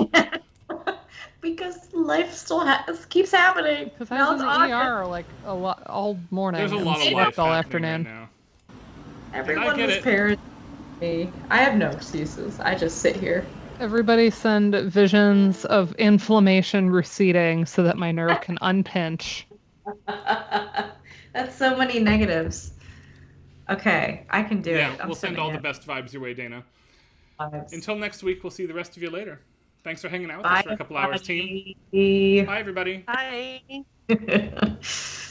Because life still keeps happening. Because I Now was in it's the August. ER like a lot all morning. There's a and lot of slept life all happening afternoon. right now. Everyone get was it. parents. Me. I have no excuses. I just sit here. Everybody send visions of inflammation receding so that my nerve can unpinch. That's so many negatives. Okay, I can do it. Yeah, I'm we'll send sending all the it. best vibes your way, Dana. Vibes. Until next week, we'll see the rest of you later. Thanks for hanging out with Bye, us for a couple hours, team. everybody. Bye, everybody. Bye.